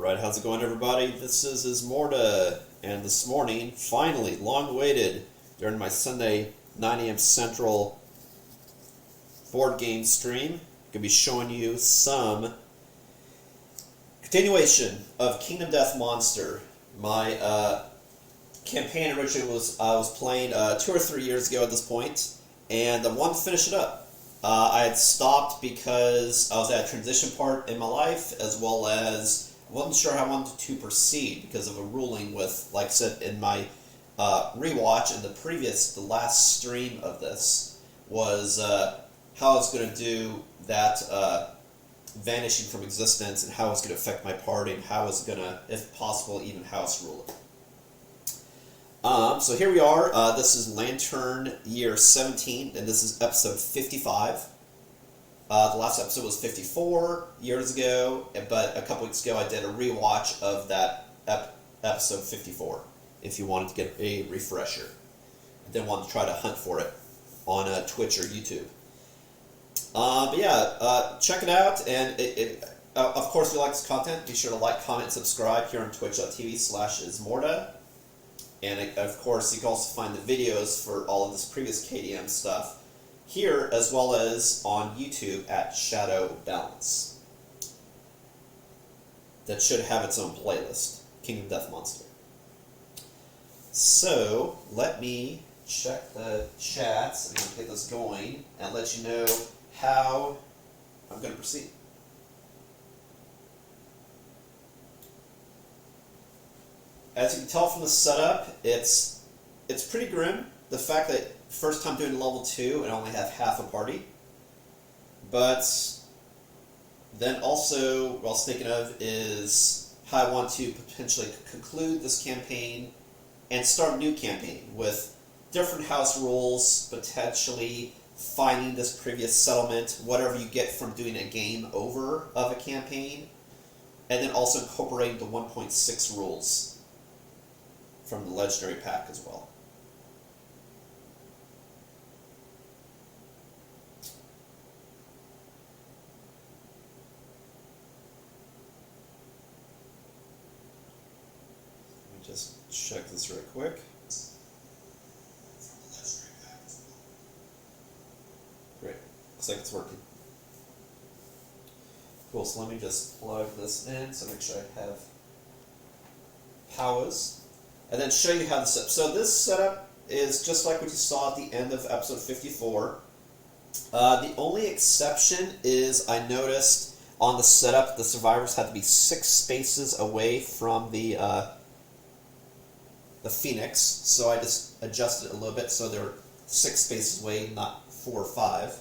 Alright, how's it going, everybody? This is Ismortah, and this morning, finally, long awaited, during my Sunday 9 a.m. Central board game stream, I'm going to be showing you some continuation of Kingdom Death Monster. My campaign originally was playing 2 or 3 years ago at this point, and I wanted to finish it up. I had stopped because I was at a transition part in my life, as well as I wasn't sure how I wanted to proceed because of a ruling with, like I said in my rewatch in the last stream of this, was how I was going to do that vanishing from existence and how it was going to affect my party and how I was going to, if possible, even house rule it. So here we are. This is Lantern Year 17, and this is episode 55. The last episode was 54 years ago, but a couple weeks ago I did a rewatch of that episode 54, if you wanted to get a refresher. I didn't want to try to hunt for it on Twitch or YouTube. But yeah, check it out, and of course, if you like this content, be sure to like, comment, and subscribe here on twitch.tv/Ismortah. And of course, you can also find the videos for all of this previous KDM stuff here, as well as on YouTube at Showdown. That should have its own playlist, Kingdom Death Monster. So, let me check the chats and get this going and let you know how I'm going to proceed. As you can tell from the setup, it's pretty grim. The fact that first time doing level 2 and I only have half a party. But then also what I was thinking of is how I want to potentially conclude this campaign and start a new campaign with different house rules, potentially finding this previous settlement, whatever you get from doing a game over of a campaign, and then also incorporating the 1.6 rules from the Legendary Pack as well. Let me just check this real quick. Great. Looks like it's working. Cool, so let me just plug this in so make sure I have powers. And then show you how this setup. So this setup is just like what you saw at the end of episode 54. The only exception is I noticed on the setup the survivors had to be 6 spaces away from the Phoenix. So I just adjusted it a little bit so they're 6 spaces away, not 4 or 5.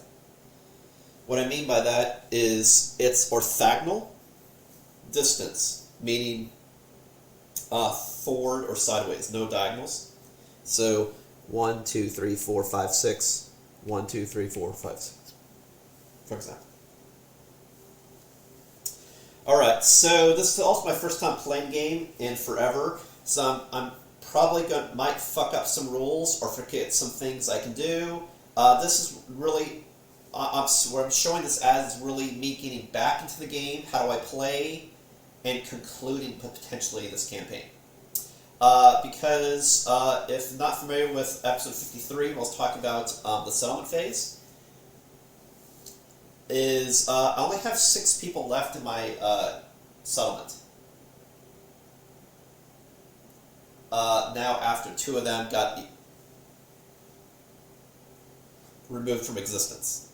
What I mean by that is it's orthogonal distance, meaning forward or sideways, no diagonals. So 1, 2, 3, 4, 5, 6. 1, 2, 3, 4, 5, 6. For example. Alright, so this is also my first time playing game in forever. So I'm probably might fuck up some rules or forget some things I can do. This is really, what I'm showing this as is really me getting back into the game, how do I play, and concluding potentially this campaign. Because if not familiar with episode 53, I was talking about the settlement phase, is I only have 6 people left in my settlement. Now after 2 of them got removed from existence.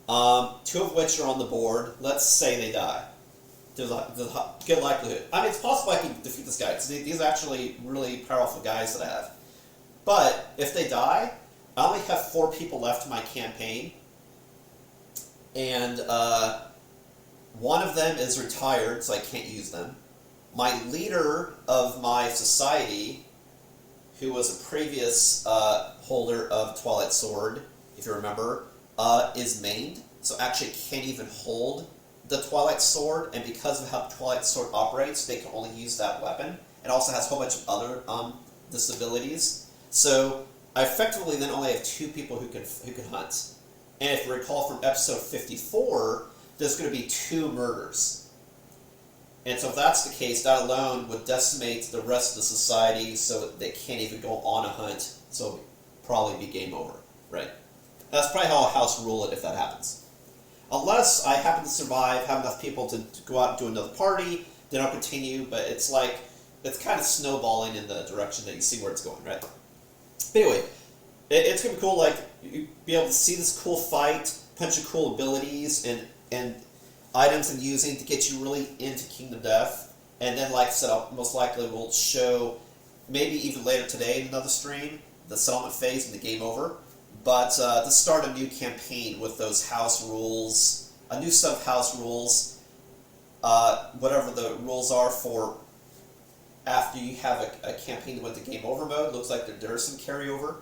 2 of which are on the board. Let's say they die. There's a good likelihood. I mean, it's possible I can defeat this guy, because these are actually really powerful guys that I have. But if they die, I only have 4 people left in my campaign, and 1 of them is retired, so I can't use them. My leader of my society, who was a previous holder of Twilight Sword, if you remember, is maimed, so actually can't even hold the Twilight Sword, and because of how the Twilight Sword operates, they can only use that weapon. It also has a whole bunch of other disabilities. So I effectively then only have 2 people who can hunt. And if you recall from episode 54, there's going to be 2 murders. And so if that's the case, that alone would decimate the rest of the society so they can't even go on a hunt, so it would probably be game over, right? That's probably how I'll house rule it if that happens. Unless I happen to survive, have enough people to go out and do another party, then I'll continue, but it's like, it's kind of snowballing in the direction that you see where it's going, right? But anyway, it's going to be cool, like, you be able to see this cool fight, bunch of cool abilities, and items I'm using to get you really into Kingdom Death. And then, like I said, I'll most likely will show, maybe even later today in another stream, the settlement phase and the game over. But to start a new campaign with those house rules, a new set of house rules, whatever the rules are for after you have a campaign that went to game over mode, looks like there is some carryover.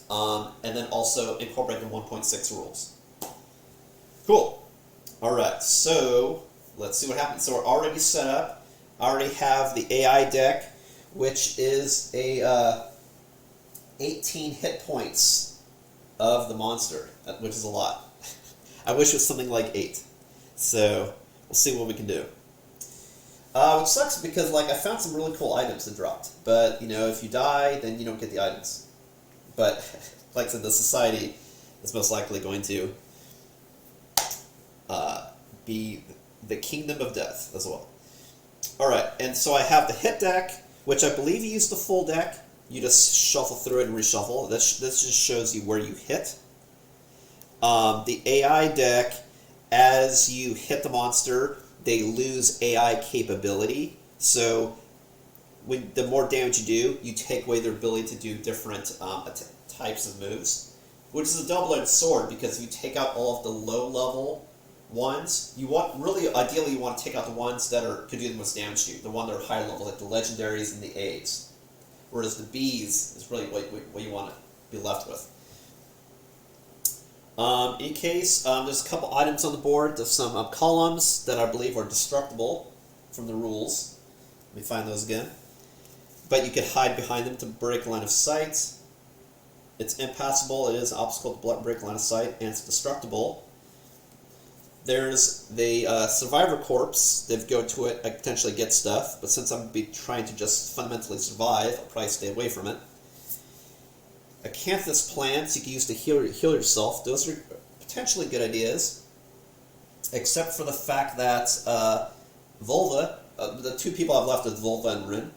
And then also incorporate the 1.6 rules. Cool. Alright, so let's see what happens. So we're already set up. I already have the AI deck, which is a 18 hit points of the monster, which is a lot. I wish it was something like 8. So we'll see what we can do. Which sucks because like I found some really cool items that dropped. But you know, if you die, then you don't get the items. But like I said, the society is most likely going to be the Kingdom of Death as well. Alright, and so I have the hit deck, which I believe you use the full deck. You just shuffle through it and reshuffle. This just shows you where you hit. The AI deck, as you hit the monster, they lose AI capability. So the more damage you do, you take away their ability to do different types of moves, which is a double-edged sword because if you take out all of the low-level ones, ideally you want to take out the ones that could do the most damage to you, the ones that are higher level, like the legendaries and the A's. Whereas the B's is really what you want to be left with. In case, there's a couple items on the board. There's some columns that I believe are destructible from the rules. Let me find those again. But you can hide behind them to break line of sight. It's impassable. It is an obstacle to break line of sight, and it's destructible. There's the Survivor Corpse. They've go to it, I potentially get stuff, but since I'm trying to just fundamentally survive, I'll probably stay away from it. Acanthus plants you can use to heal yourself. Those are potentially good ideas, except for the fact that Volva, the two people I've left is Volva and Rin.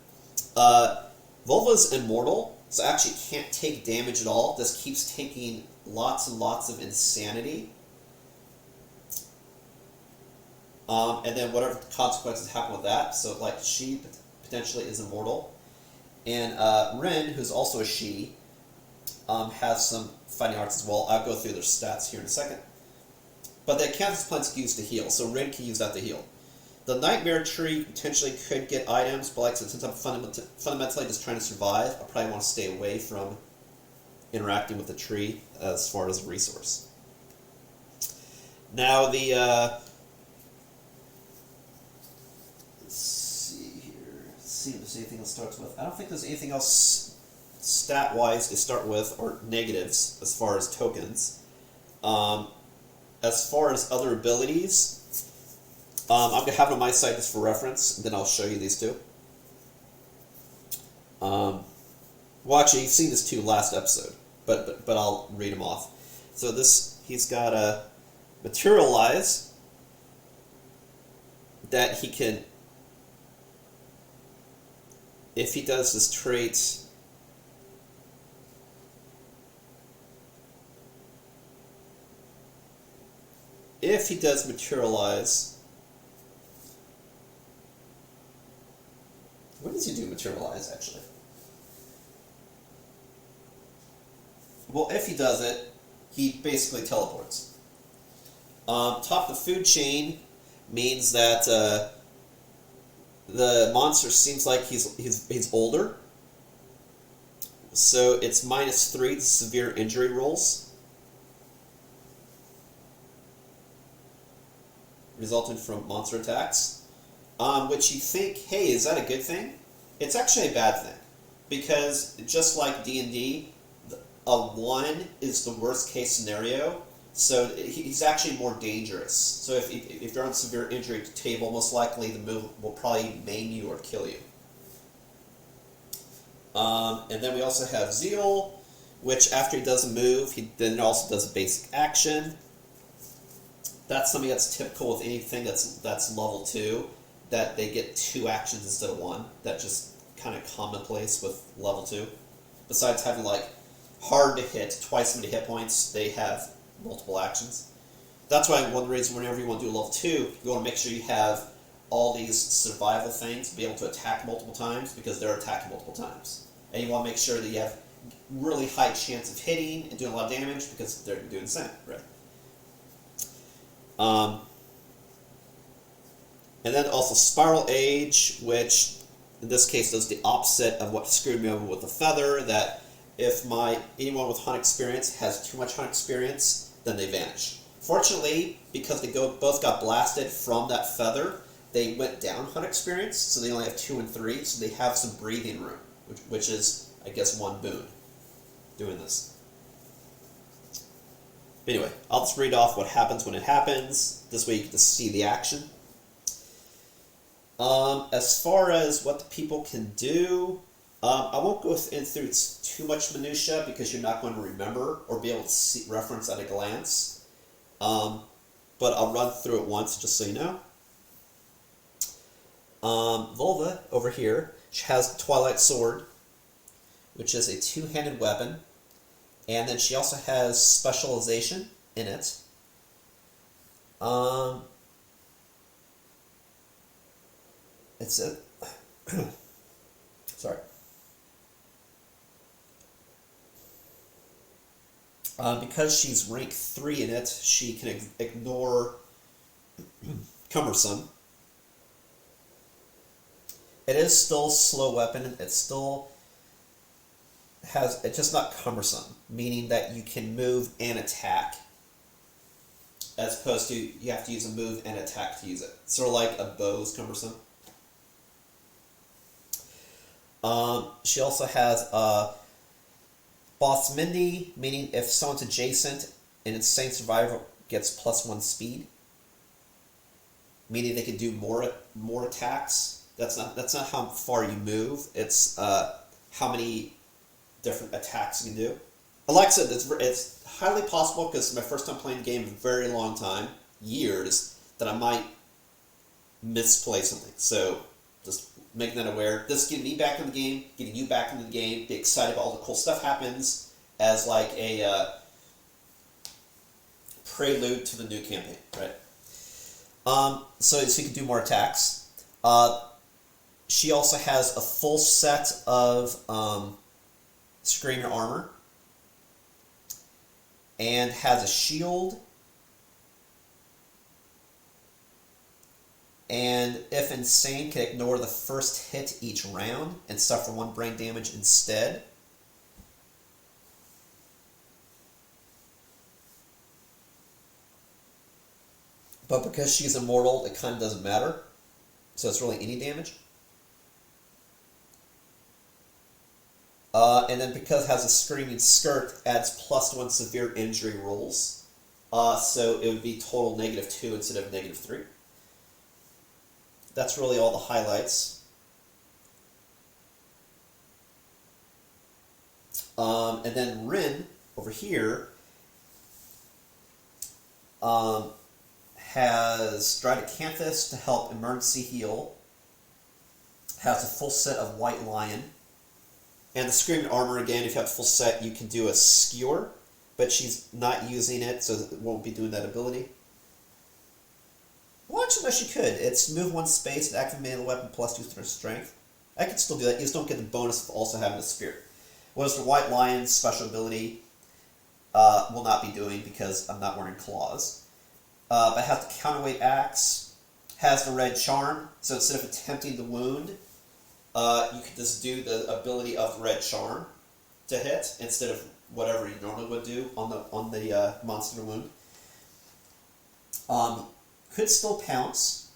Volva's immortal, so actually can't take damage at all. This keeps taking lots and lots of insanity. And then whatever consequences happen with that, so like she potentially is immortal. And Rin, who's also a she, has some fighting arts as well. I'll go through their stats here in a second. But the Acanthus plants can use to heal, so Rin can use that to heal. The Nightmare Tree potentially could get items, but like I said, since I'm fundamentally just trying to survive, I probably want to stay away from interacting with the tree as far as a resource. Now the let's see here. Let's see if there's anything else starts with. I don't think there's anything else stat-wise to start with, or negatives as far as tokens. As far as other abilities, I'm going to have it on my site just for reference, and then I'll show you these two. Well, actually, you've seen this too last episode, but I'll read them off. So this, he's got a Materialize, that he can, if he does this trait, if he does Materialize, what does he do Materialize, actually? Well, if he does it, he basically teleports. Top of the food chain means that the monster seems like he's older. So it's -3 to severe injury rolls, resulting from monster attacks. Which you think, hey, is that a good thing? It's actually a bad thing, because just like D&D, a 1 is the worst case scenario. So he's actually more dangerous. So if you're on severe injury table, most likely the move will probably maim you or kill you. And then we also have Zeal, which after he does a move, he then also does a basic action. That's something that's typical with anything that's level 2, that they get 2 actions instead of 1. That just kind of commonplace with level 2. Besides having like hard to hit, twice as many hit points, they have multiple actions. That's why one reason whenever you want to do a level 2, you want to make sure you have all these survival things to be able to attack multiple times, because they're attacking multiple times. And you want to make sure that you have really high chance of hitting and doing a lot of damage, because they're doing the same, right? And then also Spiral Age, which in this case does the opposite of what screwed me over with the feather, that if anyone with hunt experience has too much hunt experience, then they vanish. Fortunately, because they both got blasted from that feather, they went down hunt experience, so they only have 2 and 3, so they have some breathing room, which is, I guess, one boon doing this. Anyway, I'll just read off what happens when it happens. This way you get to see the action. As far as what the people can do, I won't go through too much minutia, because you're not going to remember or be able to reference at a glance. But I'll run through it once just so you know. Volva, over here, she has the Twilight Sword, which is a 2-handed weapon. And then she also has specialization in it. It's a... Sorry. Because she's rank 3 in it, she can ignore cumbersome. It is still a slow weapon. It's just not cumbersome, meaning that you can move and attack, as opposed to you have to use a move and attack to use it. Sort of like a bow's cumbersome. She also has Boss Mindy, meaning if someone's adjacent, an insane survivor gets +1 speed, meaning they can do more attacks. That's not how far you move. It's how many different attacks you can do. Like I said, it's highly possible, because it's my first time playing the game in a very long time, years, that I might misplay something. So just making that aware. This is getting me back in the game, getting you back into the game, be excited about all the cool stuff happens as like a prelude to the new campaign, right? So you can do more attacks. She also has a full set of Screamer armor, and has a shield, and if insane, can ignore the first hit each round and suffer 1 brain damage instead. But because she's immortal, it kind of doesn't matter, so it's really any damage. And then because it has a Screaming Skirt, adds +1 severe injury rolls. So it would be total -2 instead of -3. That's really all the highlights. And then Rin, over here, has Dried Acanthus to help emergency heal. Has a full set of White Lion. And the Screaming Armor, again, if you have the full set, you can do a Skewer, but she's not using it, so it won't be doing that ability. Well, actually, no, she could. It's move 1 space and activate melee weapon +2 to their strength. I could still do that. You just don't get the bonus of also having a Spirit. Whereas the White Lion's special ability will not be doing, because I'm not wearing claws. But has the Counterweight Axe, has the Red Charm, so instead of attempting the wound, you can just do the ability of Red Charm to hit instead of whatever you normally would do on the monster wound. Could still pounce.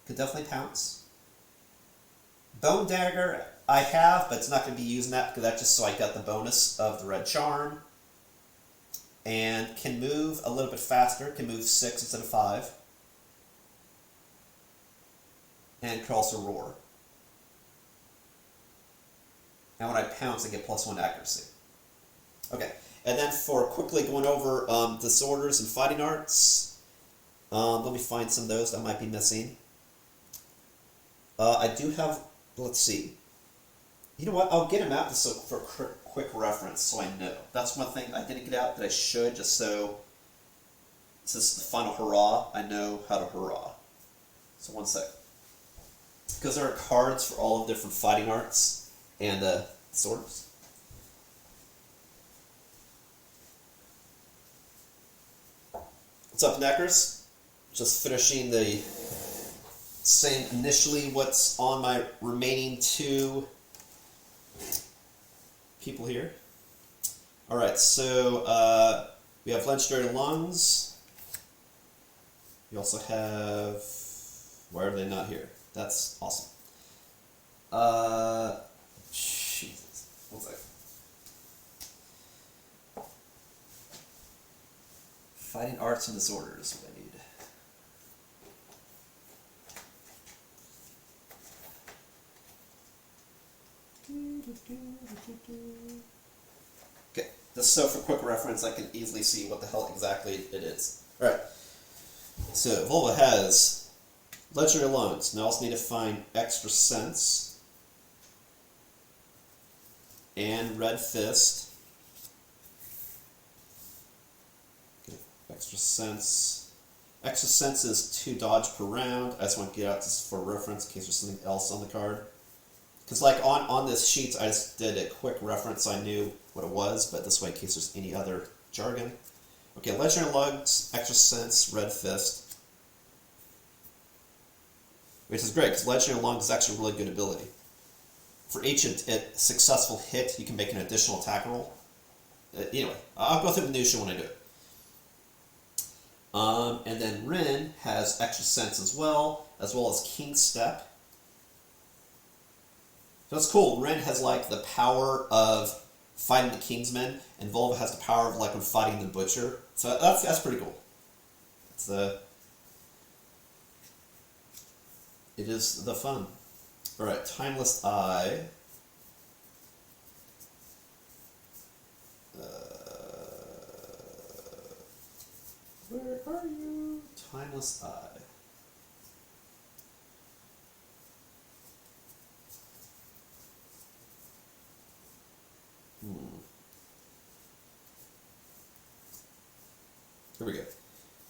Could definitely pounce. Bone Dagger I have, but it's not going to be using that, because that's just so I got the bonus of the Red Charm. and can move a little bit faster, can move 6 instead of 5, and can also roar. And when I pounce, I get +1 accuracy. Okay, and then for quickly going over disorders and fighting arts, let me find some of those that might be missing. I do have, let's see. You know what, I'll get them out just so for quick reference so I know. That's one thing I didn't get out that I should, just so this is the final hurrah, I know how to hurrah. So one sec. Because there are cards for all of the different fighting arts and disorders. What's up, Neckers? Just finishing the saying initially what's on my remaining 2 people here. Alright, so we have legendary lungs. We also have, why are they not here? That's awesome. Jesus, one second. Fighting arts and disorders, what I need. Okay, just so for quick reference, I can easily see what the hell exactly it is. Alright, so Volva has legendary lungs. Now I also need to find extra sense and red fist. Okay, extra sense. Extra sense is 2 dodge per round. I just want to get out just for reference in case there's something else on the card. Because like on this sheet, I just did a quick reference so I knew what it was, but this way in case there's any other jargon. Okay, legendary lungs, extra sense, red fist. Which is great, because legendary lungs is actually a really good ability. For each successful hit, you can make an additional attack roll. Anyway, I'll go through the minutia when I do it. And then Rin has extra sense as well as King Step. So that's cool. Rin has like the power of fighting the Kingsmen, and Volva has the power of like when fighting the Butcher. So that's pretty cool. It's it is the fun. All right, Timeless Eye. Where are you? Timeless Eye. Here we go.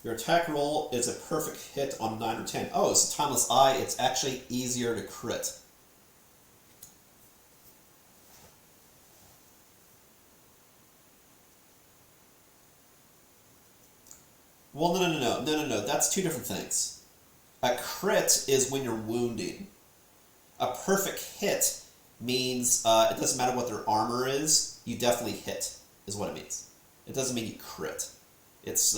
Your attack roll is a perfect hit on 9 or 10. Oh, it's a Timeless Eye. It's actually easier to crit. Well, no. That's 2 different things. A crit is when you're wounding. A perfect hit means it doesn't matter what their armor is, you definitely hit, is what it means. It doesn't mean you crit. It's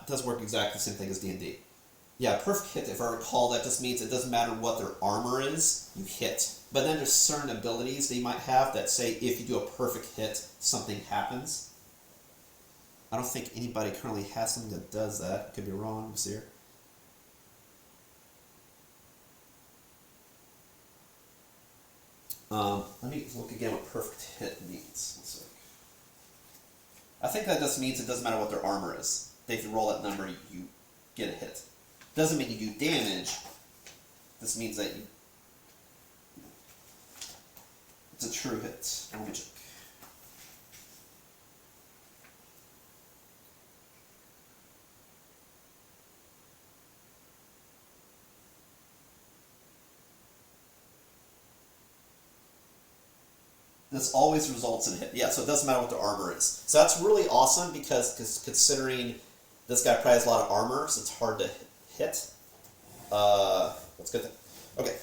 doesn't work exactly the same thing as D&D. Yeah, perfect hit, if I recall, that just means it doesn't matter what their armor is, you hit. But then there's certain abilities that you might have that say if you do a perfect hit, something happens. I don't think anybody currently has something that does that. I could be wrong, let's see here. Let me look again what perfect hit means. One sec. I think that just means it doesn't matter what their armor is. If you roll that number, you get a hit. Doesn't mean you do damage. This means that it's a true hit. Let me check. This always results in a hit. Yeah, so it doesn't matter what the armor is. So that's really awesome because considering this guy probably has a lot of armor, so it's hard to hit. That's a good thing. Okay.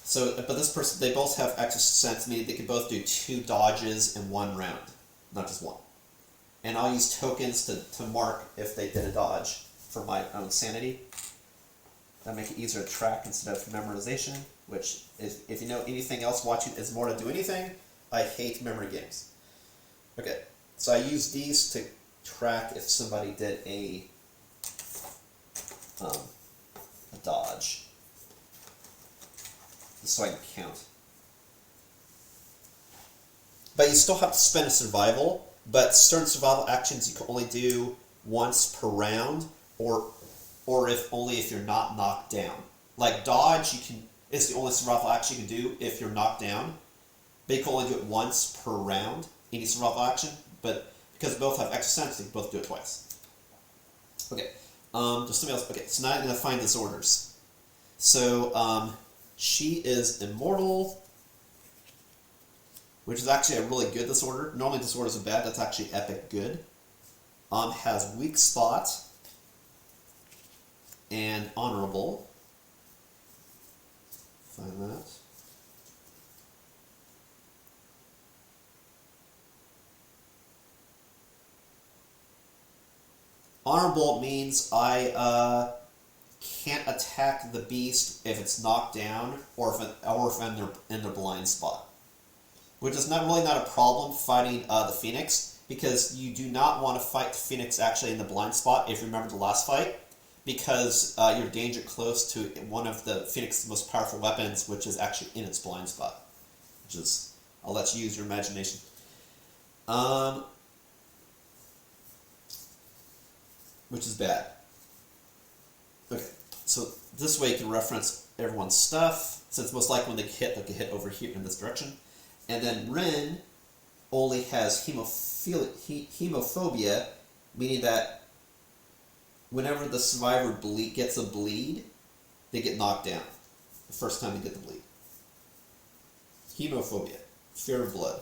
So, but this person, they both have extra sense, meaning they can both do 2 dodges in 1 round, not just 1. And I'll use tokens to mark if they did a dodge for my own sanity. That'll make it easier to track instead of memorization, which, if you know anything else watching Ismortah do anything, I hate memory games. Okay, so I use these to track if somebody did a dodge, so I can count. But you still have to spend a survival, but certain survival actions you can only do once per round, or if you're not knocked down. Like dodge, it's the only survival action you can do if you're knocked down, but you can only do it once per round, any survival action, but because both have extra sense, you can both do it twice. Okay, there's something else. Okay, so now I'm going to find disorders. So, she is immortal, which is actually a really good disorder. Normally disorders are bad, that's actually epic good. Has weak spot and honorable. Find that. Honorable means I can't attack the beast if it's knocked down or if I'm in their blind spot. Which is not a problem fighting the Phoenix, because you do not want to fight the Phoenix actually in the blind spot if you remember the last fight, because you're danger close to one of the Phoenix's most powerful weapons, which is actually in its blind spot. Which is, I'll let you use your imagination. Which is bad. Okay, so this way you can reference everyone's stuff, since most likely when they can hit over here in this direction. And then Rin only has hemophobia, meaning that whenever the survivor gets a bleed, they get knocked down the first time they get the bleed. Hemophobia, fear of blood.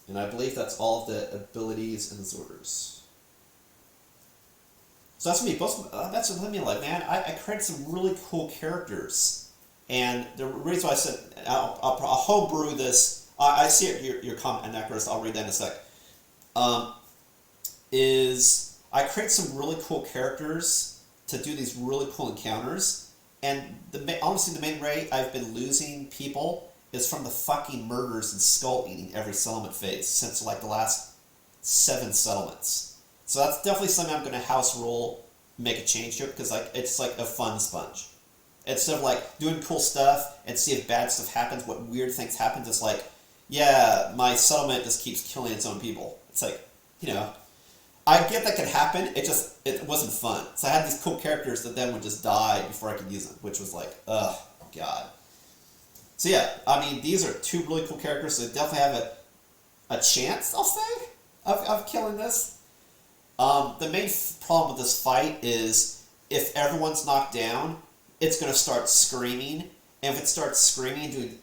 And I believe that's all of the abilities and disorders. So that's me. That's what made me like, man. I created some really cool characters, and the reason why I said I'll homebrew this. I see your comment, Anachorus. I'll read that in a sec. Is I create some really cool characters to do these really cool encounters, and honestly, the main way I've been losing people is from the fucking murders and skull eating every settlement phase since like the last 7 settlements. So that's definitely something I'm going to house rule, make a change to it, because like it's like a fun sponge. Instead of like doing cool stuff and see if bad stuff happens, what weird things happen, just like, yeah, my settlement just keeps killing its own people. It's like, you know, I get that could happen, it wasn't fun. So I had these cool characters that then would just die before I could use them, which was like, ugh, God. So yeah, I mean, these are 2 really cool characters, so they definitely have a chance, I'll say, of killing this. The main problem with this fight is if everyone's knocked down, it's going to start screaming, and if it starts screaming doing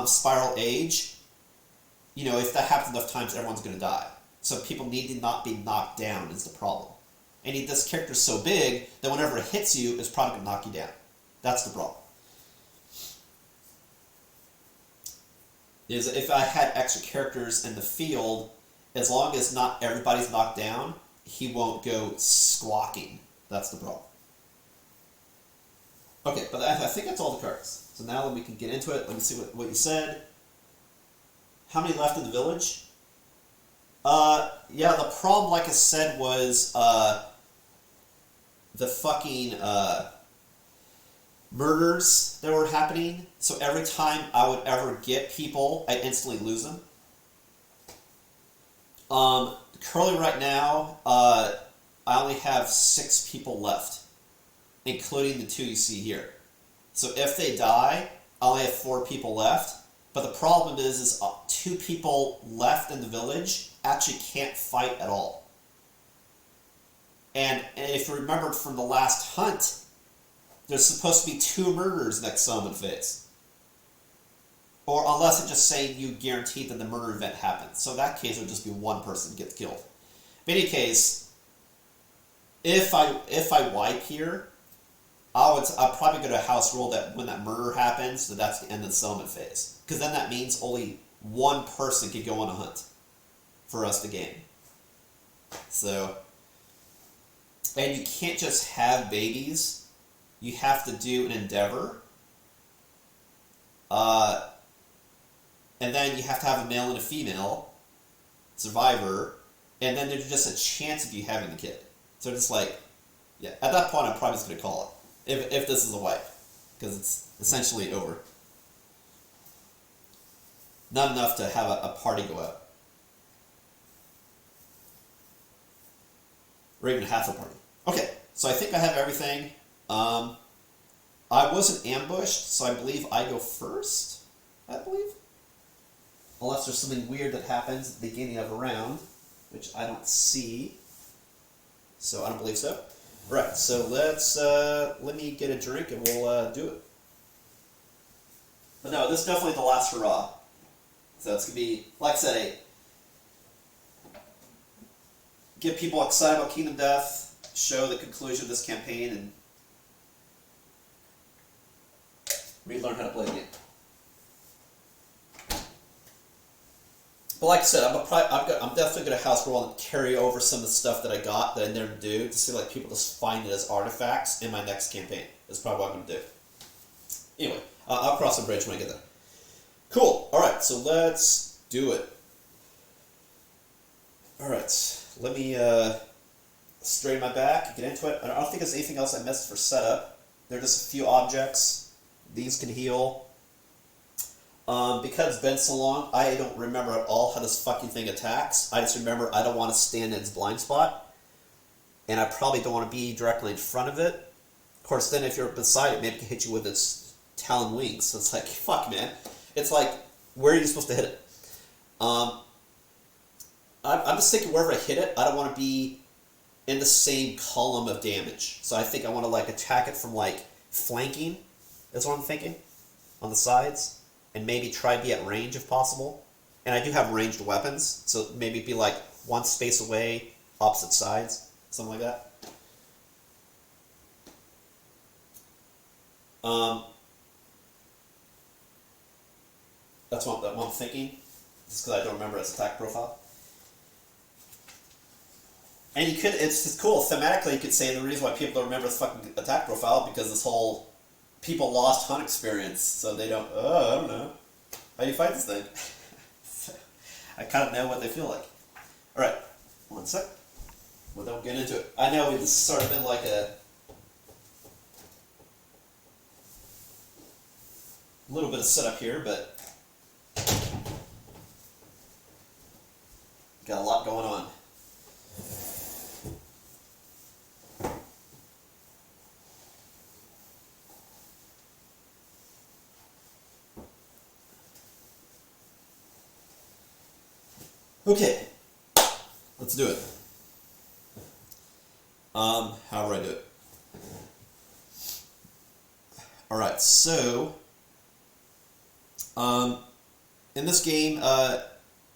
Spiral Age, you know, if that happens enough times, everyone's going to die. So people need to not be knocked down is the problem. And this character's so big that whenever it hits you, it's probably going to knock you down. That's the problem. Is if I had extra characters in the field, as long as not everybody's knocked down, he won't go squawking. That's the problem. Okay, but I think that's all the cards. So now we can get into it. Let me see what you said. How many left in the village? Yeah, the problem, like I said, was the fucking murders that were happening. So every time I would ever get people, I'd instantly lose them. Currently right now, I only have 6 people left, including the 2 you see here. So if they die, I only have 4 people left. But the problem is 2 people left in the village actually can't fight at all. And if you remembered from the last hunt, there's supposed to be 2 murders next settlement phase. Or unless it's just saying you guarantee that the murder event happens. So in that case, it would just be 1 person gets killed. In any case, if I wipe here, I'll probably go to a house rule that when that murder happens, that's the end of the settlement phase. Because then that means only 1 person could go on a hunt for us to gain. So, and you can't just have babies. You have to do an endeavor. And then you have to have a male and a female survivor, and then there's just a chance of you having the kid. So just like, yeah, at that point I'm probably just going to call it, if this is a wipe, because it's essentially over. Not enough to have a party go out. Or even half a party. Okay, so I think I have everything. I wasn't ambushed, so I believe I go first, I believe. Unless there's something weird that happens at the beginning of a round, which I don't see. So I don't believe so. Right, so let me get a drink and we'll do it. But no, this is definitely the last hurrah. So it's going to be, like I said, get people excited about Kingdom Death, show the conclusion of this campaign, and relearn how to play the game. But like I said, I'm definitely going to house roll and carry over some of the stuff that I got that I never do to see like people just find it as artifacts in my next campaign. That's probably what I'm going to do. Anyway, I'll cross the bridge when I get there. Cool. All right, so let's do it. All right, let me straighten my back, get into it. I don't think there's anything else I missed for setup. There are just a few objects. These can heal. Because it's been so long, I don't remember at all how this fucking thing attacks. I just remember I don't want to stand in its blind spot. And I probably don't want to be directly in front of it. Of course, then if you're beside it, maybe it can hit you with its talon wings. So it's like, fuck, man. It's like, where are you supposed to hit it? I'm just thinking wherever I hit it, I don't want to be in the same column of damage. So I think I want to like attack it from like flanking, is what I'm thinking, on the sides. And maybe try to be at range if possible. And I do have ranged weapons, so maybe be like one space away, opposite sides, something like that. That's what I'm thinking, just because I don't remember its attack profile. And you could, it's just cool, thematically you could say the reason why people don't remember its fucking attack profile, because this whole people lost hunt experience, so they don't, I don't know. How do you fight this thing? I kind of know what they feel like. Alright, one sec. Well, don't get into it. I know it's sort of been like a little bit of setup here, but got a lot going on. Okay, let's do it. However I do it. Alright, so in this game,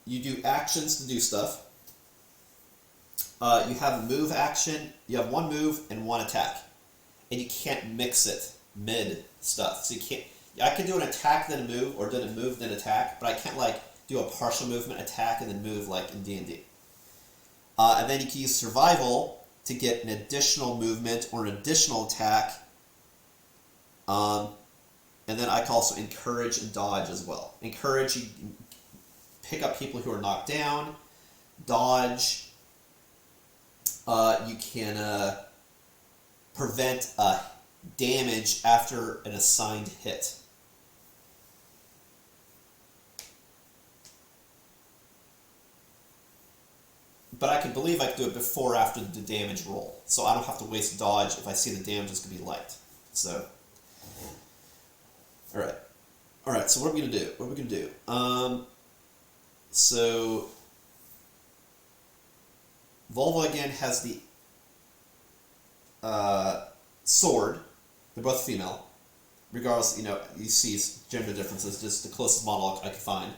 you do actions to do stuff. You have a move action, you have one move and one attack. And you can't mix it mid stuff. So you can't, I can do an attack then a move, or do a move then attack, but I can't like do a partial movement attack and then move like in D&D. And then you can use survival to get an additional movement or an additional attack. And then I can also encourage and dodge as well. Encourage, you pick up people who are knocked down. Dodge, you can prevent damage after an assigned hit. But I can believe I can do it before or after the damage roll. So I don't have to waste dodge if I see the damage is going to be light. So, alright. Alright, so what are we going to do? What are we going to do? So, Volva again has the sword. They're both female. Regardless, you know, you see gender differences, just the closest model I could find.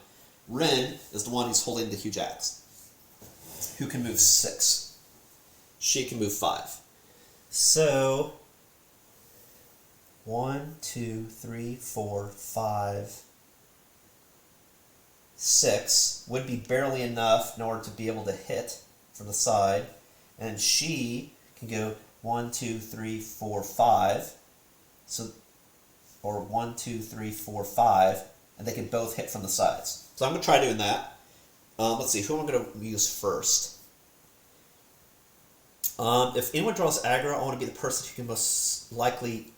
Ren is the one who's holding the huge axe, who can move 6. She can move 5. So 1, 2, 3, 4, 5, 6 would be barely enough in order to be able to hit from the side, and she can go 1, 2, 3, 4, 5. So, or 1, 2, 3, 4, 5, and they can both hit from the sides. So I'm going to try doing that. Let's see, who am I going to use first? If anyone draws aggro, I want to be the person who can most likely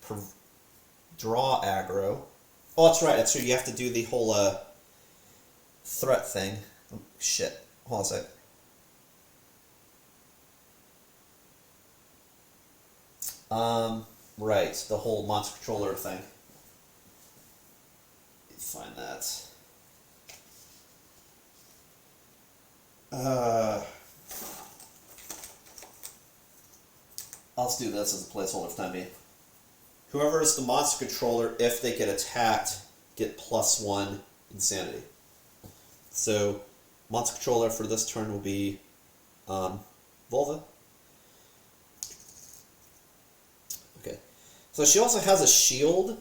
draw aggro. Oh, that's right. That's true. You have to do the whole threat thing. Oh, shit. Hold on a sec. Right. The whole monster controller thing. Find that. I'll just do this as a placeholder for time being. Whoever is the monster controller, if they get attacked, get +1 insanity. So, monster controller for this turn will be Volva. Okay. So she also has a shield,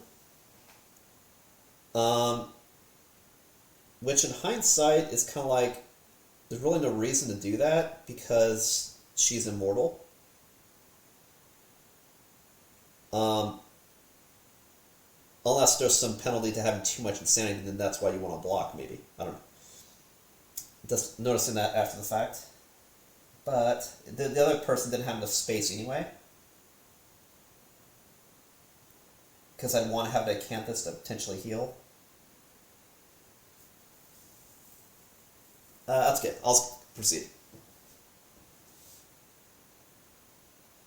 which in hindsight is kind of like, there's really no reason to do that because she's immortal. Unless there's some penalty to having too much insanity, then that's why you want to block, maybe. I don't know. Just noticing that after the fact. But the other person didn't have enough space anyway. Because I'd want to have the Acanthus to potentially heal. That's good. I'll proceed.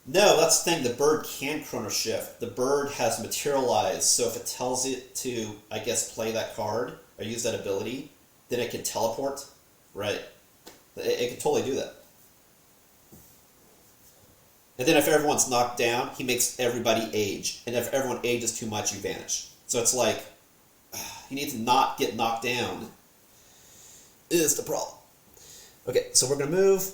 No, that's the thing. The bird can chrono shift. The bird has materialized, so if it tells it to, I guess, play that card or use that ability, then it can teleport. Right. It can totally do that. And then if everyone's knocked down, he makes everybody age. And if everyone ages too much, you vanish. So it's like, you need to not get knocked down is the problem. Okay, so we're going to move.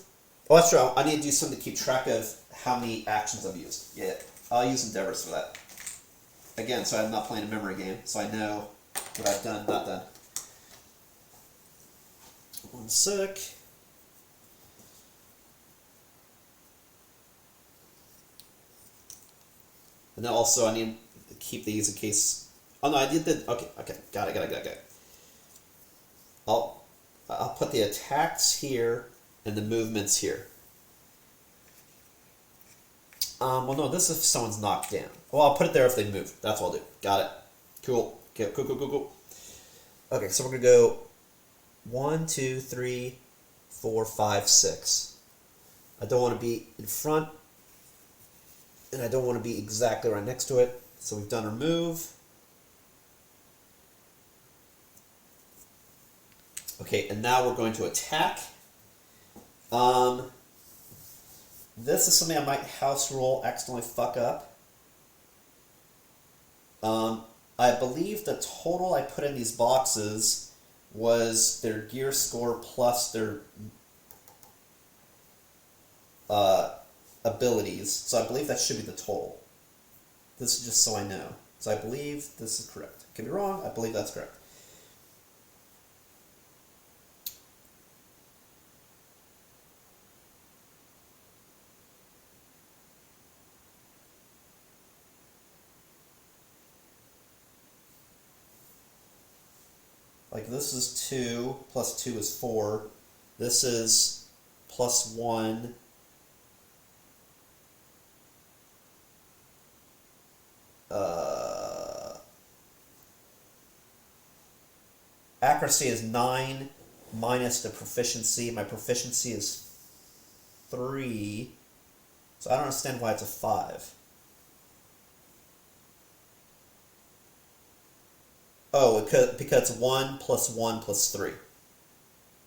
Oh, that's true. I need to do something to keep track of how many actions I've used. Yeah, I'll use endeavors for that. Again, so I'm not playing a memory game, so I know what I've done, not done. One sec. And then also I need to keep these in case... Oh no, I did the... Okay, got it. I'll put the attacks here and the movements here. Well, no, this is if someone's knocked down. Well, I'll put it there if they move. That's what I'll do. Got it. Cool. Okay, cool. Okay, so we're going to go 1, 2, 3, 4, 5, 6. I don't want to be in front, and I don't want to be exactly right next to it. So we've done our move. Okay, and now we're going to attack. This is something I might house roll, accidentally fuck up. I believe the total I put in these boxes was their gear score plus their abilities. So I believe that should be the total. This is just so I know. So I believe this is correct. Could be wrong, I believe that's correct. Like this is 2, plus 2 is 4. This is plus 1. Accuracy is 9 minus the proficiency. My proficiency is 3. So I don't understand why it's a 5. Oh, because it's 1 plus 1 plus 3.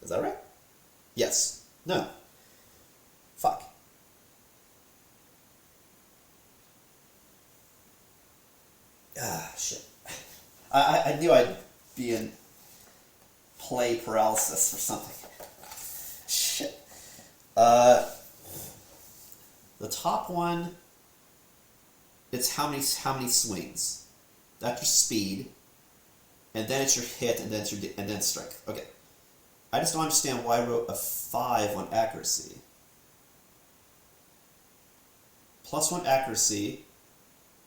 Is that right? Yes. No. Fuck. Ah, shit. I knew I'd be in play paralysis or something. Shit. The top one, it's how many swings. That's your speed. And then it's your hit, and then it's strength. Okay. I just don't understand why I wrote a 5 on accuracy. +1 accuracy,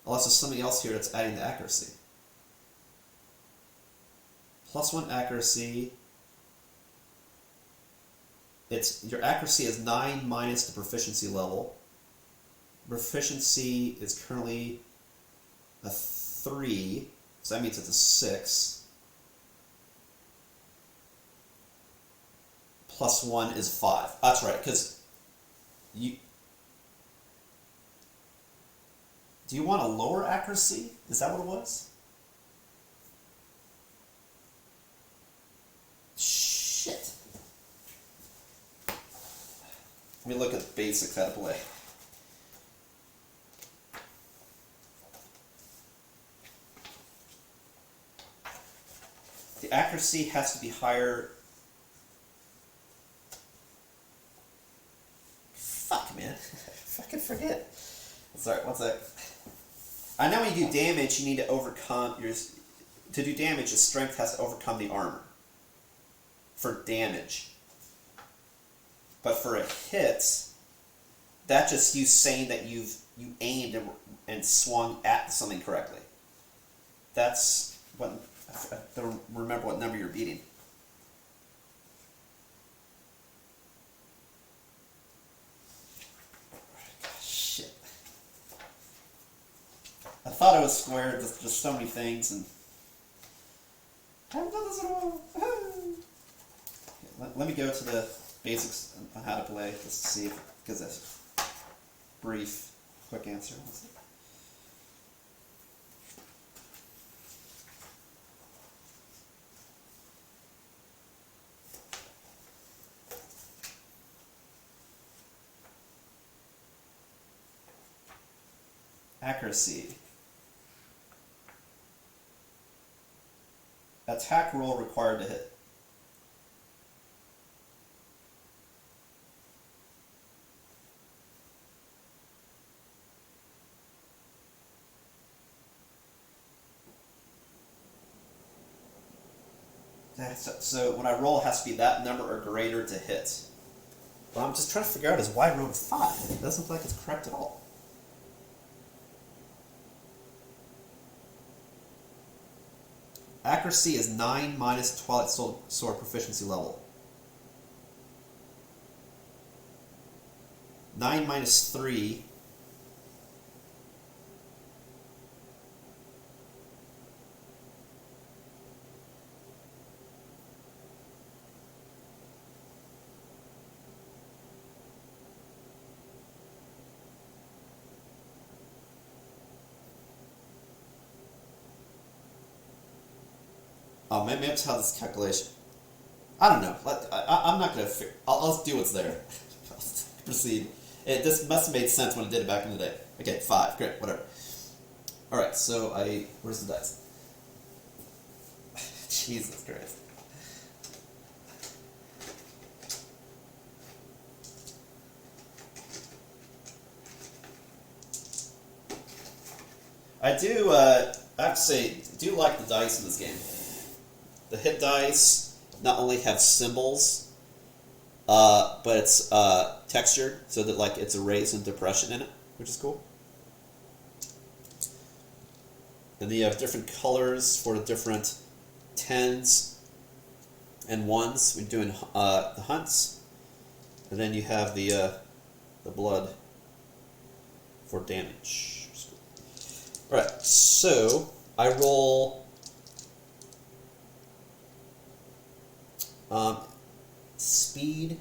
unless there's something else here that's adding the accuracy. +1 accuracy. Your accuracy is 9 minus the proficiency level. Proficiency is currently a 3, so that means it's a 6. +1 is 5. That's right, because you... Do you want a lower accuracy? Is that what it was? Shit. Let me look at the basics how to play. The accuracy has to be higher. Fuck, man. Fucking forget. Sorry, one sec. I know when you do damage, you need to overcome your... To do damage, your strength has to overcome the armor. For damage. But for a hit, that's just you saying that you aimed and swung at something correctly. That's what... I don't remember what number you're beating. Shit. I thought it was square, just so many things, and I haven't done this in a while. Let me go to the basics on how to play, just to see if, because that's a brief, quick answer. Accuracy. Attack roll required to hit. So when I roll, it has to be that number or greater to hit. What I'm just trying to figure out is why I wrote 5. It doesn't look like it's correct at all. Accuracy is 9 minus Twilight Sword proficiency level. 9 minus 3. Oh, maybe that's how this calculation. I don't know. I'm not gonna. I'll do what's there. Proceed. This must have made sense when I did it back in the day. Okay, 5. Great. Whatever. All right. So where's the dice? Jesus Christ. I do. I have to say, do like the dice in this game. The hit dice not only have symbols, but it's textured, so that like it's a raise and depression in it, which is cool. And then you have different colors for the different 10s and 1s. We're doing the hunts, and then you have the blood for damage. All right, so I roll. Speed.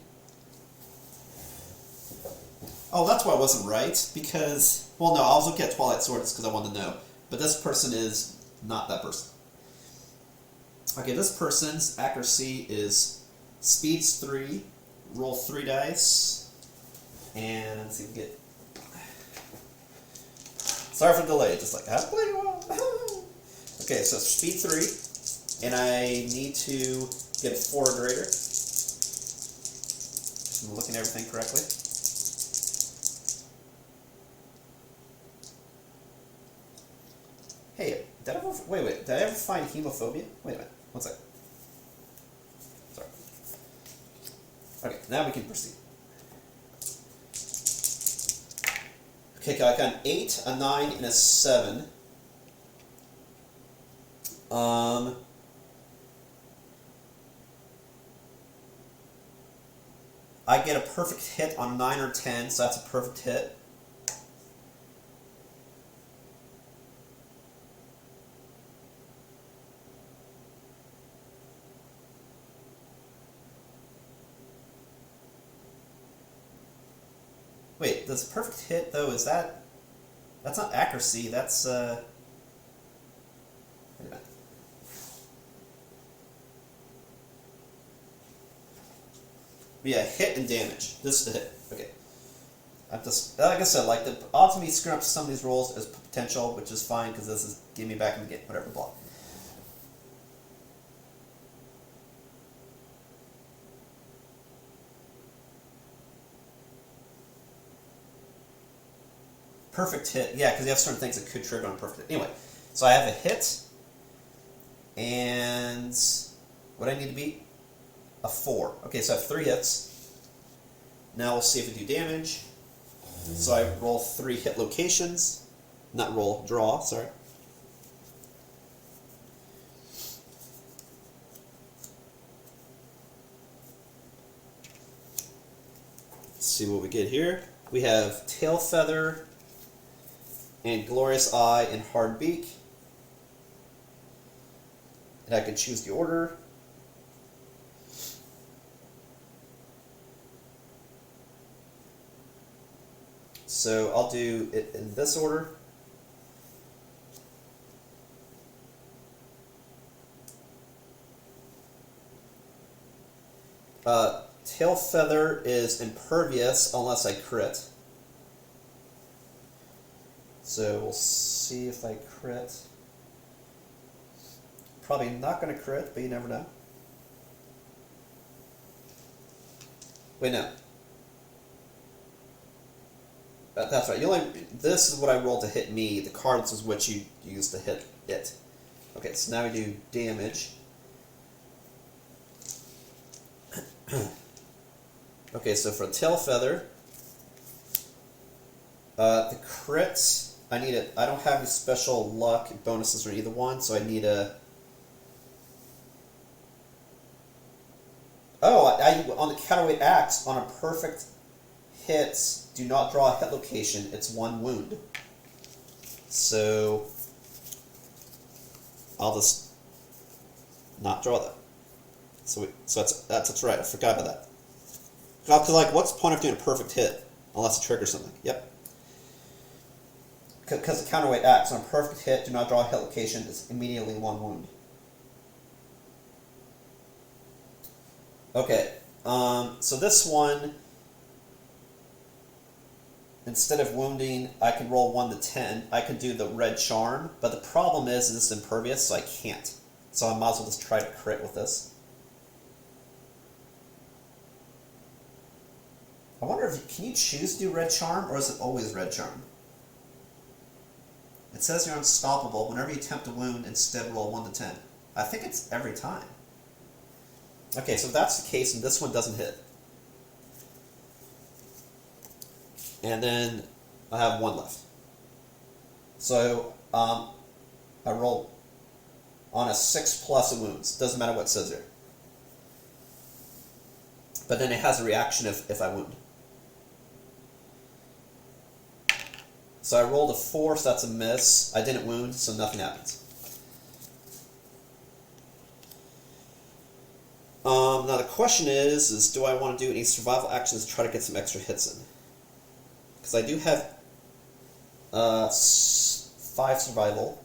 Oh, that's why I wasn't right, because, well, no, I was looking at Twilight Sword because I wanted to know, but this person is not that person. Okay, this person's accuracy is speed's 3, roll 3 dice, and let's see if we get... Sorry for the delay, just like, I have to play you well. Okay, so speed 3, and I need to get 4 or greater. I'm looking at everything correctly. Hey, did I ever find hemophobia? Wait a minute, one second. Sorry. Okay, now we can proceed. Okay, I got an 8, a 9, and a 7. I get a perfect hit on 9 or 10, so that's a perfect hit. Wait, this perfect hit though, is that... That's not accuracy, that's wait a minute. Yeah, hit and damage. This is the hit. Okay. Like I said, like the odds of me screwing up some of these rolls is potential, which is fine because this is getting me back in the game, whatever block. Perfect hit. Yeah, because you have certain things that could trigger on a perfect hit. Anyway, so I have a hit, and what I need to beat? A 4. Okay, so I have 3 hits. Now we'll see if we do damage. So I roll 3 hit locations. Not roll, draw, sorry. Let's see what we get here. We have Tail Feather, and Glorious Eye, and Hard Beak. And I can choose the order. So I'll do it in this order. Tail Feather is impervious unless I crit. So we'll see if I crit. Probably not going to crit, but you never know. Wait, no. That's right. This is what I rolled to hit me. The cards is what you use to hit it. Okay, so now we do damage. Okay, so for Tail Feather, the crits, I don't have any special luck bonuses or either one, so I need a... Oh, on the counterweight axe, on a perfect hit, do not draw a hit location, it's 1 wound. So I'll just not draw that. So that's right, I forgot about that. Because, like, what's the point of doing a perfect hit unless it triggers something? Yep. Because the counterweight axe, on a perfect hit, do not draw a hit location, it's immediately 1 wound. Okay, so this one, instead of wounding, I can roll 1 to 10. I can do the red charm, but the problem is it's impervious, so I can't. So I might as well just try to crit with this. I wonder can you choose to do red charm, or is it always red charm? It says you're unstoppable. Whenever you attempt to wound, instead roll 1 to 10. I think it's every time. Okay, so if that's the case, and this one doesn't hit. And then I have 1 left. So I roll on a 6 plus of wounds. Doesn't matter what it says there. But then it has a reaction if I wound. So I rolled a 4, so that's a miss. I didn't wound, so nothing happens. Now the question is do I want to do any survival actions to try to get some extra hits in? Because I do have 5 survival.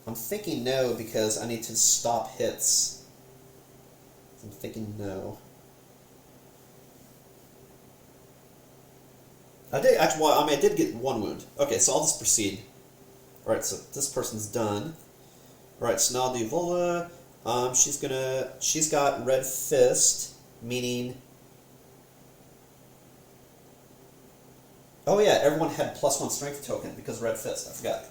I'm thinking no because I need to stop hits. I'm thinking no. I did get 1 wound. Okay, so I'll just proceed. Alright, so this person's done. Alright, so now I'll do Vola. She's got Red Fist, meaning... Oh yeah, everyone had +1 strength token because Red Fist, I forgot.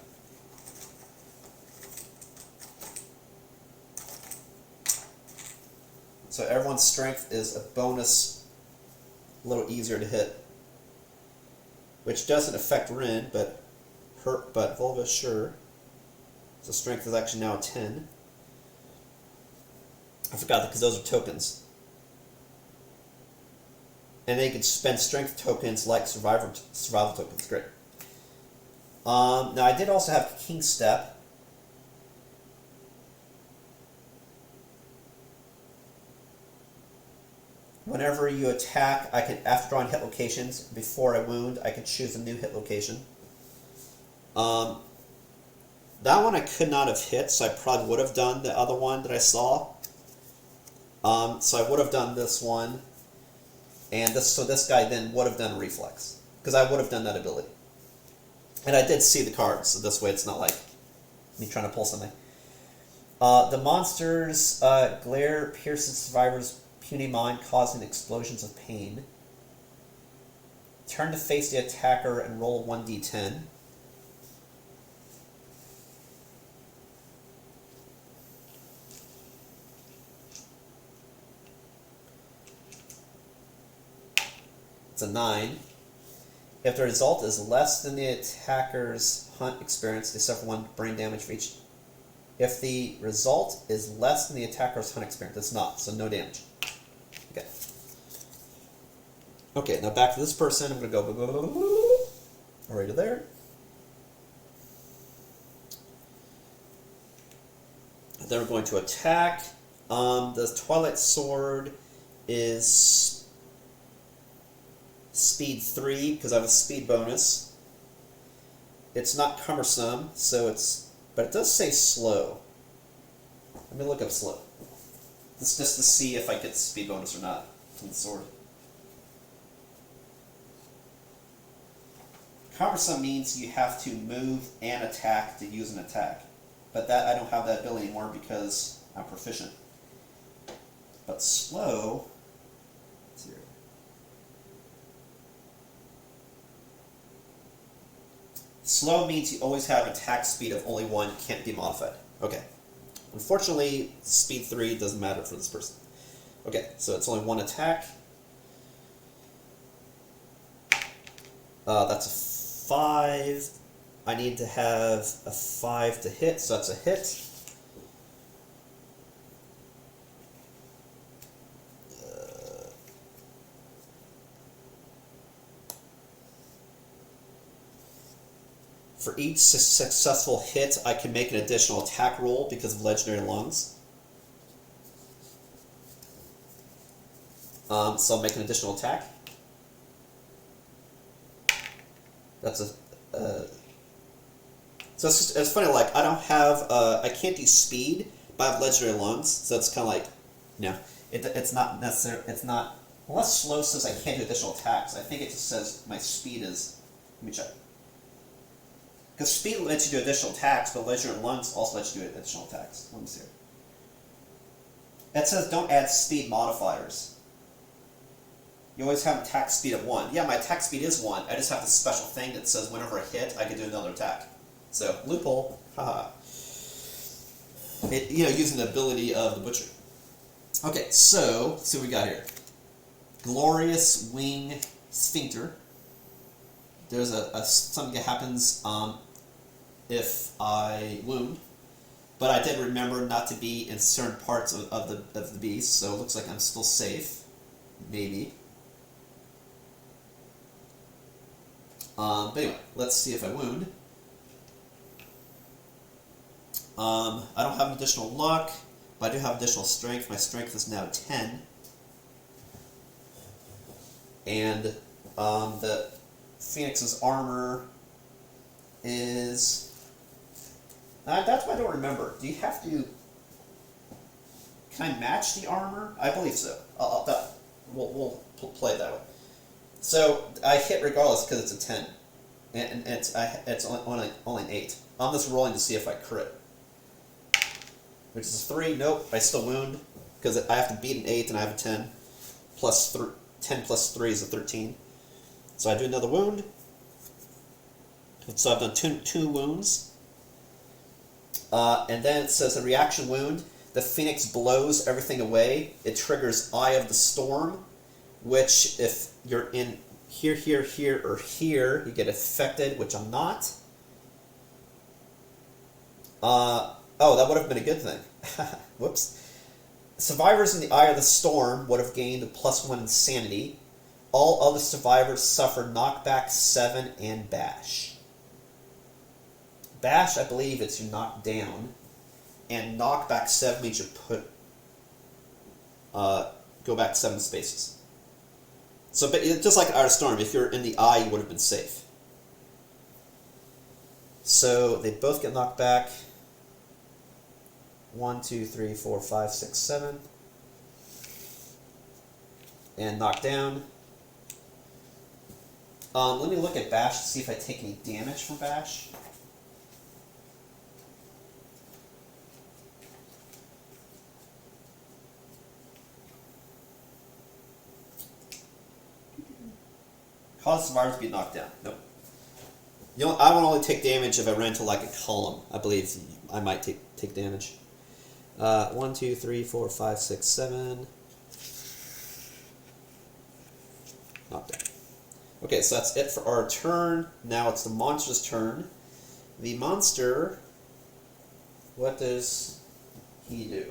So everyone's strength is a bonus, a little easier to hit. which doesn't affect Rin, but Volva sure. So strength is actually now a 10. I forgot that because those are tokens. And they can spend strength tokens like survival tokens. Great. Now I did also have King Step. Whenever you attack, I can, after drawing hit locations, before I wound, I can choose a new hit location. That one I could not have hit, so I probably would have done the other one that I saw. So I would have done this one, and this guy then would have done reflex, because I would have done that ability. And I did see the cards, so this way it's not like me trying to pull something. The monster's glare pierces survivors' puny mind, causing explosions of pain. Turn to face the attacker and roll 1d10. It's a 9. If the result is less than the attacker's hunt experience, they suffer 1 brain damage for each. If the result is less than the attacker's hunt experience, it's not, so no damage. Okay. Okay, now back to this person. I'm going to go right to there. Then we're going to attack. The Twilight Sword is speed 3 because I have a speed bonus. It's not cumbersome, so but it does say slow. Let me look up slow. This just to see if I get the speed bonus or not from the sword. Cumbersome means you have to move and attack to use an attack. But that I don't have that ability anymore because I'm proficient. But slow, let's see here. Slow means you always have attack speed of only 1, can't be modified. Okay. Unfortunately, speed 3 doesn't matter for this person. Okay, so it's only 1 attack. That's a 5. I need to have a 5 to hit, so that's a hit. For each successful hit, I can make an additional attack roll because of Legendary Lungs. So I'll make an additional attack. That's a... So it's funny, like, I don't have... I can't do speed, but I have Legendary Lungs, so it's kind of like... You know, it's not necessary... It's not... Unless slow says I can't do additional attacks, I think it just says my speed is... Let me check. Because speed lets you do additional attacks, but Legendary Lungs also lets you do additional attacks. Let me see here. It says don't add speed modifiers. You always have attack speed of 1. Yeah, my attack speed is 1. I just have this special thing that says whenever I hit, I can do another attack. So, loophole. Haha. Using the ability of the Butcher. Okay, so, let's see what we got here. Glorious Wing Sphincter. There's something that happens if I wound, but I did remember not to be in certain parts of the beast, so it looks like I'm still safe, maybe. But anyway, let's see if I wound. I don't have additional luck, but I do have additional strength. My strength is now 10, and the Phoenix's armor is... that's what I don't remember. Do you have to... Can I match the armor? I believe so. We'll play it that way. So, I hit regardless because it's a 10. And it's only an 8. I'm just rolling to see if I crit. Which is a 3. Nope, I still wound. Because I have to beat an 8 and I have a 10. 10 plus 3 is a 13. So I do another wound. So I've done two wounds. And then it says a reaction wound. The Phoenix blows everything away. It triggers Eye of the Storm, which if you're in here, here, here, or here, you get affected, which I'm not. Oh, that would have been a good thing. Whoops. Survivors in the eye of the storm would have gained a +1 insanity. All other survivors suffer knockback 7 and bash. Bash, I believe, it's you knock down, and knockback 7 means you go back 7 spaces. So, but just like Eye of the Storm, if you're in the eye, you would have been safe. So they both get knocked back. 1, 2, 3, 4, 5, 6, 7. And knocked down. Let me look at Bash to see if I take any damage from Bash. Cause survivors to be knocked down. Nope. I would only take damage if I ran to like a column. I believe I might take damage. 1, 2, 3, 4, 5, 6, 7. Knocked down. Okay, so that's it for our turn. Now it's the monster's turn. The monster, what does he do?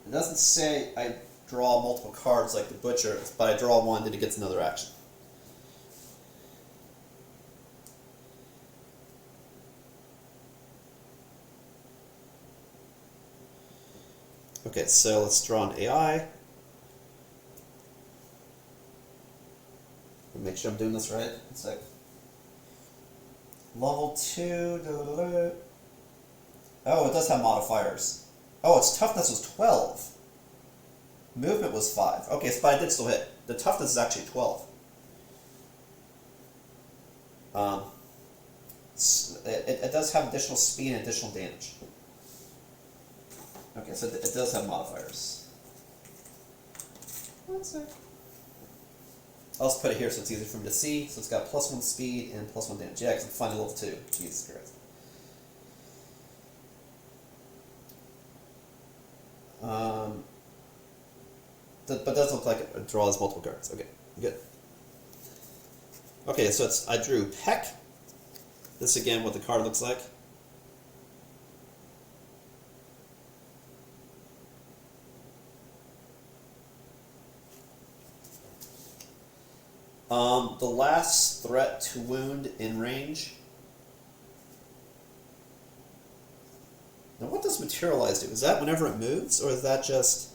It doesn't say I draw multiple cards like the butcher, but I draw one, then it gets another action. Okay, so let's draw an AI. Make sure I'm doing this right. One sec. Level 2. Oh, it does have modifiers. Oh, its toughness was 12. Movement was 5. Okay, but I did still hit. The toughness is actually 12. It does have additional speed and additional damage. Okay, so it does have modifiers. One sec. I'll just put it here so it's easier for me to see. So it's got +1 speed and +1 damage. Yeah, because I'm finally level 2. Jesus Christ. But it does look like it draws multiple cards. Okay, good. Okay, so I drew Peck. This again, what the card looks like. The last threat to wound in range. Now, what does materialize do? Is that whenever it moves, or is that just...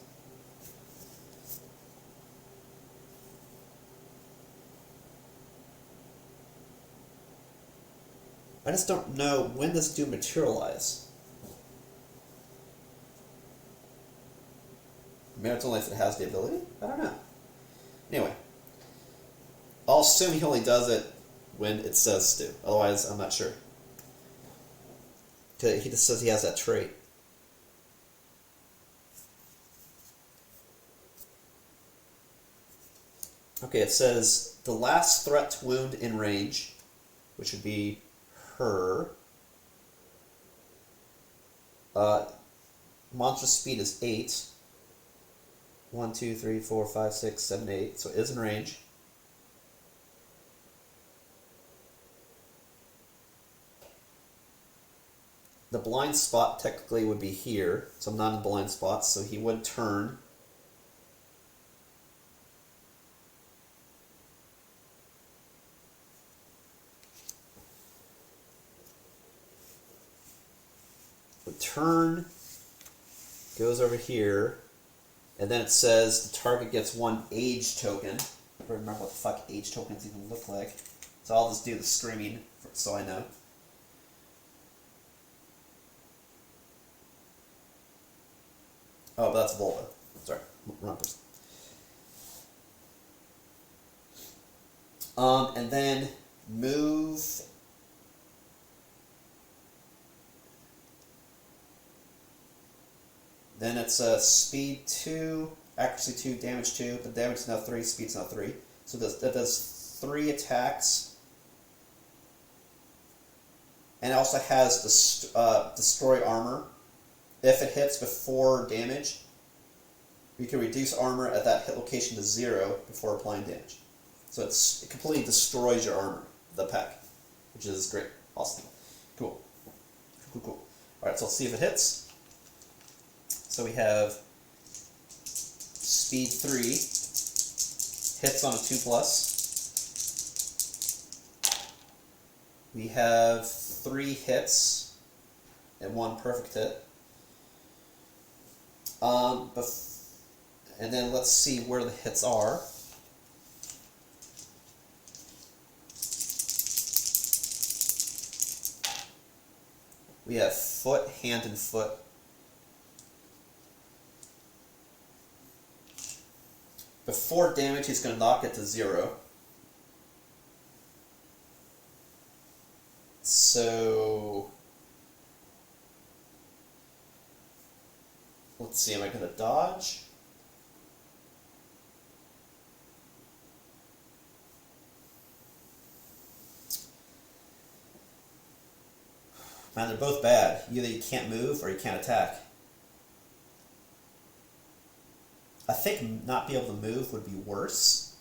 I just don't know when does it do materialize. Maybe it's only if it has the ability? I don't know. Anyway. I'll assume he only does it when it says to. Otherwise, I'm not sure. He just says he has that trait. Okay, it says the last threat to wound in range, which would be her. Monster speed is 8. 1, 2, 3, 4, 5, 6, 7, 8. So it is in range. The blind spot technically would be here, so I'm not in blind spots, so he would turn. The turn goes over here, and then it says the target gets 1 age token. I don't remember what the fuck age tokens even look like, so I'll just do the screaming so I know. Oh, but that's Volva. Sorry, wrong person. And then move. Then it's speed 2, accuracy 2, damage 2, but damage is now 3, speed's now 3. So that does 3 attacks. And it also has destroy armor. If it hits before damage, You can reduce armor at that hit location to 0 before applying damage. So it completely destroys your armor, the pack, which is great. Awesome. Cool. Cool, cool. Alright, so let's see if it hits. So we have speed 3, hits on a 2+. We have 3 hits and 1 perfect hit. And then let's see where the hits are. We have foot, hand, and foot. Before damage, he's going to knock it to 0. So let's see, am I going to dodge? Man, they're both bad. Either you can't move or you can't attack. I think not be able to move would be worse,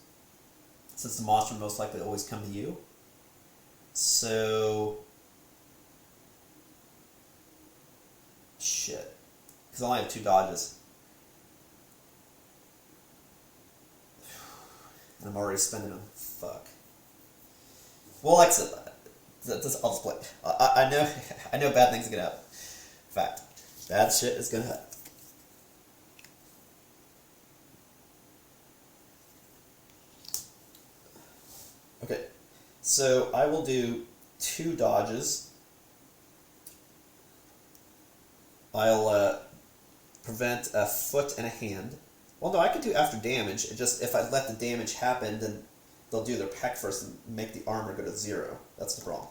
since the monster would most likely always come to you. So shit. Because I only have 2 dodges. And I'm already spending them. Fuck. Well, exit that. I'll just play. I know bad things are gonna happen. Fact. Bad shit is gonna happen. Okay. So I will do 2 dodges. I'll prevent a foot and a hand. Well, no, I could do after damage. It just if I let the damage happen, then they'll do their peck first and make the armor go to 0. That's the problem.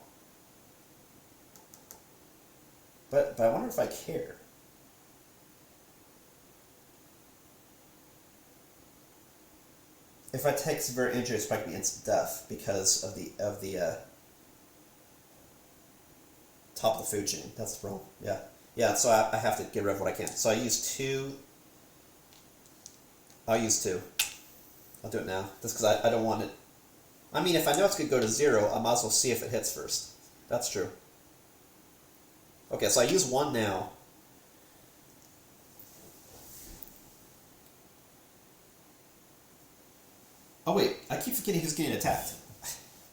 But I wonder if I care. If I take severe injury, it's likely instant death because of the top of the food chain. That's the problem. Yeah. Yeah, so I have to get rid of what I can. So I use 2. I'll use 2. I'll do it now. Just because I don't want it. I mean, if I know it's going to go to 0, I might as well see if it hits first. That's true. Okay, so I use 1 now. Oh wait, I keep forgetting who's getting attacked.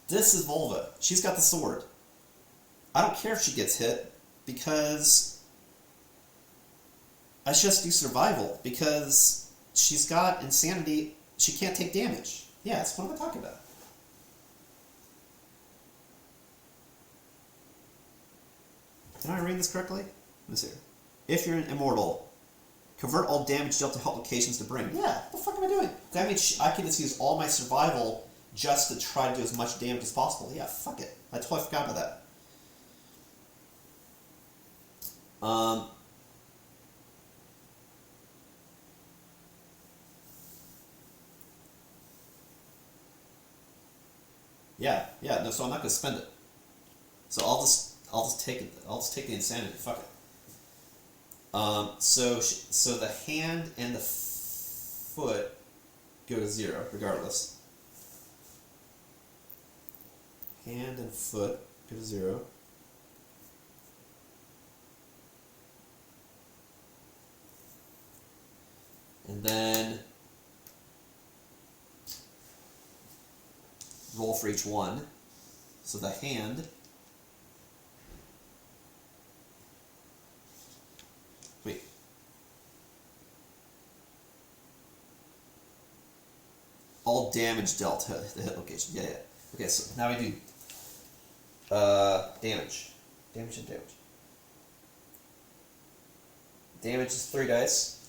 This is Volva. She's got the sword. I don't care if she gets hit, because I just do survival, because she's got insanity. She can't take damage. Yeah, that's what am I talking about? Did I read this correctly? Let me see here. If you're an immortal, convert all damage dealt to help locations to bring. Yeah, what the fuck am I doing? That means I can just use all my survival just to try to do as much damage as possible. Yeah, fuck it. I totally forgot about that. Yeah, no, so I'm not gonna spend it. So I'll just take it. I'll just take the insanity. Fuck it. So the hand and the foot go to 0 regardless. Hand and foot go to 0. And then roll for each one. So the hand. Wait. All damage dealt to the hit location. Yeah. Okay, so now we do damage. Damage and damage. Damage is 3 dice.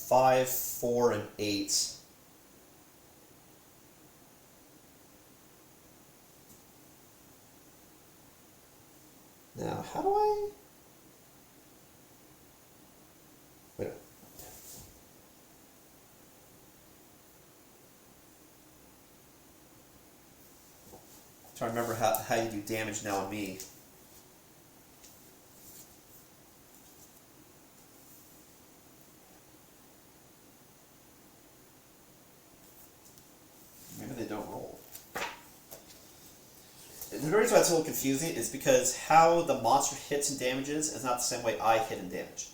5, 4, and 8. Now, how do I... Wait. trying to remember how you do damage now on me. Maybe they don't roll. The reason why it's a little confusing is because how the monster hits and damages is not the same way I hit and damage.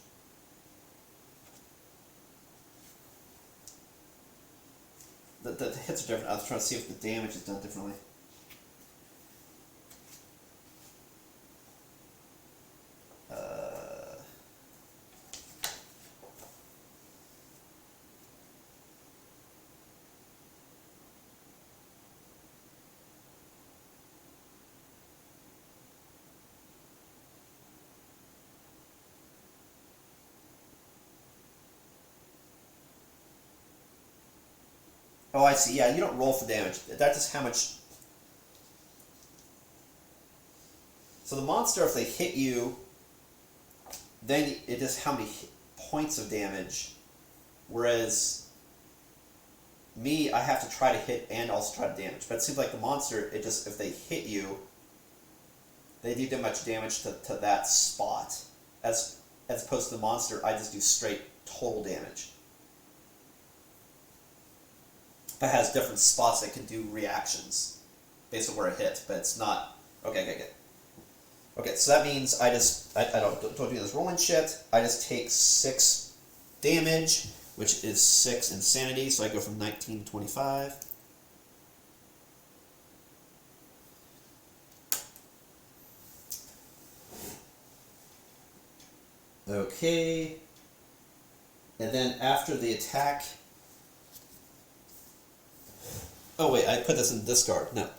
The hits are different. I was trying to see if the damage is done differently. Oh, I see. Yeah, you don't roll for damage. That's just how much... So the monster, if they hit you, then it is how many points of damage. Whereas me, I have to try to hit and also try to damage. But it seems like the monster, it just, if they hit you, they do that much damage to that spot. As opposed to the monster, I just do straight total damage. That has different spots that can do reactions based on where it hit, but it's not... Okay. Okay, so that means I don't do this rolling shit. I just take 6 damage, which is 6 insanity, so I go from 19 to 25. Okay. And then after the attack... Oh wait, I put this in discard. No.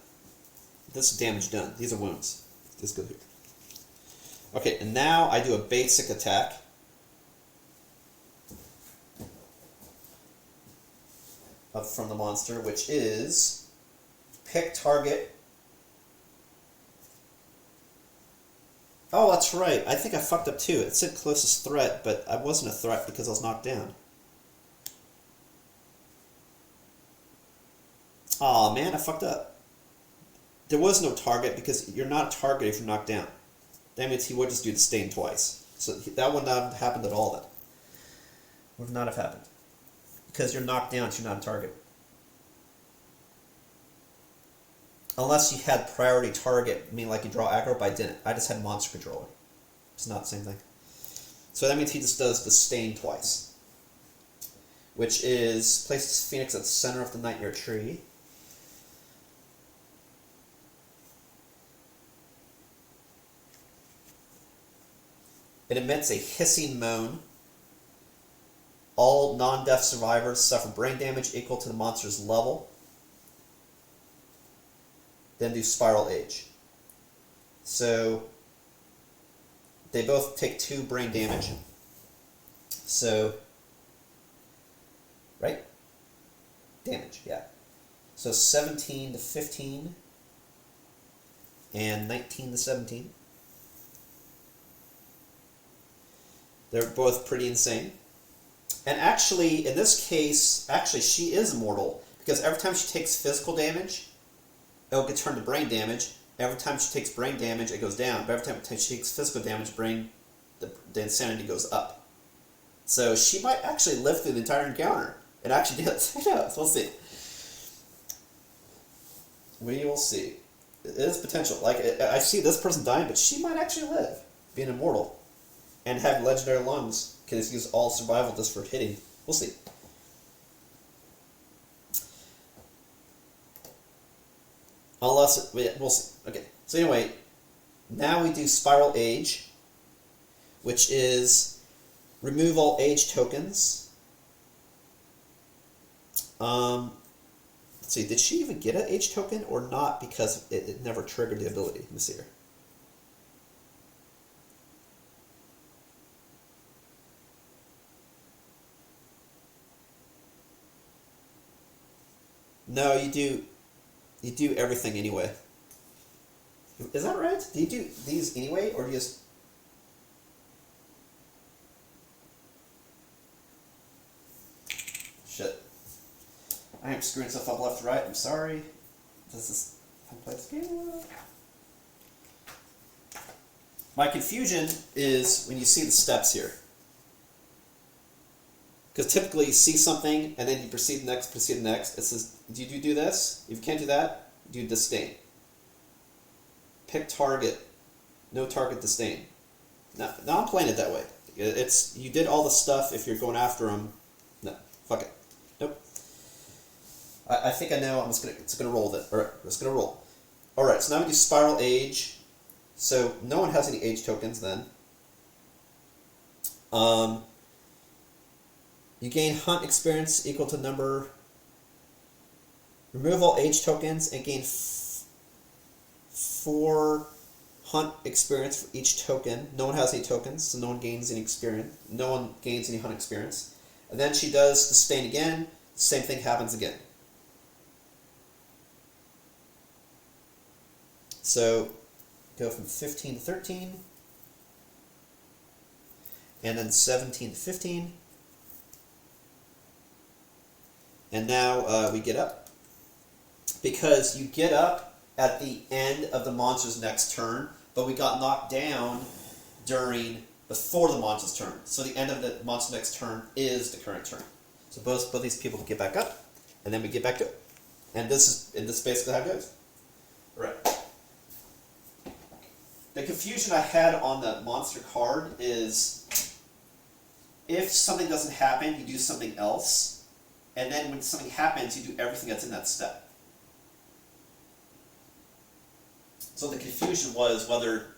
This is damage done. These are wounds. This goes here. Okay, and now I do a basic attack. Up from the monster, which is pick target. Oh, that's right. I think I fucked up too. It said closest threat, but I wasn't a threat because I was knocked down. Aw, man, I fucked up. There was no target because you're not a target if you're knocked down. That means he would just do the stain twice. So that would not have happened at all then. Would not have happened. Because you're knocked down, so you're not a target. Unless you had priority target, I mean like you draw aggro, but I didn't. I just had monster controller. It's not the same thing. So that means he just does the stain twice. Which is, places Phoenix at the center of the Nightmare Tree. It emits a hissing moan. All non-death survivors suffer brain damage equal to the monster's level. Then do Spiral Age. So they both take 2 brain damage. So, right? Damage, yeah. So 17 to 15 and 19 to 17. They're both pretty insane. And actually, in this case, she is immortal. Because every time she takes physical damage, it'll get turned to brain damage. Every time she takes brain damage, it goes down. But every time she takes physical damage, the insanity goes up. So she might actually live through the entire encounter. It actually does. Who knows? We'll see. We will see. It is potential. Like, I see this person dying, but she might actually live, being immortal. And have legendary lungs, because use all survival just for hitting. We'll see. Unless, we'll see. Okay, so anyway, now we do Spiral Age, which is remove all age tokens. Let's see, did she even get an age token or not because it never triggered the ability? Let me see here. No, you do everything anyway. Is that right? Do you do these anyway, or do you just... Shit. I am screwing stuff up left to right, I'm sorry. This is Haven't played this game in a while. My confusion is when you see the steps here. Because typically you see something and then you proceed next. It says, do you do this? If you can't do that, do disdain. Pick target. No target disdain. Now I'm playing it that way. It's you did all the stuff if you're going after them. No, fuck it. Nope. I think I know. It's gonna roll that. All right, it's gonna roll. All right. So now we do spiral age. So no one has any age tokens then. You gain hunt experience equal to number. Remove all age tokens and gain 4 hunt experience for each token. No one has any tokens, so no one gains any experience. No one gains any hunt experience. And then she does disdain again. The same thing happens again. So go from 15 to 13, and then 17 to 15. And now we get up. Because you get up at the end of the monster's next turn, but we got knocked down before the monster's turn. So the end of the monster's next turn is the current turn. So both these people get back up, and then we get back to it. And this is basically how it goes. Right. The confusion I had on the monster card is if something doesn't happen, you do something else. And then when something happens, you do everything that's in that step. So the confusion was whether,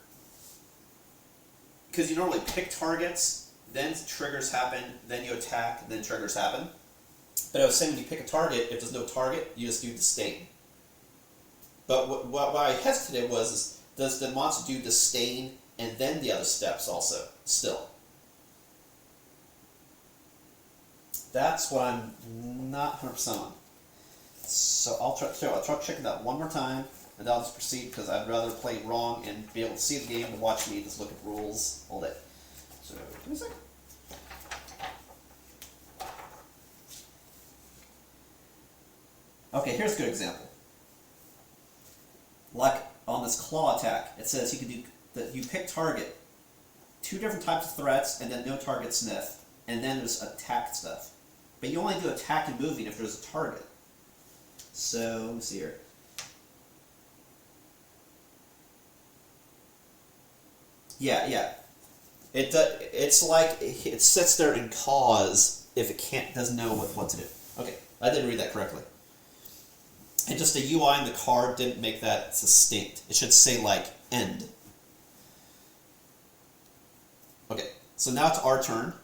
because you normally pick targets, then triggers happen, then you attack, then triggers happen. But I was saying when you pick a target, if there's no target, you just do disdain. But what I hesitated was, does the monster do disdain and then the other steps also, still? That's what I'm not 100% on. So I'll try checking that one more time, and then I'll just proceed because I'd rather play it wrong and be able to see the game than watch me just look at rules all day. So give me a second. Okay, here's a good example. Like on this claw attack, it says you can do that. You pick target, 2 different types of threats, and then no target sniff, and then there's attack stuff. But you only do attack and moving if there's a target. So, let me see here. Yeah. It's like it sits there and caws if it doesn't know what to do. Okay, I didn't read that correctly. And just the UI in the card didn't make that succinct. It should say like end. Okay, so now it's our turn.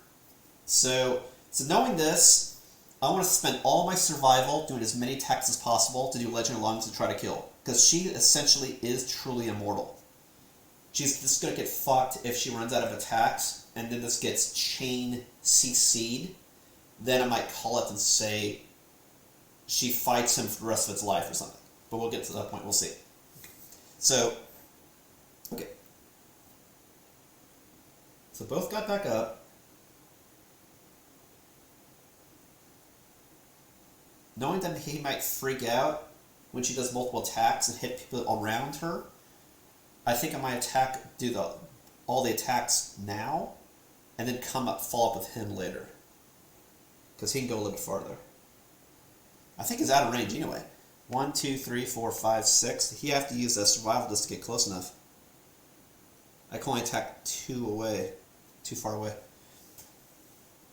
So knowing this, I want to spend all my survival doing as many attacks as possible to do Legend of Lungs to try to kill. Because she essentially is truly immortal. She's just going to get fucked if she runs out of attacks, and then this gets chain CC'd. Then I might call it and say she fights him for the rest of its life or something. But we'll get to that point, we'll see. So, okay. So both got back up. Knowing that he might freak out when she does multiple attacks and hit people around her, I think I might do all the attacks now, and then follow up with him later. Because he can go a little bit farther. I think he's out of range anyway. 1, 2, 3, 4, 5, 6. He have to use that survival just to get close enough. I can only attack 2 far away.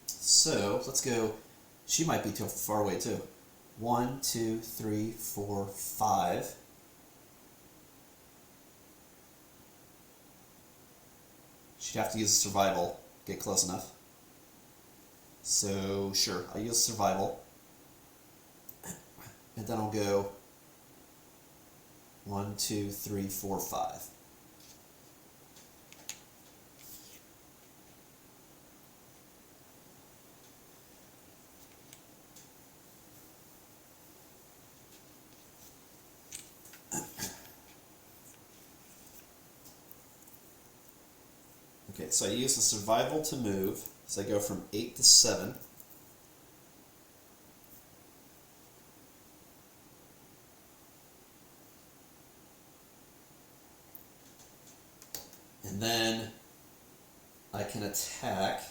So, let's go. She might be too far away too. 1, 2, 3, 4, 5. She'd have to use survival, get close enough. So, sure, I'll use survival. And then I'll go 1, 2, 3, 4, 5. Okay, so I use the survival to move, so I go from 8 to 7. And then I can attack.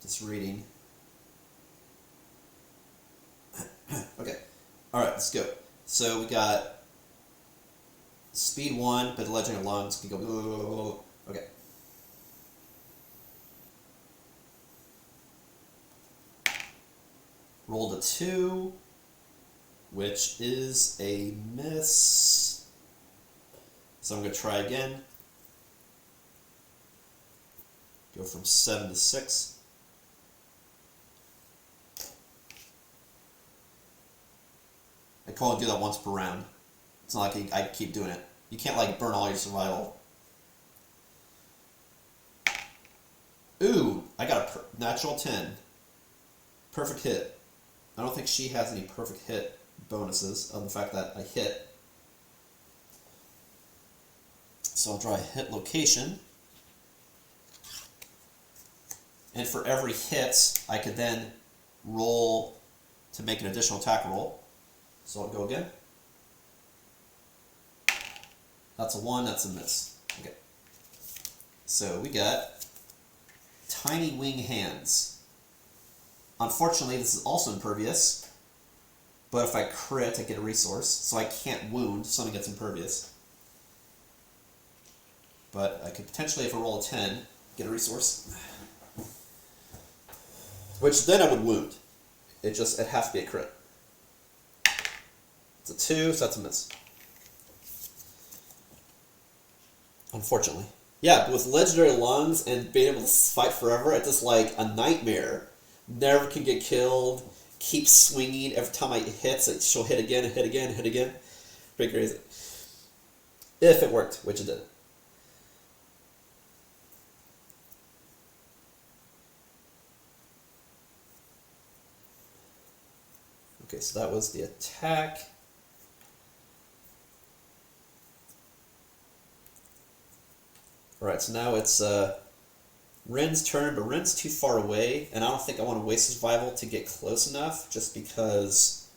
Just reading. Okay. Alright, let's go. So we got speed 1, but the legendary lungs can go blah, blah, blah, blah. Okay. Rolled a 2, which is a miss. So I'm going to try again. Go from 7 to 6. I can only do that once per round. It's not like I keep doing it. You can't like burn all your survival. Ooh, I got a natural 10. Perfect hit. I don't think she has any perfect hit bonuses other than the fact that I hit. So I'll draw a hit location. And for every hit, I could then roll to make an additional attack roll. So I'll go again. That's a 1, that's a miss. Okay. So we got tiny wing hands. Unfortunately, this is also impervious. But if I crit, I get a resource. So I can't wound, something gets impervious. But I could potentially, if I roll a 10, get a resource. Which then I would wound. It has to be a crit. It's a 2, so that's a miss. Unfortunately. Yeah, but with legendary lungs and being able to fight forever, it's just like a nightmare. Never can get killed. Keep swinging. Every time I hit, she'll hit again and hit again and hit again. Pretty crazy. If it worked, which it did. Okay, so that was the attack. Alright, so now it's Ren's turn, but Ren's too far away, and I don't think I want to waste survival to get close enough, just because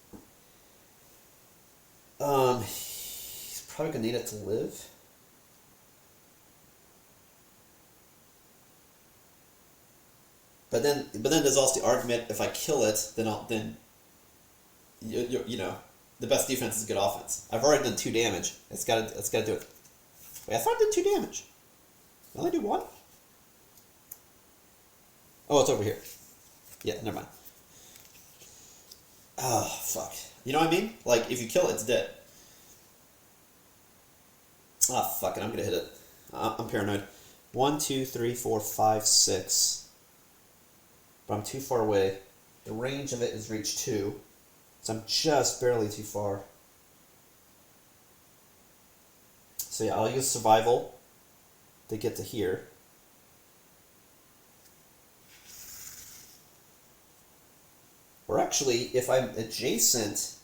he's probably going to need it to live. But then there's also the argument, if I kill it, then you know, the best defense is good offense. I've already done 2 damage. It's got to do it. Wait, I thought I did 2 damage. I only do 1? Oh, it's over here. Yeah, never mind. Oh, fuck. You know what I mean? Like, if you kill it, it's dead. Ah, fuck it, I'm gonna hit it. I'm paranoid. 1, 2, 3, 4, 5, 6. But I'm too far away. The range of it is reach 2. So I'm just barely too far. So yeah, I'll use survival to get to here. Or actually, if I'm adjacent,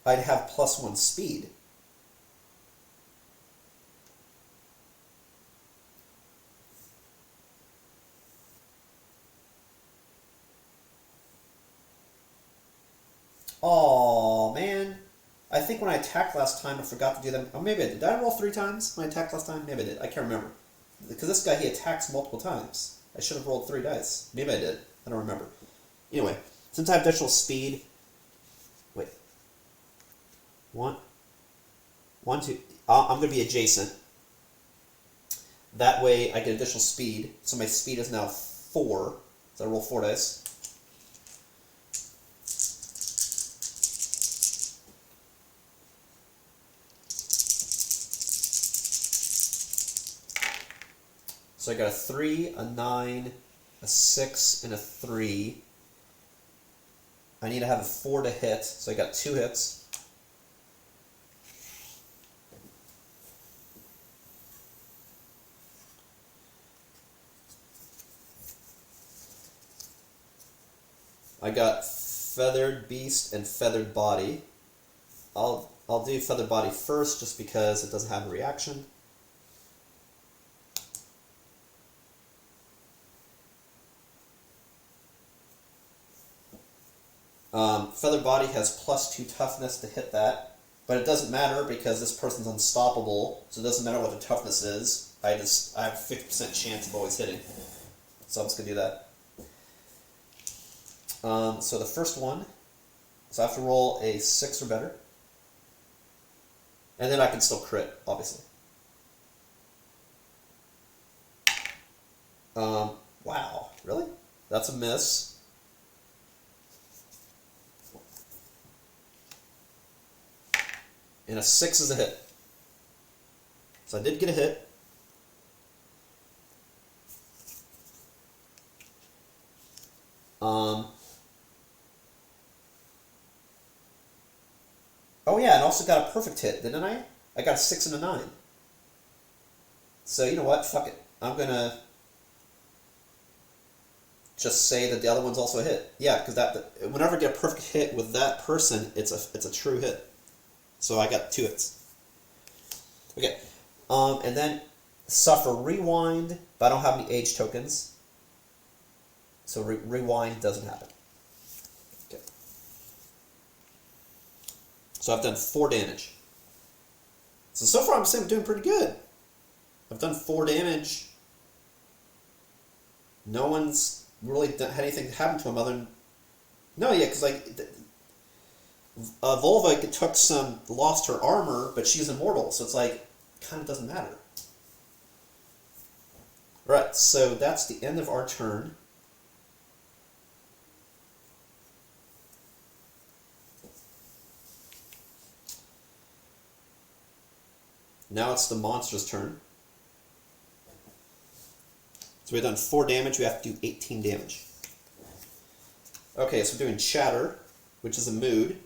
I'd have +1 speed. Oh man. I think when I attacked last time, I forgot to do them. Oh, maybe I did. Did I roll 3 times when I attacked last time? Maybe I did. I can't remember. Because this guy, he attacks multiple times. I should have rolled 3 dice. Maybe I did. I don't remember. Anyway, since I have additional speed... Wait. 1, 2... I'm going to be adjacent. That way, I get additional speed. So my speed is now 4. So I roll 4 dice. So I got a 3, a 9, a 6, and a 3. I need to have a 4 to hit, so I got 2 hits. I got Feathered Beast and Feathered Body. I'll do Feathered Body first just because it doesn't have a reaction. Feathered Body has +2 toughness to hit that, but it doesn't matter because this person's unstoppable, so it doesn't matter what the toughness is. I have a 50% chance of always hitting, so I'm just gonna do that. So the first one, so I have to roll a 6 or better, and then I can still crit, obviously. Wow, really? That's a miss. And a 6 is a hit. So I did get a hit. Oh yeah, and also got a perfect hit, didn't I? I got a 6 and a 9. So you know what? Fuck it. I'm gonna just say that the other one's also a hit. Yeah, because whenever I get a perfect hit with that person, it's a true hit. So I got 2 hits. Okay, and then suffer rewind, but I don't have any age tokens, so rewind doesn't happen. Okay. So I've done 4 damage. So far I'm saying I'm doing pretty good. I've done 4 damage. No one's really had anything happen to him other than... No, yeah, because like... Volva lost her armor, but she's immortal, so it's like, kind of doesn't matter. Right, so that's the end of our turn. Now it's the monster's turn. So we've done 4 damage, we have to do 18 damage. Okay, so we're doing Chatter, which is a mood.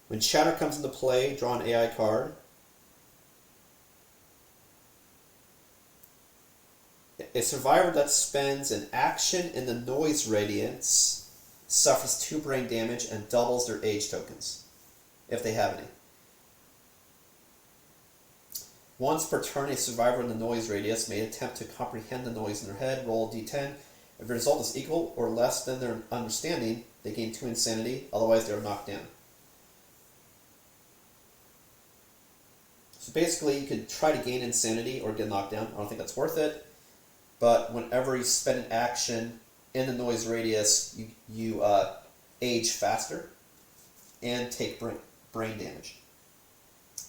When Chatter comes into play, draw an AI card. A survivor that spends an action in the noise radiance suffers 2 brain damage and doubles their age tokens, if they have any. Once per turn, a survivor in the noise radius may attempt to comprehend the noise in their head. Roll a d10. If the result is equal or less than their understanding, they gain 2 insanity, otherwise they are knocked down. So basically, you could try to gain insanity or get knocked down. I don't think that's worth it. But whenever you spend an action in the noise radius, you age faster and take brain damage.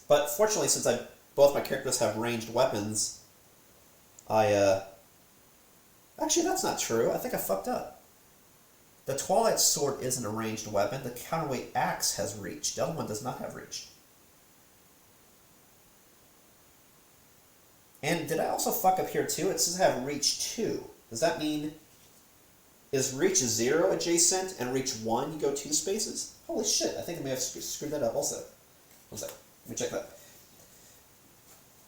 But fortunately, since both my characters have ranged weapons, actually, that's not true. I think I fucked up. The Twilight Sword isn't a ranged weapon. The Counterweight Axe has reach. The other one does not have reach. And did I also fuck up here too? It says I have reach 2. Does that mean, is reach 0 adjacent and reach 1 you go 2 spaces? Holy shit, I think I may have screwed that up also. One second, let me check that.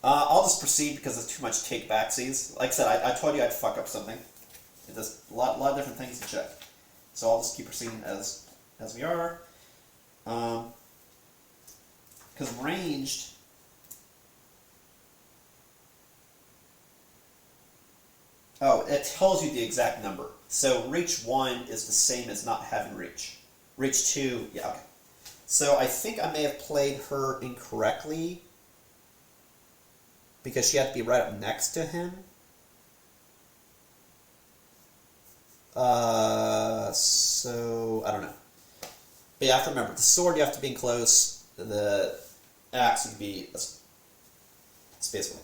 I'll just proceed because there's too much take backsies. Like I said, I told you I'd fuck up something. There's a lot of different things to check. So I'll just keep proceeding as we are. Because ranged... Oh, it tells you the exact number. So reach 1 is the same as not having reach. Reach 2, yeah, okay. So I think I may have played her incorrectly because she had to be right up next to him. So I don't know. But you have to remember, the sword you have to be in close, the axe you can be space away.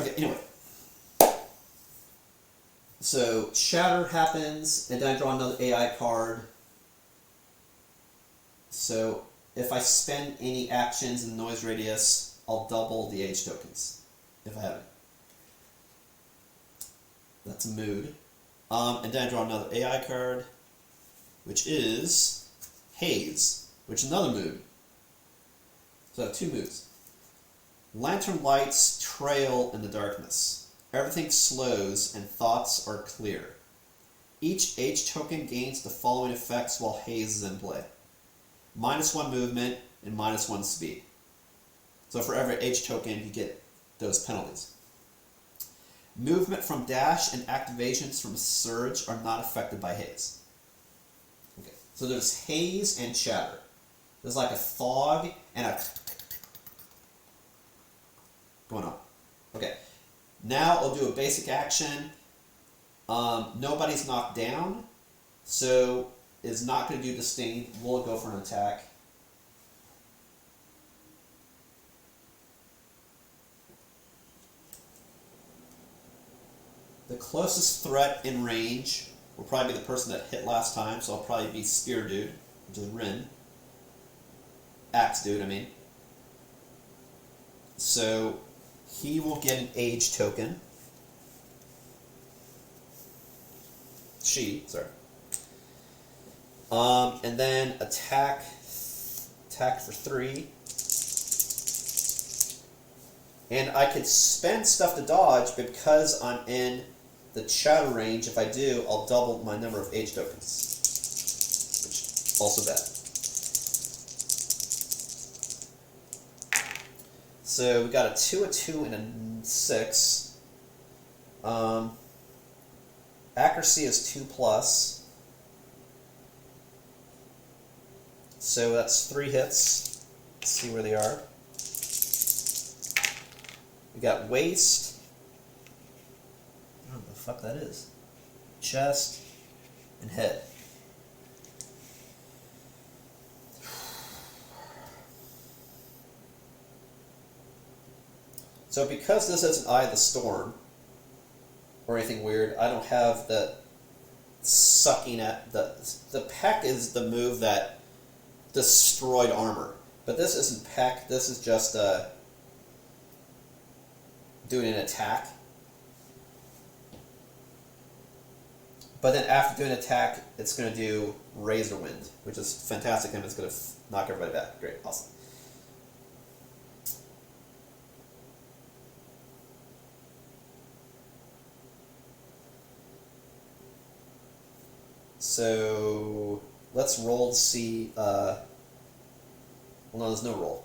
Okay, anyway. So Shatter happens, and then I draw another AI card. So if I spend any actions in the noise radius, I'll double the age tokens, if I have it. That's a mood. And then I draw another AI card, which is Haze, which is another mood. So I have 2 moods. Lantern lights trail in the darkness. Everything slows and thoughts are clear. Each H token gains the following effects while haze is in play. -1 movement and -1 speed. So for every H token, you get those penalties. Movement from dash and activations from surge are not affected by haze. Okay, so there's haze and chatter. There's like a fog and a going on. Okay, now I'll do a basic action. Nobody's knocked down, so it's not going to do disdain. We'll go for an attack. The closest threat in range will probably be the person that hit last time, so I'll probably be Spear Dude, which is Rin. Axe Dude, I mean. So he will get an age token. Sorry. And then attack for 3. And I could spend stuff to dodge, but because I'm in the chatter range, if I do, I'll double my number of age tokens. Which is also bad. So we got a 2, a 2, and a 6. Accuracy is 2+. So that's 3 hits. Let's see where they are. We got waist. I don't know what the fuck that is. Chest and head. So because this isn't Eye of the Storm or anything weird, I don't have the sucking at the peck is the move that destroyed armor. But this isn't peck, this is just doing an attack. But then after doing an attack, it's going to do Razor Wind, which is fantastic, and it's going to knock everybody back. Great, awesome. So let's roll to see. Well, no, there's no roll.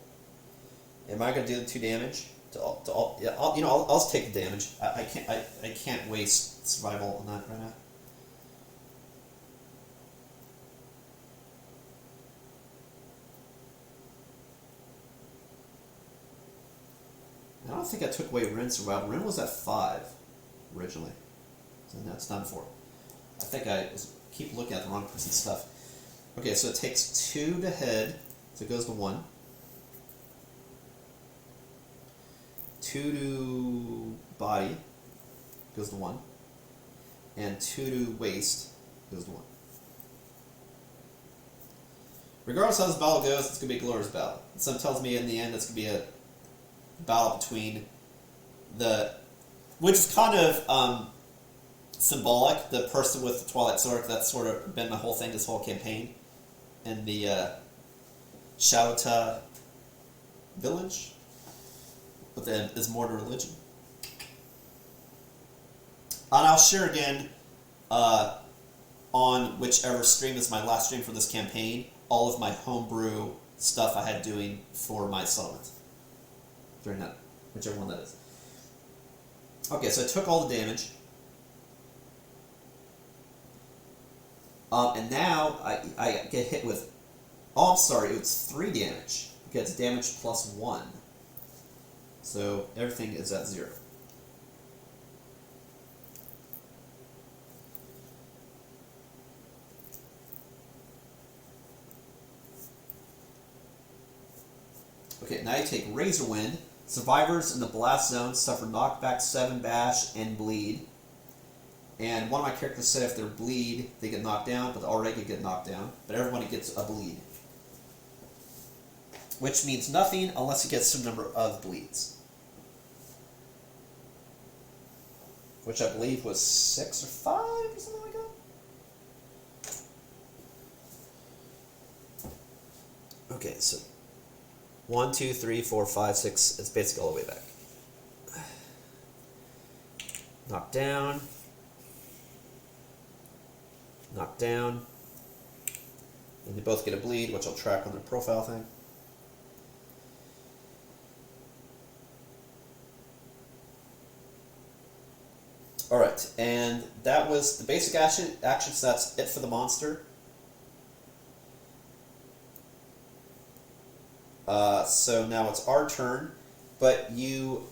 Am I going to do the 2 damage? Yeah, I'll just take the damage. I can't waste survival on that right now. I don't think I took away Rin's survival. Rin was at 5 originally, so that's done for. I think I keep looking at the wrong person's stuff. Okay, so it takes 2 to head, so it goes to 1. 2 to body, goes to 1. And 2 to waist, goes to 1. Regardless of how this battle goes, it's going to be a glorious battle. Some tells me in the end it's going to be a battle between which is kind of symbolic, the person with the Twilight Sword. That's sort of been my whole thing, this whole campaign. And the Showdown village with the Ismortah religion. And I'll share again on whichever stream is my last stream for this campaign, all of my homebrew stuff I had doing for my settlement. During that, whichever one that is. Okay, so I took all the damage. And now I get hit with... Oh, I'm sorry, it's 3 damage. Because damage plus 1. So everything is at 0. Okay, now you take Razor Wind. Survivors in the blast zone suffer knockback, 7 bash, and bleed. And one of my characters said if they bleed, they get knocked down, but already get knocked down. But everybody gets a bleed. Which means nothing unless you get some number of bleeds. Which I believe was 6 or 5 or something like that. Okay, so 1, 2, 3, 4, 5, 6. It's basically all the way back. Knocked down. knocked down. And they both get a bleed, which I'll track on their profile thing. Alright, and that was the basic action, so that's it for the monster. So now it's our turn, but if you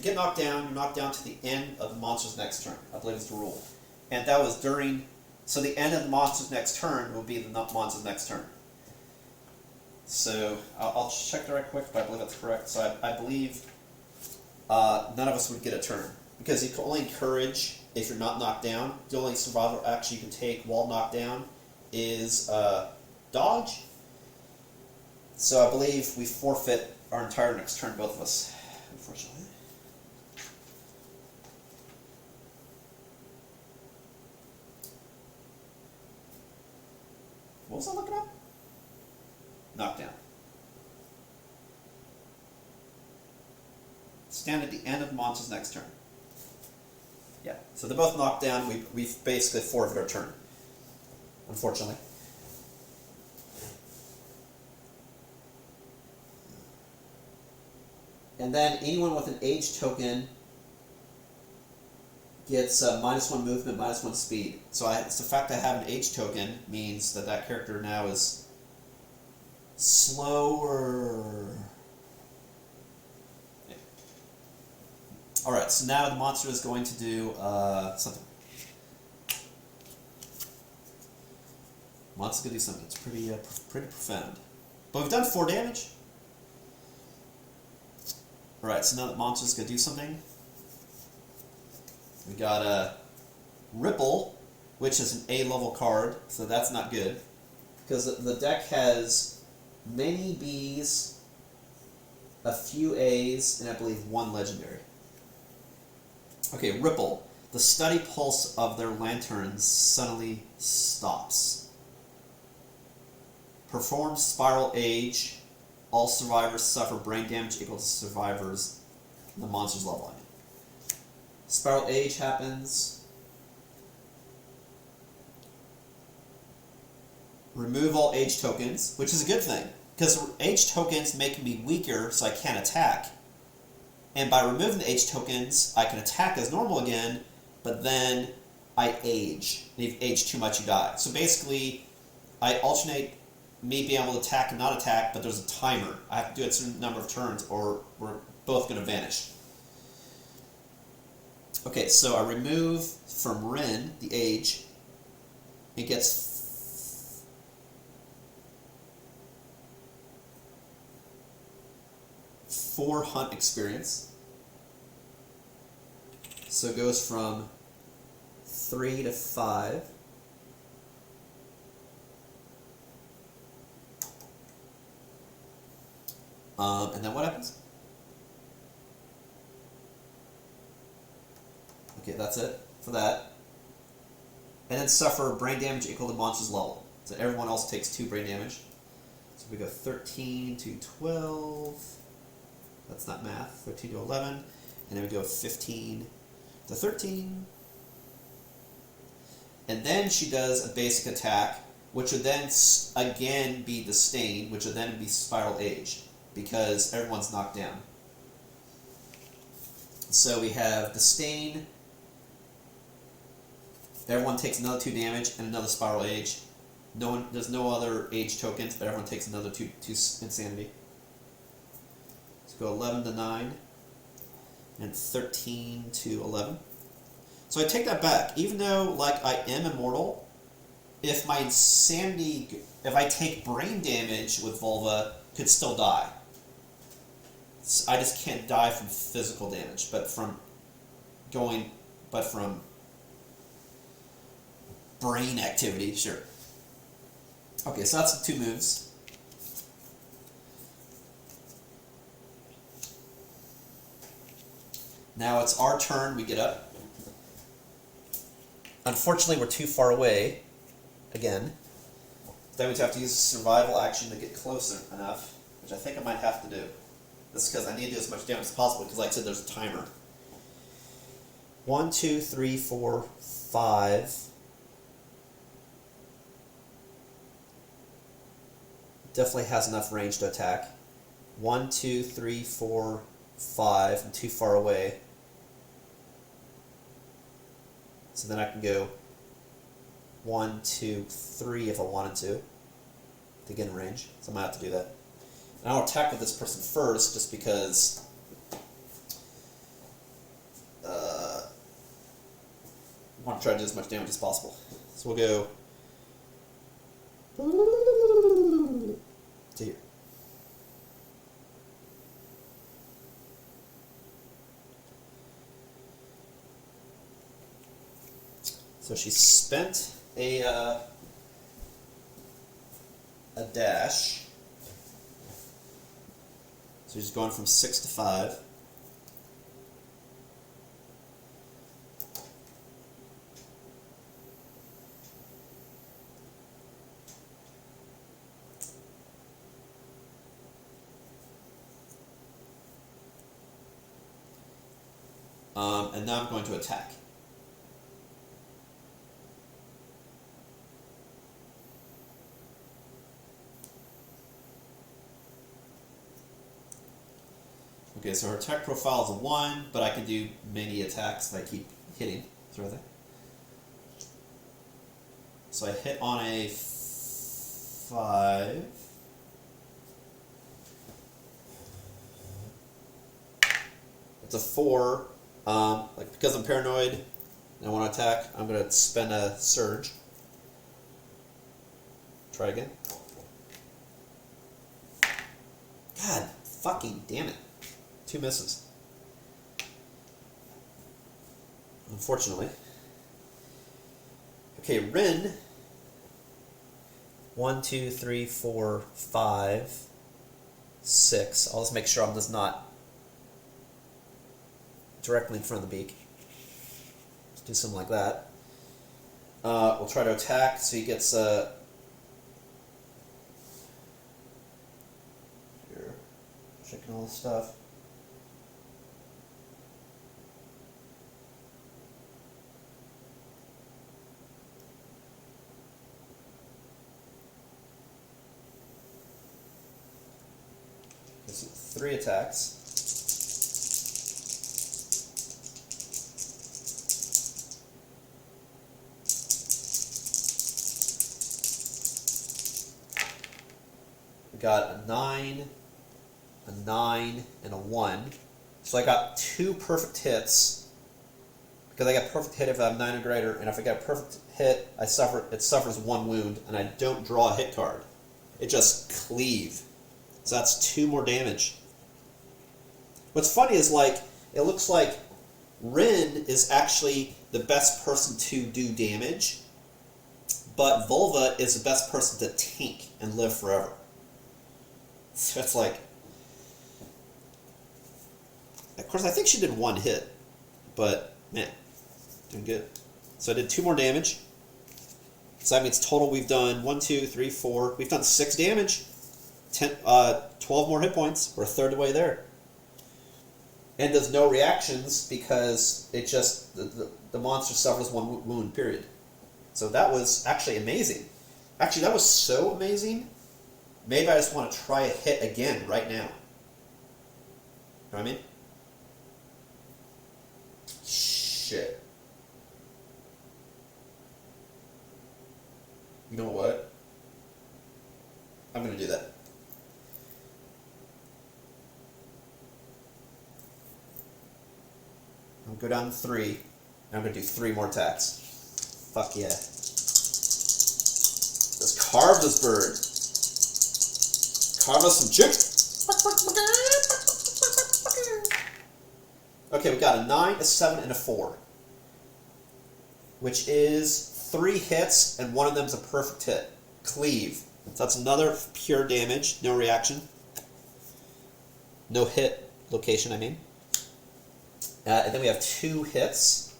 get knocked down, you're knocked down to the end of the monster's next turn, I believe is the rule. And that was so the end of the monster's next turn will be the monster's next turn. So I'll check that right quick, but I believe that's correct. So I believe none of us would get a turn. Because you can only encourage if you're not knocked down. The only survival action you can take while knocked down is dodge. So I believe we forfeit our entire next turn, both of us, unfortunately. What was I looking at? Knockdown. Stand at the end of the monster's next turn. Yeah, so they're both knocked down. We've basically forfeited our turn, unfortunately. And then anyone with an age token gets -1 movement, -1 speed. So it's the fact that I have an age token means that character now is slower. Yeah. Alright, so now the monster is going to do something. Monster's going to do something. It's pretty profound. But we've done 4 damage. Alright, so now that monster's going to do something. We got a Ripple, which is an A-level card, so that's not good. Because the deck has many Bs, a few As, and I believe 1 legendary. Okay, Ripple. The steady pulse of their lanterns suddenly stops. Performs Spiral Age. All survivors suffer brain damage equal to survivors in the monster's level. Spiral Age happens. Remove all age tokens, which is a good thing, because age tokens make me weaker so I can't attack. And by removing the age tokens, I can attack as normal again, but then I age. And if you age too much, you die. So basically, I alternate me being able to attack and not attack, but there's a timer. I have to do it a certain number of turns, or we're both going to vanish. Okay, so I remove from Rin the age. It gets 4 hunt experience. So it goes from 3 to 5. And then what happens? Okay, that's it for that. And then suffer brain damage equal to monster's level. So everyone else takes 2 brain damage. So we go 13 to 12. That's not math. 13 to 11. And then we go 15 to 13. And then she does a basic attack, which would then again be Disdain, which would then be Spiral Age, because everyone's knocked down. So we have Disdain. Everyone takes another 2 damage and another Spiral Age. There's no other age tokens, but everyone takes another 2 insanity. So go 11 to 9 and 13 to 11. So I take that back. Even though I am immortal, if my insanity, if I take brain damage with Volva, could still die. I just can't die from physical damage, but from brain activity, sure. Okay, so that's the 2 moves. Now it's our turn, we get up. Unfortunately, we're too far away, again. Then we'd have to use a survival action to get closer enough, which I think I might have to do. This is because I need to do as much damage as possible, because like I said, there's a timer. 1, 2, 3, 4, 5. definitely has enough range to attack. 1, 2, 3, 4, 5. I'm too far away. So then I can go 1, 2, 3 if I wanted to get in range. So I might have to do that. And I'll attack with this person first, just because I want to try to do as much damage as possible. So we'll go to here. So she spent a dash. So she's going from 6 to 5. And now I'm going to attack. Okay, so her attack profile is a 1, but I can do many attacks if I keep hitting. Throw that. So I hit on a 5. It's a 4. Because I'm paranoid and I want to attack, I'm going to spend a surge. Try again. God fucking damn it. 2 misses. Unfortunately. Okay, Rin. 1, 2, 3, 4, 5, 6. I'll just make sure I'm just not directly in front of the beak. Let's do something like that. We'll try to attack, so he gets here. Checking all this stuff. This is 3 attacks. We got a 9, a 9, and a 1. So I got 2 perfect hits. Because I got perfect hit if I have 9 or greater, and if I get a perfect hit, it suffers 1 wound, and I don't draw a hit card. It just cleave. So that's 2 more damage. What's funny is, like, it looks like Rin is actually the best person to do damage, but Volva is the best person to tank and live forever. So it's like, of course, I think she did 1 hit, but man, doing good. So I did 2 more damage. So that means total we've done 1, 2, 3, 4. We've done 6 damage. 12 more hit points. We're a third of the way there. And there's no reactions because it just the monster suffers 1 wound. Period. So that was actually amazing. Actually, that was so amazing. Maybe I just want to try a hit again right now. You know what I mean? Shit. You know what? I'm going to do that. I'll go down to 3, and I'm going to do 3 more attacks. Fuck yeah. Let's carve this bird. Carve us some chicken. Okay, we got a 9, a 7, and a 4. Which is 3 hits, and 1 of them's a perfect hit. Cleave. So that's another pure damage, no reaction. No hit location, I mean. And then we have 2 hits.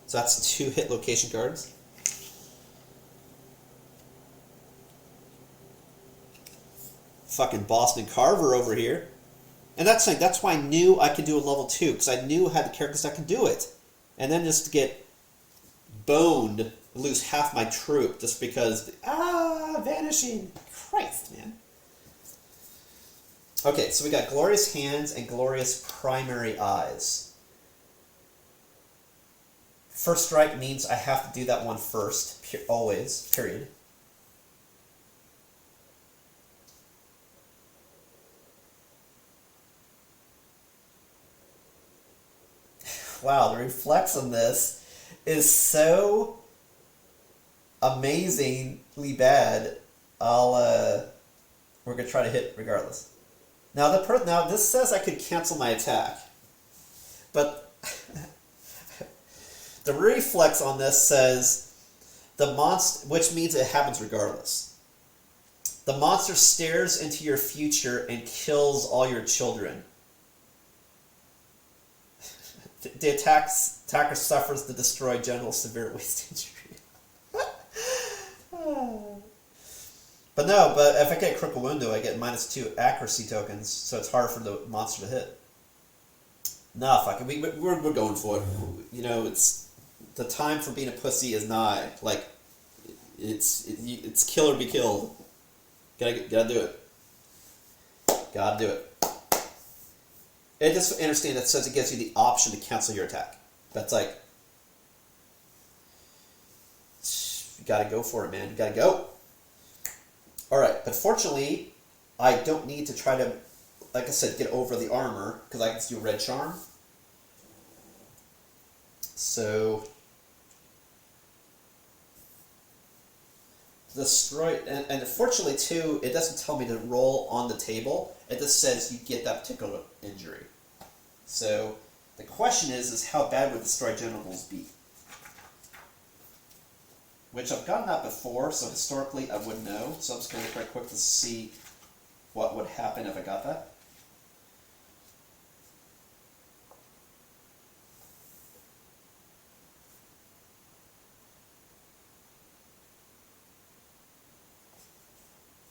So that's 2 hit location cards. Fucking Boston Carver over here. And that's why I knew I could do a level 2, because I knew I had the characters that could do it. And then just to get boned, lose half my troop just because vanishing. Christ, man. Okay, so we got glorious hands and glorious primary eyes. First strike means I have to do that one first, always, period. Wow, the reflex on this is so amazingly bad. We're gonna try to hit regardless. Now now this says I could cancel my attack, but the reflex on this says the monster, which means it happens regardless. The monster stares into your future and kills all your children. The attacker suffers the destroyed general severe waist injury. But if I get critical window, I get -2 accuracy tokens, so it's hard for the monster to hit. Nah, fuck it. We're going for it. You know, it's the time for being a pussy is nigh. Like, it's kill or be killed. Gotta do it. Gotta do it. And just understand that says it gives you the option to cancel your attack. That's like, you gotta go for it, man. You gotta go. Alright, but fortunately, I don't need to try to, like I said, get over the armor, because I can do red charm. So, destroy, and fortunately too, it doesn't tell me to roll on the table. It just says you get that particular injury. So the question is how bad would destroy genitals be? Which I've gotten that before, so historically I would know. So I'm just going to look right quick to see what would happen if I got that.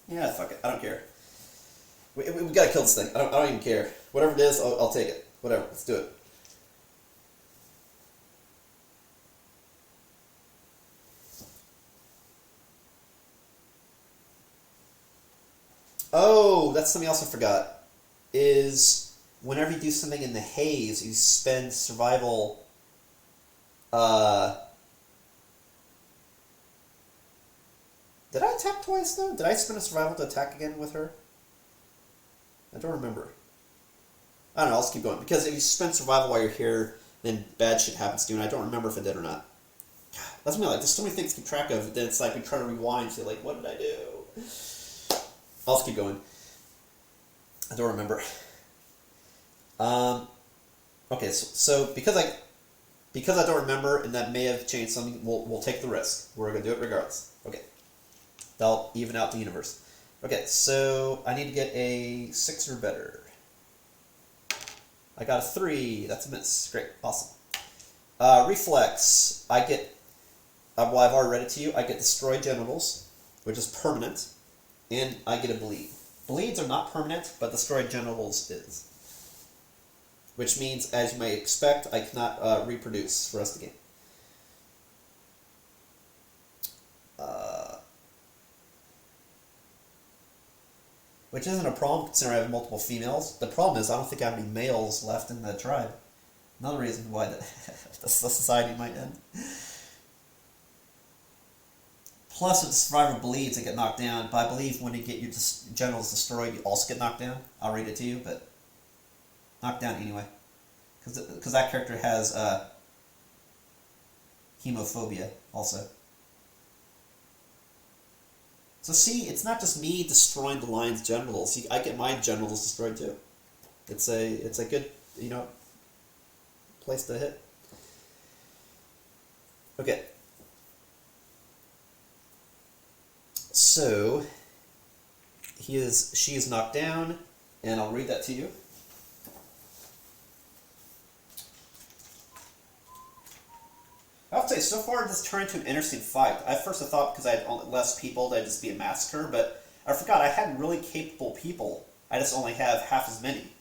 Yeah, fuck it. I don't care. We gotta kill this thing. I don't even care. Whatever it is, I'll take it. Whatever. Let's do it. Oh, that's something else I forgot. Is whenever you do something in the haze, you spend survival. Did I attack twice though? Did I spend a survival to attack again with her? I don't remember. I don't know, I'll just keep going. Because if you spend survival while you're here, then bad shit happens to you, and I don't remember if I did or not. That's me, like, there's so many things to keep track of, then it's like we try to rewind and say, like, what did I do? I'll just keep going. I don't remember. Okay, so because I don't remember, and that may have changed something, we'll take the risk. We're gonna do it regardless. Okay. That'll even out the universe. Okay, so I need to get a 6 or better. I got a 3. That's a miss. Great. Awesome. Reflex. I get... well, I've already read it to you. I get destroyed genitals, which is permanent, and I get a bleed. Bleeds are not permanent, but destroyed genitals is. Which means, as you may expect, I cannot reproduce for the rest of the game. Which isn't a problem considering I have multiple females. The problem is I don't think I have any males left in the tribe. Another reason why the society might end. Plus, if the survivor bleeds and get knocked down, but I believe when you get your genitals destroyed, you also get knocked down. I'll read it to you, but knocked down anyway. Because that character has hemophobia also. So see, it's not just me destroying the lion's genitals. See, I get my genitals destroyed too. It's a good, place to hit. Okay. So she is knocked down, and I'll read that to you. I have to say, so far this turned into an interesting fight. At first I thought because I had less people that I'd just be a massacre, but I forgot I had really capable people. I just only have half as many.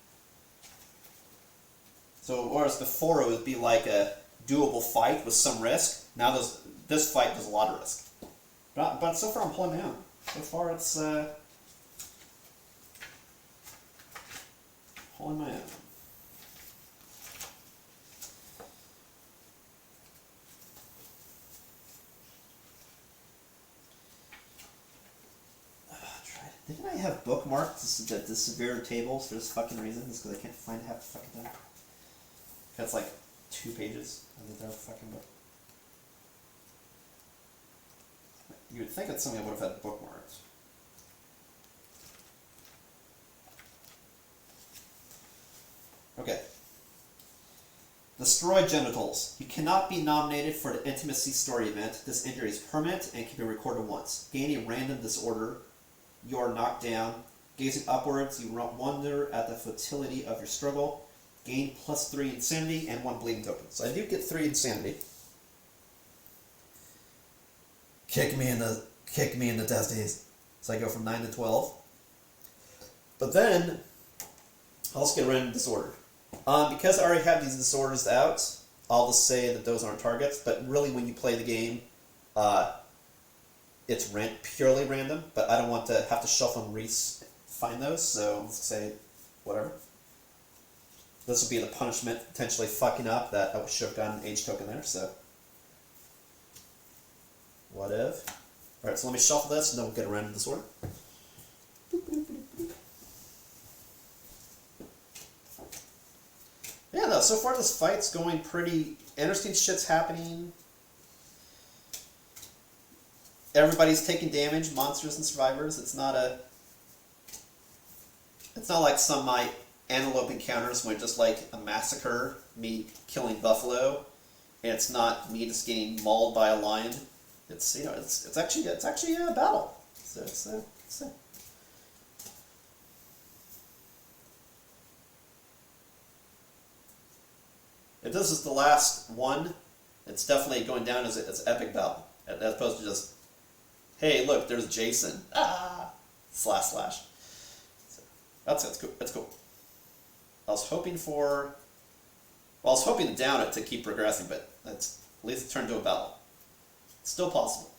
So whereas before it would be like a doable fight with some risk, now this fight there's a lot of risk. But so far I'm pulling down. So far it's Holding my own. Didn't I have bookmarked the severe tables for this fucking reason? Just because I can't find half the fucking time. That's like 2 pages of the entire fucking book. You would think that's something I would have had bookmarked. Okay. Destroy genitals. You cannot be nominated for the intimacy story event. This injury is permanent and can be recorded once. Gain a random disorder. You are knocked down. Gazing upwards, you wonder at the futility of your struggle. Gain +3 insanity and 1 bleeding token. So I do get 3 insanity. Kick me in the testes. So I go from 9 to 12. But then I'll just get a random disorder. Because I already have these disorders out, I'll just say that those aren't targets. But really, when you play the game, it's purely random. But I don't want to have to shuffle and find those. So let's say whatever. This will be the punishment, potentially fucking up that I should have gotten an age token there. So what if? All right, so let me shuffle this, and then we'll get a random disorder. Yeah, no, so far this fight's going pretty interesting. Shit's happening. Everybody's taking damage, monsters and survivors. It's not like some of my antelope encounters when just like a massacre, me killing buffalo, and it's not me just getting mauled by a lion. It's it's actually a battle. So if this is the last one, it's definitely going down as an epic battle, as opposed to just, hey, look, there's Jason, slash. So that's cool. That's cool. I was hoping to down it to keep progressing, but that's at least it turned to a battle. It's still possible.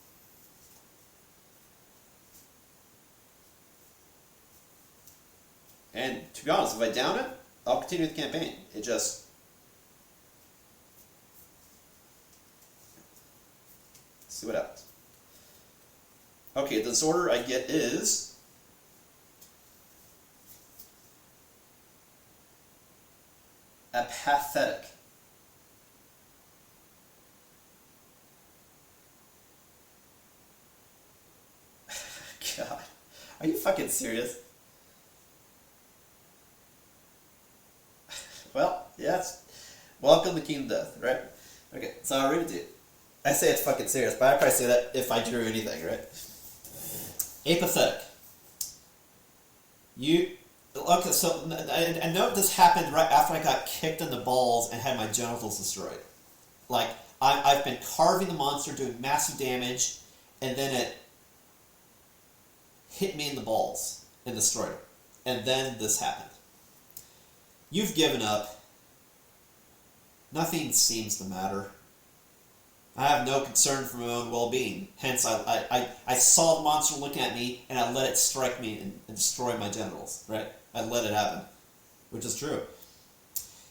And to be honest, if I down it, I'll continue the campaign. It just see what happens. Okay, the disorder I get is apathetic. God, are you fucking serious? Well, yes. Welcome to Kingdom Death, right? Okay, so I'll read it to you. I say it's fucking serious, but I'd probably say that if I drew anything, right? Apathetic. Okay, so I note this happened right after I got kicked in the balls and had my genitals destroyed. Like, I've been carving the monster, doing massive damage, and then it hit me in the balls and destroyed it. And then this happened. You've given up. Nothing seems to matter. I have no concern for my own well-being. Hence, I saw the monster looking at me, and I let it strike me and destroy my genitals, right? I let it happen, which is true.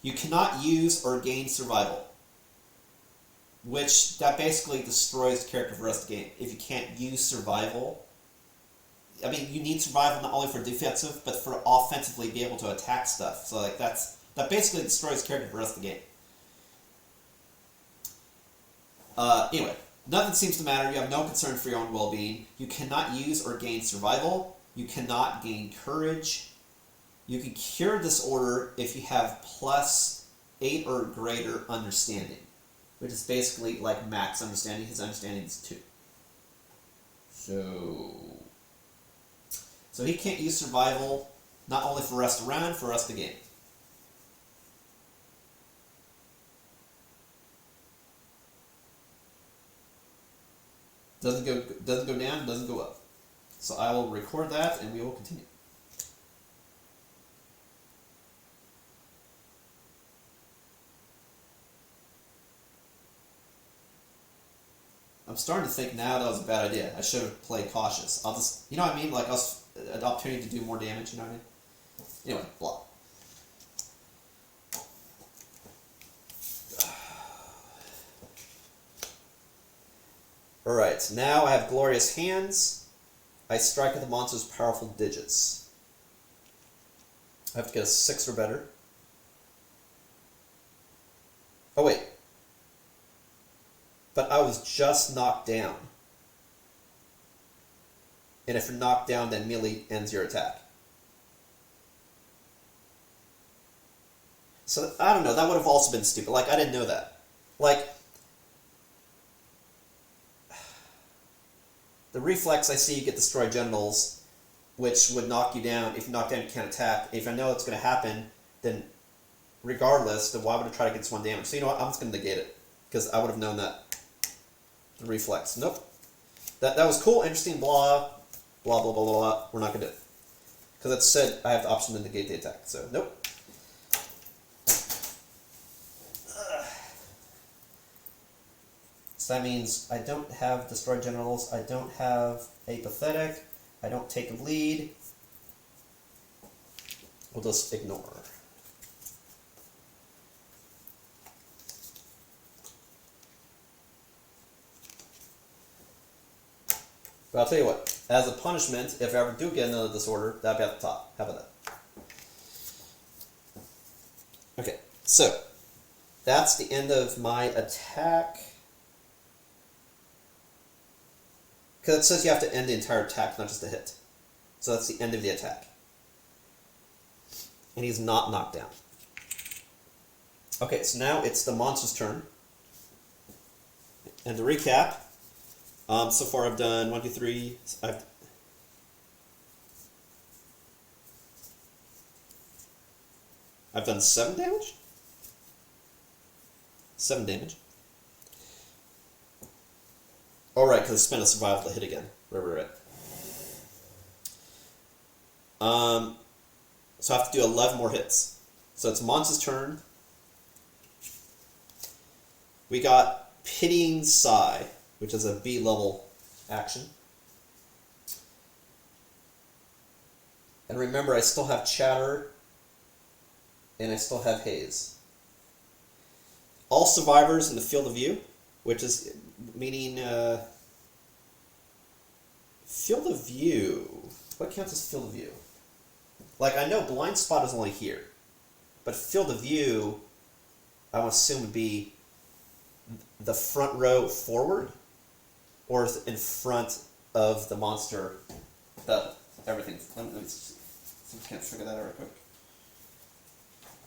You cannot use or gain survival, which that basically destroys the character for the rest of the game. If you can't use survival, I mean, you need survival not only for defensive, but for offensively be able to attack stuff. So like that basically destroys the character for the rest of the game. Anyway, nothing seems to matter. You have no concern for your own well-being. You cannot use or gain survival. You cannot gain courage. You can cure disorder if you have +8 or greater understanding, which is basically like max understanding. His understanding is 2. So he can't use survival not only for the rest of the round, for the rest of the game. Doesn't go down, doesn't go up. So I will record that and we will continue. I'm starting to think now that was a bad idea. I should have played cautious. I'll just, you know what I mean? Like, an opportunity to do more damage, you know what I mean? Anyway, blah. Alright, now I have Glorious Hands. I strike at the monster's powerful digits. I have to get a 6 or better. Oh wait. But I was just knocked down. And if you're knocked down, then melee ends your attack. So, I don't know, that would have also been stupid. Like, I didn't know that. Like, the reflex, I see you get destroyed genitals, which would knock you down. If you knock down, you can't attack. If I know it's going to happen, then regardless, then why would I try to get this 1 damage? So you know what, I'm just going to negate it. Because I would have known that. The reflex. Nope. That was cool, interesting, blah, blah, blah, blah, blah, blah. We're not going to do it. Because it said I have the option to negate the attack. So, nope. So that means I don't have destroyed genitals, I don't have apathetic, I don't take a bleed. We'll just ignore. But I'll tell you what, as a punishment, if I ever do get another disorder, that'd be at the top. How about that? Okay, so that's the end of my attack. Because it says you have to end the entire attack, not just a hit. So that's the end of the attack. And he's not knocked down. Okay, so now it's the monster's turn. And to recap, so far I've done 1, 2, 3. I've done 7 damage? 7 damage. Alright, because I spent a survival to hit again. Right. So I have to do 11 more hits. So it's monster's turn. We got Pitying Sigh, which is a B level action. And remember, I still have Chatter, and I still have Haze. All survivors in the field of view, which is meaning field of view. What counts as field of view? Like, I know blind spot is only here, but field of view, I would assume would be the front row forward, or in front of the monster. Everything. Let me see if I can't figure that out real quick.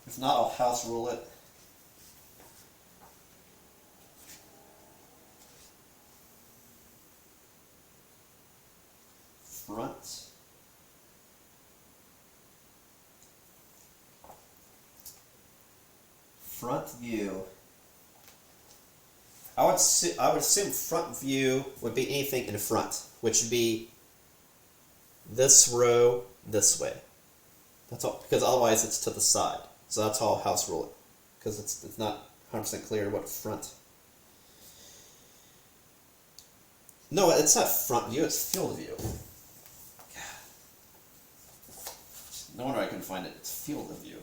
If not, I'll house rule it. Front view. I would assume front view would be anything in front, which would be this row this way. That's all, because otherwise it's to the side. So that's how I'll house rule it, because it's not 100% clear what front. No, it's not front view, it's field of view. No wonder I couldn't find it. It's field of view.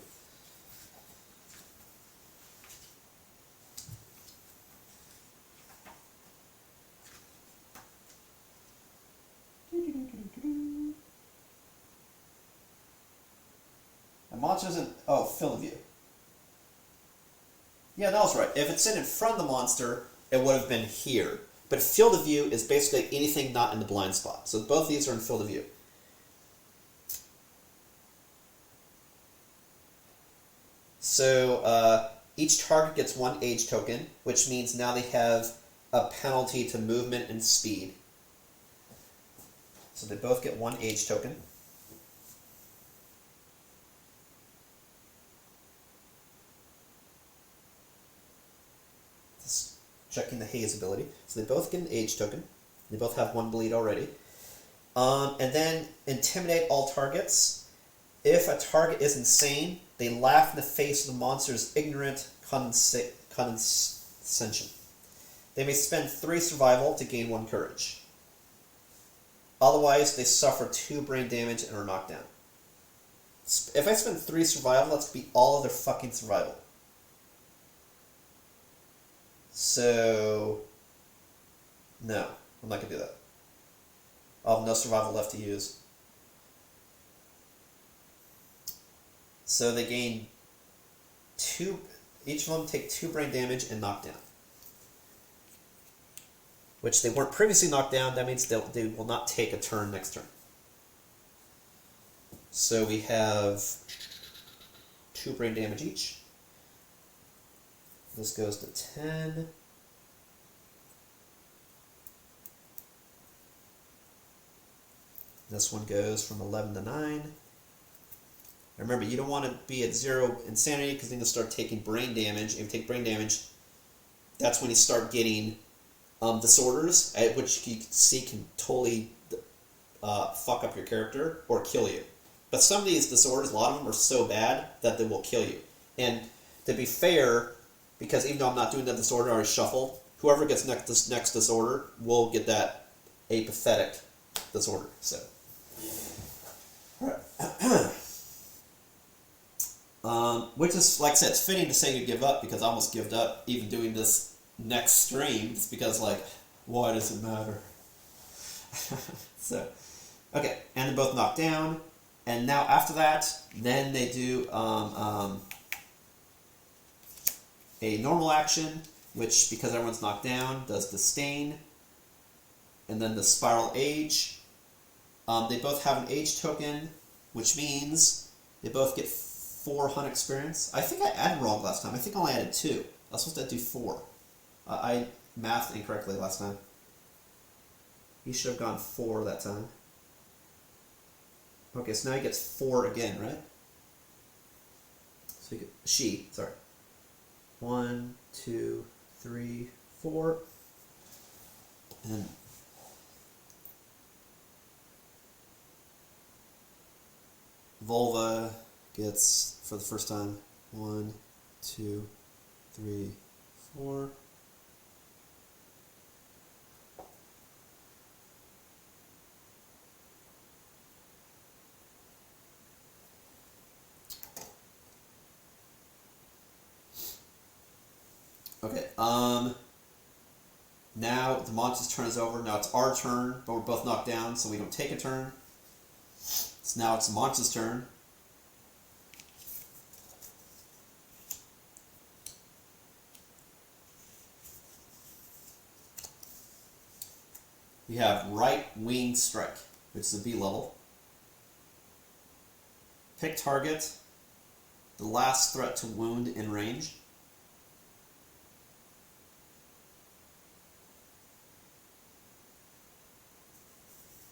And monster isn't. Oh, field of view. Yeah, that was right. If it's in front of the monster, it would have been here. But field of view is basically anything not in the blind spot. So both of these are in field of view. So each target gets 1 age token, which means now they have a penalty to movement and speed. So they both get 1 age token. Just checking the Haze ability. So they both get an age token. They both have 1 bleed already. And then intimidate all targets. If a target is insane, they laugh in the face of the monster's ignorant condescension. They may spend 3 survival to gain 1 courage. Otherwise, they suffer 2 brain damage and are knocked down. If I spend 3 survival, that's going to be all of their fucking survival. So, no. I'm not gonna do that. I'll have no survival left to use. So they gain 2. Each of them take 2 brain damage and knockdown. Which they weren't previously knocked down. That means they will not take a turn next turn. So we have 2 brain damage each. This goes to 10. This one goes from 11 to 9. Remember, you don't want to be at 0 insanity because then you'll start taking brain damage. If you take brain damage, that's when you start getting disorders, which you see can totally fuck up your character or kill you. But some of these disorders, a lot of them are so bad that they will kill you. And to be fair, because even though I'm not doing that disorder, I already shuffle, whoever gets this next disorder will get that apathetic disorder. So, which is, like I said, it's fitting to say you give up because I almost gave up even doing this next stream. It's because, like, why does it matter? So, okay, and they're both knocked down. And now after that, then they do a normal action, which, because everyone's knocked down, does Disdain. And then the Spiral Age. They both have an Age token, which means they both get 4 hunt experience. I think I added wrong last time. I think I only added 2. I was supposed to do 4. I mathed incorrectly last time. He should have gone 4 that time. Okay, so now he gets 4 again, right? So sorry. 1, 2, 3, 4. And Volva gets, for the first time, 1, 2, 3, 4. Okay, now the monster's turn is over. Now it's our turn, but we're both knocked down, so we don't take a turn. So now it's the monster's turn. We have Right Wing Strike, which is a B level. Pick target. The last threat to wound in range.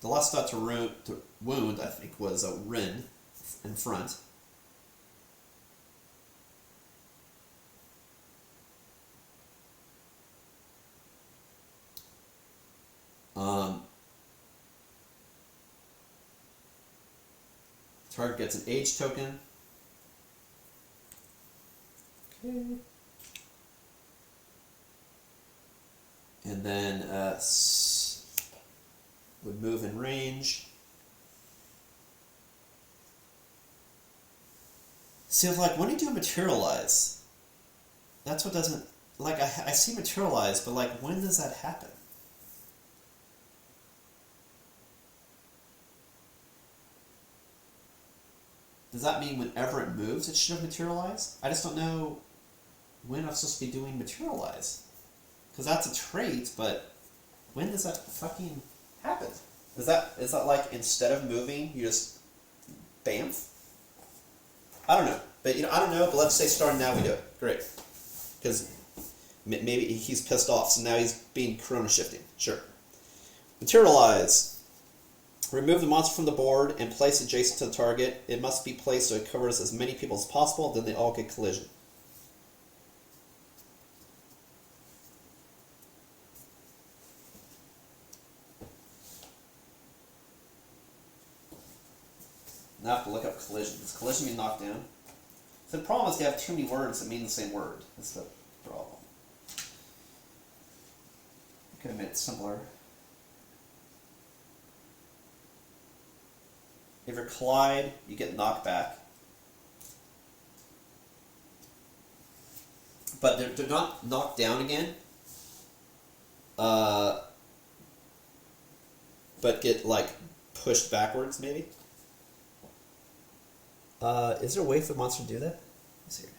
The last threat to wound, I think, was a Rin in front. Target gets an Age token. Okay. And then would move in range. See, like, when you do materialize, that's what doesn't, like, I see materialize, but, like, when does that happen? Does that mean whenever it moves, it should have materialized? I just don't know when I'm supposed to be doing materialize. Because that's a trait, but when does that fucking happen? Is that like, instead of moving, you just bamf? I don't know. But, I don't know, but let's say starting now we do it. Great. Because maybe he's pissed off, so now he's being Corona shifting. Sure. Materialize. Remove the monster from the board and place it adjacent to the target. It must be placed so it covers as many people as possible, then they all get collision. Now I have to look up collision. Does collision mean knockdown? So the problem is they have too many words that mean the same word. That's the problem. I could have made it simpler. If you collide, you get knocked back. But they're not knocked down again but get like pushed backwards maybe. Is there a way for the monster to do that? Let's see here.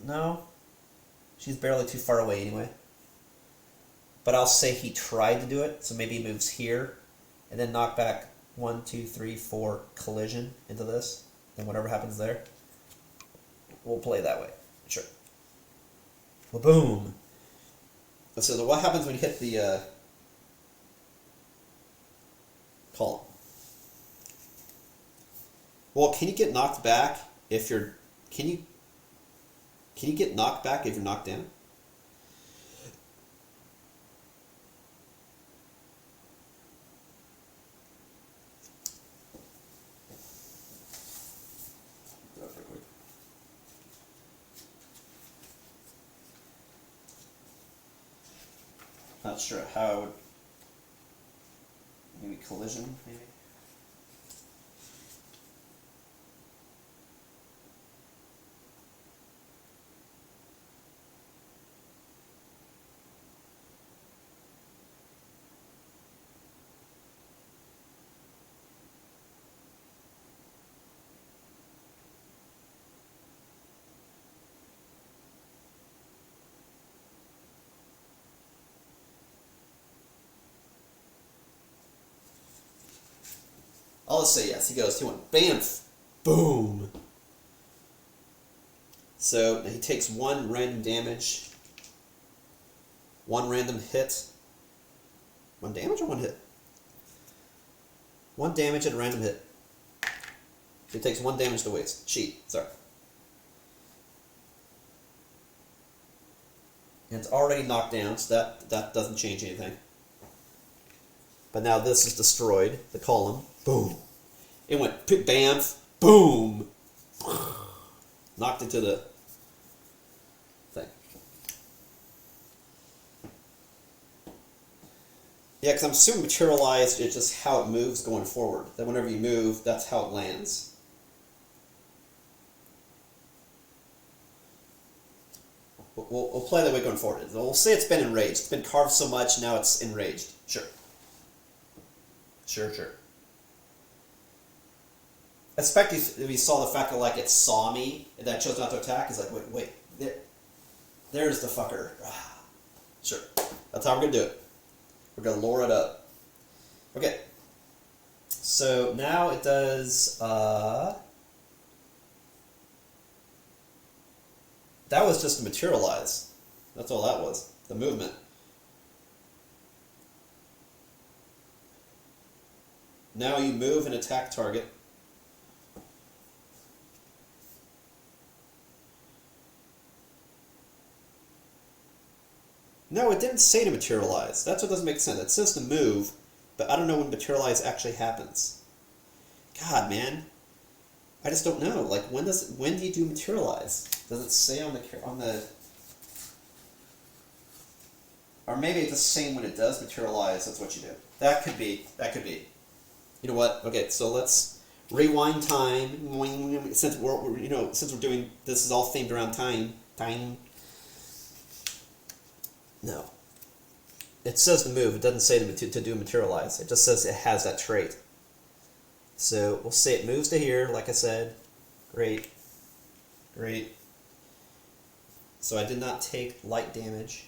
No. She's barely too far away anyway. But I'll say he tried to do it, so maybe he moves here, and then knock back 1, 2, 3, 4 collision into this. Then whatever happens there, we'll play that way. Sure. Well, boom. So what happens when you hit the column? Well, can you get knocked back if you're... Can you get knocked back if you're knocked down? Not sure how I would... Maybe collision, maybe? I'll just say yes. He went bamf, boom. So he takes 1 random damage, 1 random hit. 1 damage or 1 hit? 1 damage and a random hit. He takes 1 damage to waste. Sorry. And it's already knocked down, so that doesn't change anything. But now this is destroyed, the column. Boom. It went bamf, boom. Knocked into the thing. Yeah, because I'm assuming materialized is just how it moves going forward. That whenever you move, that's how it lands. We'll play that way going forward. We'll say it's been enraged. It's been carved so much, now it's enraged. Sure. Sure. Especially if you saw the fact that like it saw me and that I chose not to attack. It's like, wait, there's the fucker. Sure. That's how we're gonna do it. We're gonna lure it up. Okay. So now it does that was just to materialize. That's all that was. The movement. Now you move and attack target. No, it didn't say to materialize. That's what doesn't make sense. It says to move, but I don't know when materialize actually happens. God, man. I just don't know. Like, when do you do materialize? Does it say on the... Or maybe it's just saying when it does materialize, that's what you do. That could be. You know what? Okay, so let's rewind time. Since we're doing this is all themed around time. No. It says to move. It doesn't say to do materialize. It just says it has that trait. So we'll say it moves to here, like I said. Great. So I did not take light damage.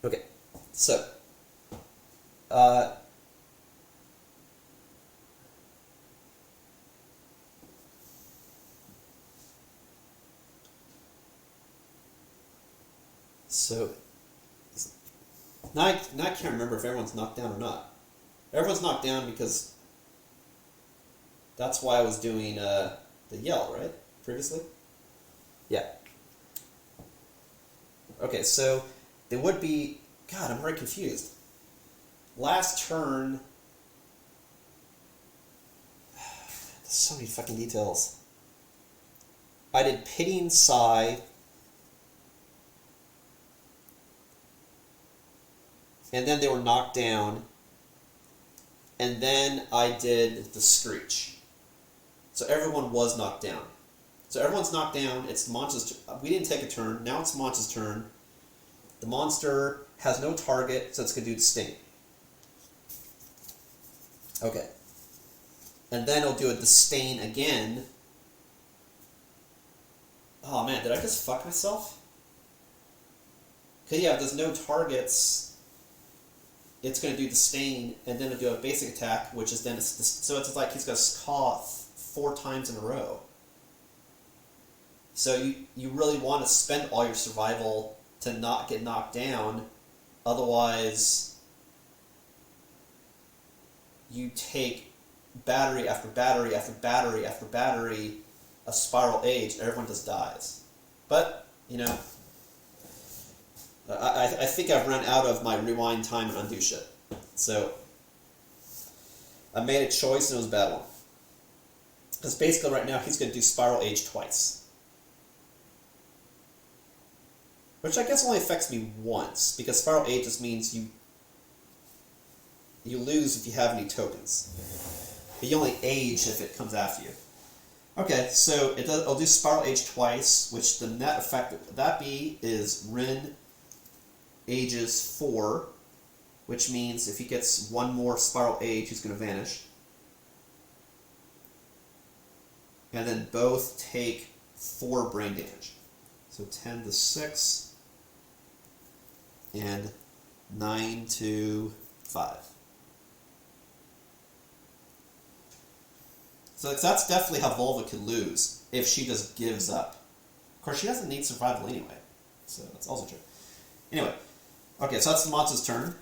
Okay, so now I can't remember if everyone's knocked down or not. Everyone's knocked down because that's why I was doing the yell, right? Previously? Yeah. Okay, so there would be... God, I'm very confused. Last turn... There's so many fucking details. I did Pitying Sigh. And then they were knocked down. and then I did the Screech. So everyone was knocked down. So everyone's knocked down. It's the monster's turn. We didn't take a turn. Now it's the monster's turn. The monster has no target, so it's going to do the sting. Okay. And then it'll do a disdain again. Oh man, did I just fuck myself? Because yeah, if there's no targets, it's going to do disdain, and then it'll do a basic attack, which is then so it's like he's going to caw 4 times in a row. So you really want to spend all your survival to not get knocked down, otherwise you take battery after battery after battery after battery of Spiral Age, and everyone just dies. But, you know, I think I've run out of my rewind time and undo shit. So, I made a choice and it was a bad one. Because basically right now he's going to do Spiral Age twice. Which I guess only affects me once, because Spiral Age just means you lose if you have any tokens. But you only age if it comes after you. Okay, so it'll do Spiral Age twice, which the net effect of that be is Rin ages 4, which means if he gets one more Spiral Age, he's going to vanish. And then both take 4 brain damage. So 10 to 6. And 9 to 5. So that's definitely how Volva could lose, if she just gives up. Of course, she doesn't need survival anyway, so that's also true. Anyway, okay, so that's the monster's turn.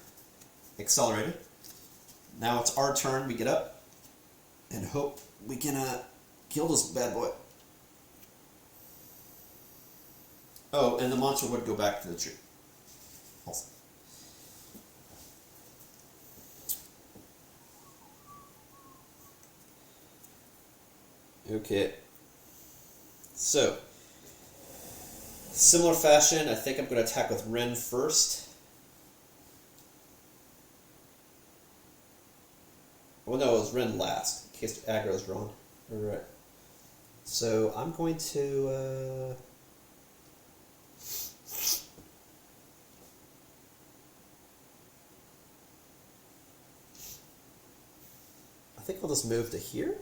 Accelerated. Now it's our turn, we get up, and hope we can kill this bad boy. Oh, and the monster would go back to the tree. Also. Okay. So, similar fashion, I think I'm going to attack with Ren first. Well, no, it was Ren last, in case the aggro is wrong. Alright. So, I'm going to... I think I'll just move to here.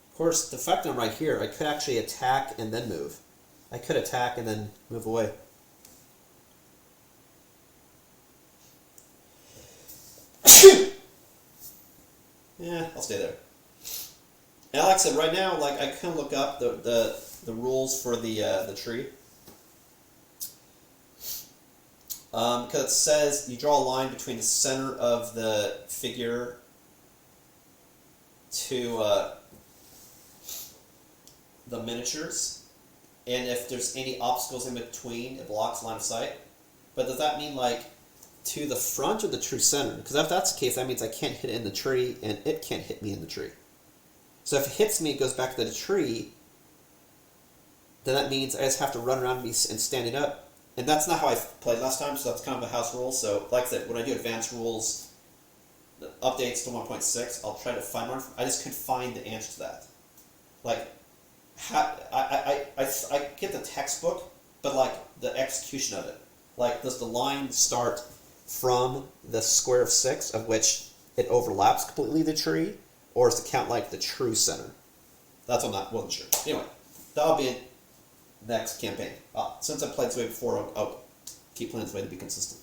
Of course, the fact I'm right here, I could actually attack and then move. I could attack and then move away. Yeah, I'll stay there. And like I said, right now, like I can look up the rules for the tree. Because it says you draw a line between the center of the figure to the miniatures, and if there's any obstacles in between, it blocks line of sight. But does that mean like to the front or the true center? Because if that's the case, that means I can't hit it in the tree, and it can't hit me in the tree. So if it hits me, it goes back to the tree, then that means I just have to run around and standing up. And that's not how I played last time, so that's kind of a house rule. So like I said, when I do advanced rules, the updates to 1.6, I'll try to find one. I just couldn't find the answer to that. Like, I get the textbook, but like the execution of it. Like, does the line start from the square of 6, of which it overlaps completely the tree, or is the count like the true center? That's what I wasn't sure. Anyway, that'll be it next campaign. Since I played this way before, I'll keep playing this way to be consistent.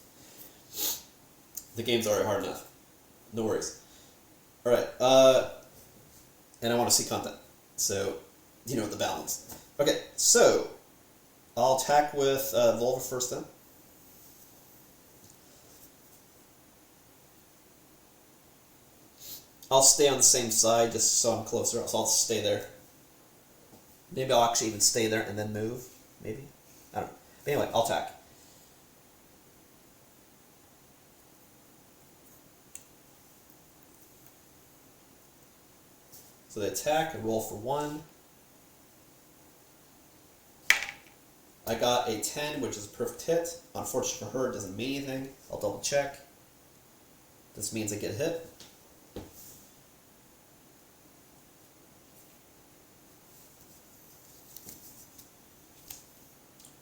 The game's already hard enough. No worries. Alright, and I want to see content. So, you know, the balance. Okay, so, I'll attack with Volva first then. I'll stay on the same side just so I'm closer, so I'll stay there. Maybe I'll actually even stay there and then move. Maybe? I don't know. But anyway, I'll attack. So they attack, I roll for 1. I got a 10, which is a perfect hit. Unfortunately for her, it doesn't mean anything. I'll double check. This means I get hit.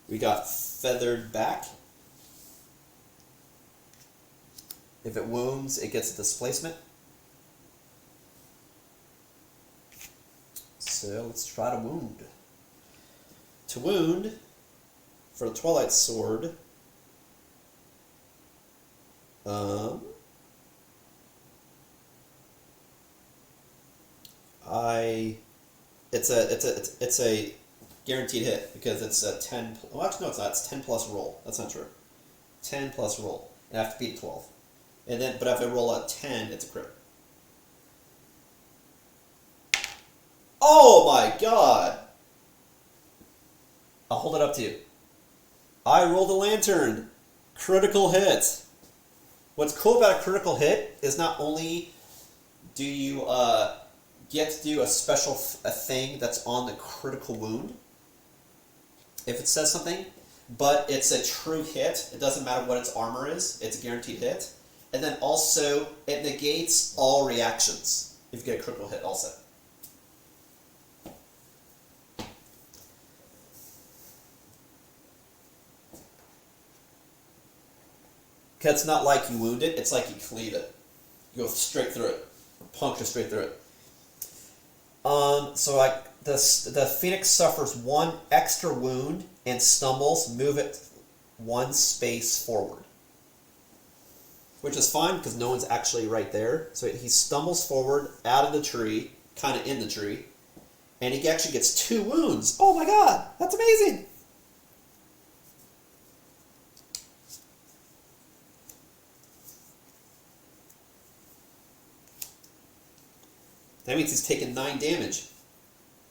We got Feathered Back. If it wounds, it gets a displacement. So let's try to wound. To wound, for the Twilight Sword, it's a guaranteed hit because it's a 10. Well, actually, no, it's not. It's 10 plus roll. That's not true. 10 plus roll. And I have to beat 12. And then, but if I roll a 10, it's a crit. Oh my god! I'll hold it up to you. I rolled a lantern. Critical hit. What's cool about a critical hit is not only do you get to do a special thing that's on the critical wound, if it says something, but it's a true hit. It doesn't matter what its armor is. It's a guaranteed hit. And then also, it negates all reactions if you get a critical hit also. Because it's not like you wound it, it's like you cleave it. You go straight through it. Puncture straight through it. So like the Phoenix suffers 1 extra wound and stumbles, move it 1 space forward. Which is fine because no one's actually right there. So he stumbles forward out of the tree, kind of in the tree, and he actually gets 2 wounds. Oh my god, that's amazing! That means he's taken 9 damage,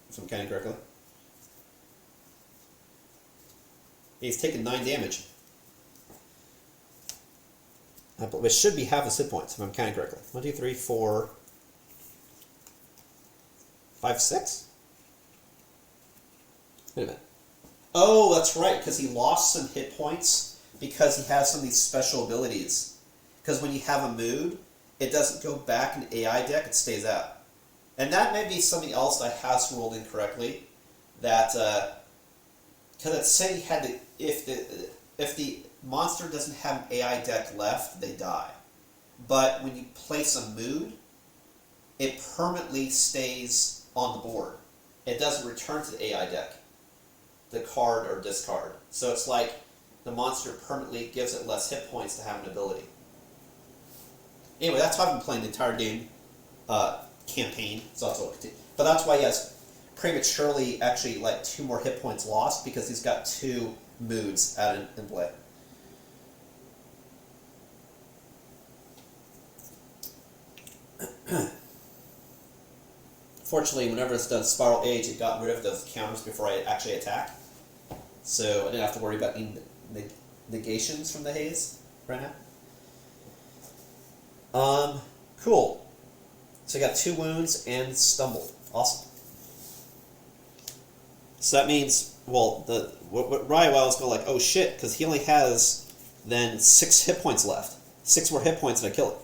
if I'm counting correctly. He's taken 9 damage. It should be half his hit points, if I'm counting correctly. 1, 2, 3, 4, 5, 6? Wait a minute. Oh, that's right, because he lost some hit points because he has some of these special abilities. Because when you have a mood, it doesn't go back in the AI deck, it stays out. And that may be something else that I has rolled incorrectly. That, because it said he had to, if the monster doesn't have an AI deck left, they die. But when you place a mood, it permanently stays on the board. It doesn't return to the AI deck, the card or discard. So it's like the monster permanently gives it less hit points to have an ability. Anyway, that's how I've been playing the entire game campaign. So that's what. But that's why he has prematurely actually like 2 more hit points lost because he's got 2 moods out in play. Fortunately, whenever it's done Spiral Age, it got rid of those counters before I actually attack. So I didn't have to worry about any negations from the haze right now. Cool. So I got 2 wounds and stumble. Awesome. So that means, well, what Rywell is going like, oh shit, because he only has then 6 hit points left. 6 more hit points and I kill it.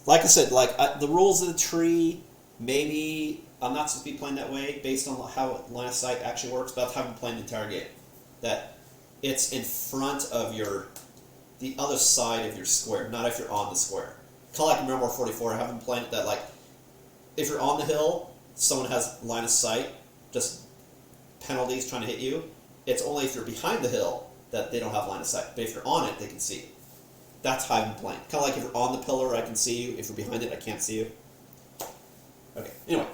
Like I said, like the rules of the tree, maybe I'm not supposed to be playing that way based on how line of sight actually works, but that's how I've been playing the entire game. That it's in front of the other side of your square, not if you're on the square. Kind of like Memoir 44, I haven't been playing it that like, if you're on the hill, someone has line of sight, just penalties trying to hit you. It's only if you're behind the hill that they don't have line of sight. But if you're on it, they can see you. That's how I've been playing. Kind of like if you're on the pillar, I can see you. If you're behind it, I can't see you. Okay, anyway.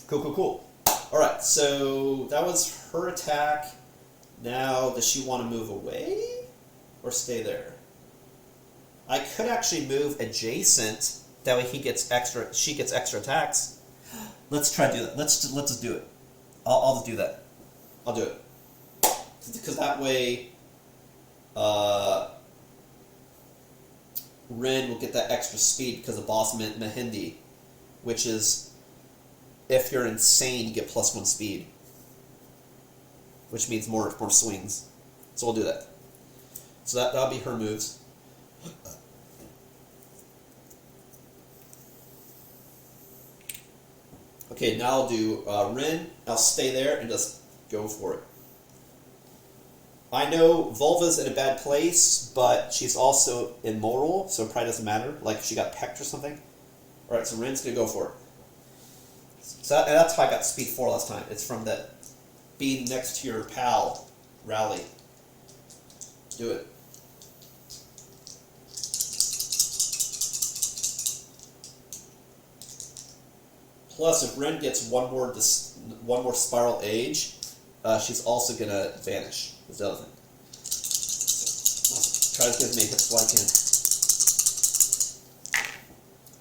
Cool. Alright, so that was her attack. Now, does she want to move away? Or stay there? I could actually move adjacent. That way she gets extra attacks. Let's try to do that. Let's just do it. I'll just do that. I'll do it. Because that way, Ren will get that extra speed because of Boss Mahindi, which is if you're insane, you get +1 speed, which means more swings. So we'll do that. So that'll be her moves. Okay, now I'll do Rin. I'll stay there and just go for it. I know Volva's in a bad place, but she's also immoral, so it probably doesn't matter. Like if she got pecked or something. Alright, so Rin's going to go for it. So that's how I got speed 4 last time. It's from that being next to your pal rally. Do it. Plus, if Rin gets one more spiral age, she's also gonna vanish. Is the other thing. So, try to get as many hits as I can.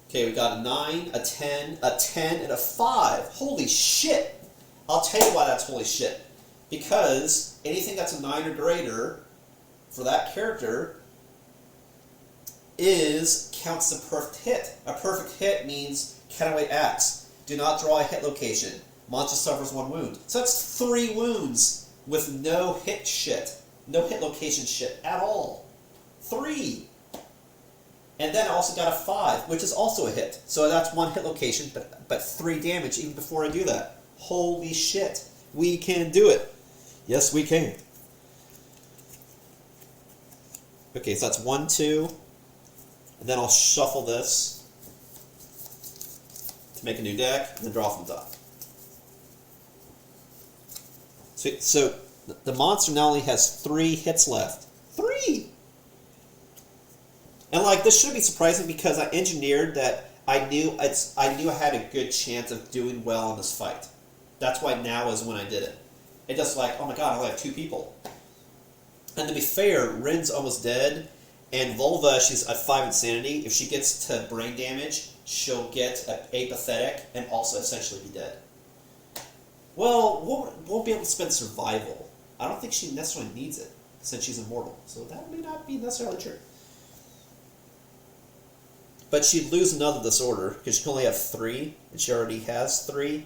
Okay, we got a 9, a 10, and a 5. Holy shit! I'll tell you why that's holy shit. Because anything that's a 9 or greater for that character counts as a perfect hit. A perfect hit means counterweight axe. Do not draw a hit location. Monster suffers 1 wound. So that's 3 wounds with no hit shit. No hit location shit at all. 3. And then I also got a 5, which is also a hit. So that's 1 hit location, but 3 damage even before I do that. Holy shit. We can do it. Yes, we can. Okay, so that's 1, 2. And then I'll shuffle this to make a new deck, and then draw from the top. So the monster now only has 3 hits left. 3! And like, this shouldn't be surprising because I engineered that I knew I had a good chance of doing well in this fight. That's why now is when I did it. It's just like, oh my god, I only have 2 people. And to be fair, Rin's almost dead, and Volva, she's at 5 insanity. If she gets to brain damage, she'll get apathetic and also essentially be dead. Well, won't be able to spend survival. I don't think she necessarily needs it, since she's immortal. So that may not be necessarily true. But she'd lose another disorder, because she can only have 3, and she already has 3.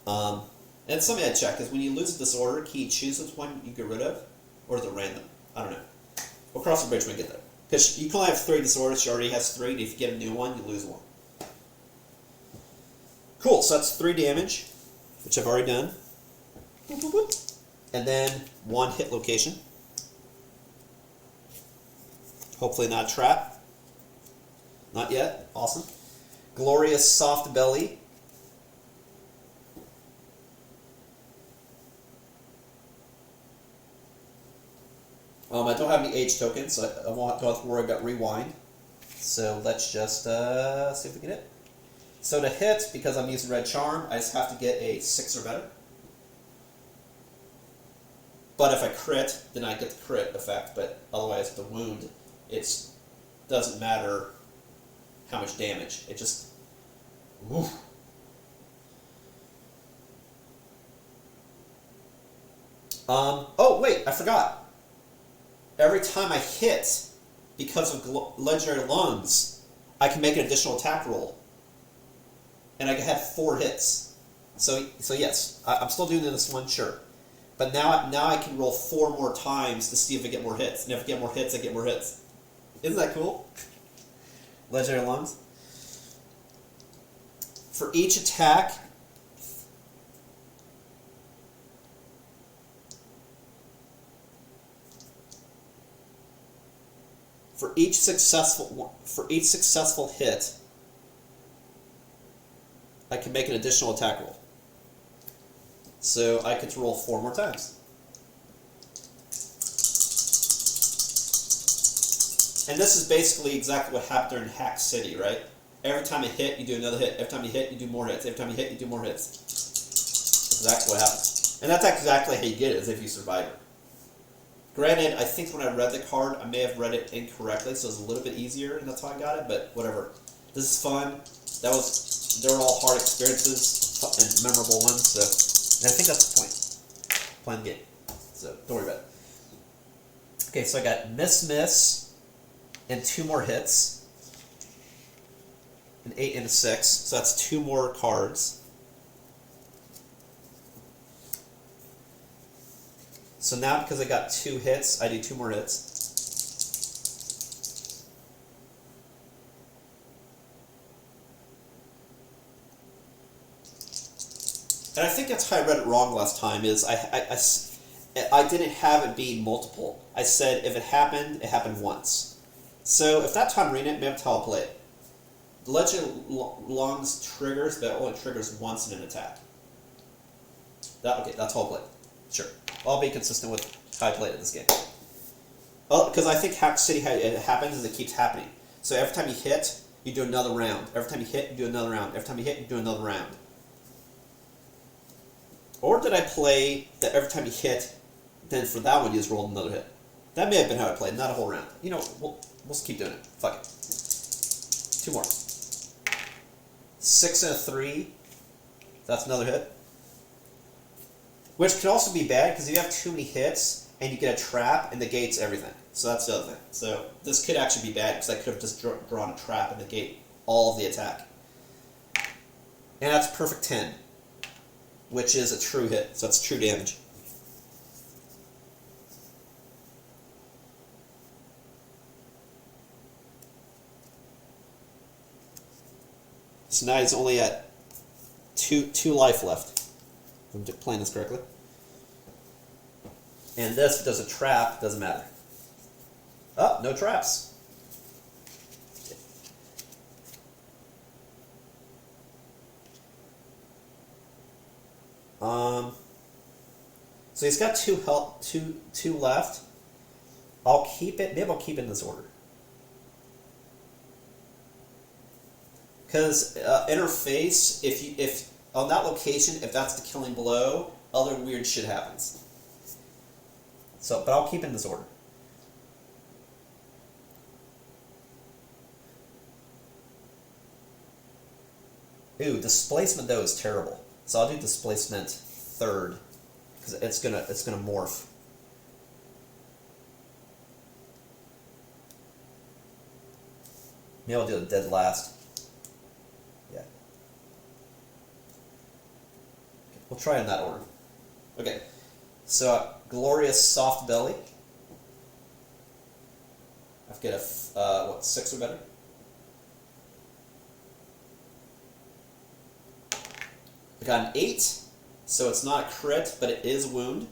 And it's something I check, because when you lose a disorder, can you choose which one you get rid of? Or is it random? I don't know. We'll cross the bridge when we get there. Because you can only have 3 disorders, she already has 3, and if you get a new one, you lose 1. Cool, so that's 3 damage, which I've already done. And then 1 hit location. Hopefully not a trap. Not yet. Awesome. Glorious Soft Belly. I don't have any age tokens, so I don't have to worry about rewind. So let's just see if we get it. So to hit, because I'm using Red Charm, I just have to get a 6 or better. But if I crit, then I get the crit effect. But otherwise, the wound, it doesn't matter how much damage. It just... Woof. Oh, wait, I forgot. Every time I hit, because of Legendary Lungs, I can make an additional attack roll. And I can have 4 hits. So yes, I'm still doing this one, sure. But now I can roll 4 more times to see if I get more hits. And if I get more hits, I get more hits. Isn't that cool? Legendary Lungs. For each attack... For each successful hit, I can make an additional attack roll. So I get to roll 4 more times. And this is basically exactly what happened during Hack City, right? Every time you hit, you do another hit. Every time you hit, you do more hits. Every time you hit, you do more hits. That's exactly what happens. And that's exactly how you get it, is if you survive it. Granted, I think when I read the card, I may have read it incorrectly, so it's a little bit easier, and that's how I got it, but whatever. This is fun. They were all hard experiences and memorable ones, so... And I think that's the point. Playing the game. So, don't worry about it. Okay, so I got Miss, and 2 more hits. an 8, and a 6. So that's 2 more cards. So now because I got 2 hits, I do 2 more hits. And I think that's how I read it wrong last time, is I didn't have it be multiple. I said if it happened once. So if that time reading it, maybe that's how I'll play it. Legend Lungs triggers, but it only triggers once in an attack. Okay, that's how I'll play it. Sure. I'll be consistent with how I played it this game. Well, because I think Hack City, how it happens is it keeps happening. So every time you hit, you do another round. Every time you hit, you do another round. Every time you hit, you do another round. Or did I play that every time you hit, then for that one you just rolled another hit? That may have been how I played, not a whole round. You know, we'll just keep doing it. Fuck it. 2 more. 6 and a 3. That's another hit. Which could also be bad, because if you have too many hits, and you get a trap, it negates everything. So that's the other thing. So this could actually be bad, because I could have just drawn a trap and negate all of the attack. And that's perfect 10. Which is a true hit, so that's true damage. So now he's only at 2 life left, if I'm playing this correctly. And this does a trap, doesn't matter. Oh, no traps. So he's got 2 left. I'll keep it. Maybe I'll keep it in this order. Because interface, if on that location, if that's the killing blow, other weird shit happens. So, but I'll keep it in this order. Ooh, displacement though is terrible. So I'll do displacement 3rd, because it's gonna morph. Maybe I'll do the dead last. Yeah. Okay, we'll try in that order. Okay. So Glorious Soft Belly. I've got a 6 or better. I got an 8, so it's not a crit, but it is a wound.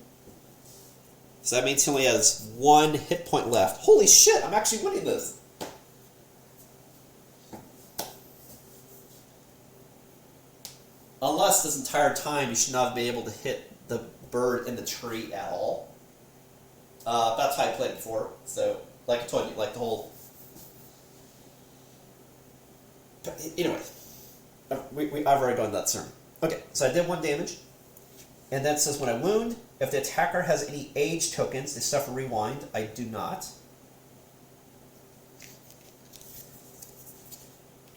So that means he only has 1 hit point left. Holy shit, I'm actually winning this. Unless this entire time you should not be able to hit the bird in the tree at all. That's how I played it before. So, like I told you, like the whole... Anyway, I've already gone that sermon. Okay, so I did 1 damage, and then it says when I wound, if the attacker has any age tokens, they suffer rewind. I do not.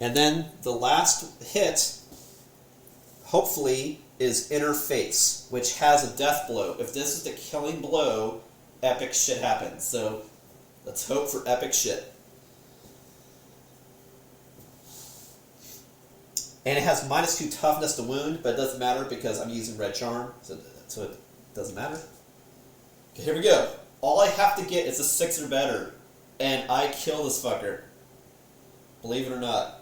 And then the last hit, hopefully, is Inner Face, which has a death blow. If this is the killing blow, epic shit happens. So let's hope for epic shit. And it has -2 toughness to wound, but it doesn't matter because I'm using Red Charm, so it doesn't matter. Okay, here we go. All I have to get is a 6 or better, and I kill this fucker. Believe it or not.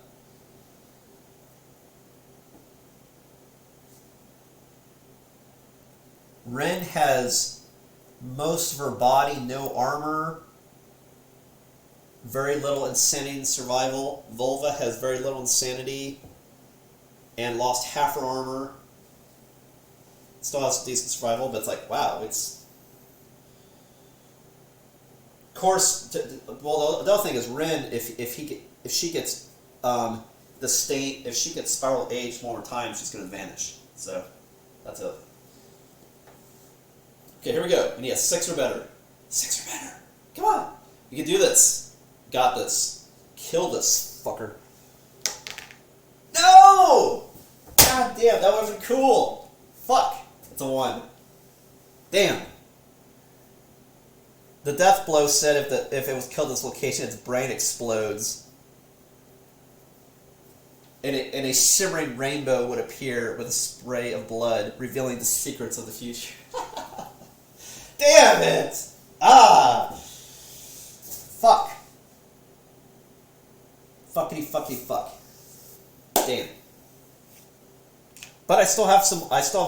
Ren has most of her body, no armor, very little insanity and survival. Volva has very little insanity and lost half her armor. Still has decent survival, but it's like, wow, it's... Of course, well, the other thing is Ren, if she gets the state, if she gets Spiral Age one more time, she's going to vanish. So, that's it. Okay, here we go. We need a 6 or better. 6 or better. Come on. You can do this. Got this. Kill this fucker. No! God damn, that wasn't cool. Fuck. It's a 1. Damn. The death blow said if it was killed this location, its brain explodes. and a shimmering rainbow would appear with a spray of blood, revealing the secrets of the future. Damn it! Ah! Fuck. Fuckity fuckity fuck. Damn. But I still have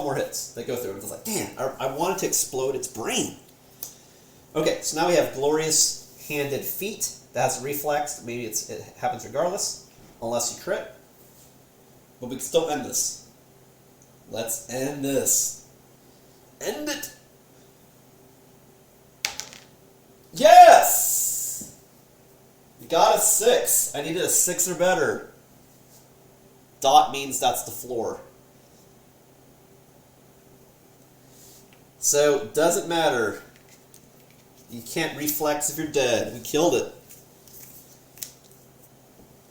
more hits that go through. It's like, damn, I wanted to explode its brain. Okay, so now we have Glorious Handed Feet. That has a reflex. Maybe it happens regardless, unless you crit. But we can still end this. Let's end this. End it! Yes! We got a 6. I needed a 6 or better. Dot means that's the floor. So, doesn't matter. You can't reflex if you're dead. We killed it.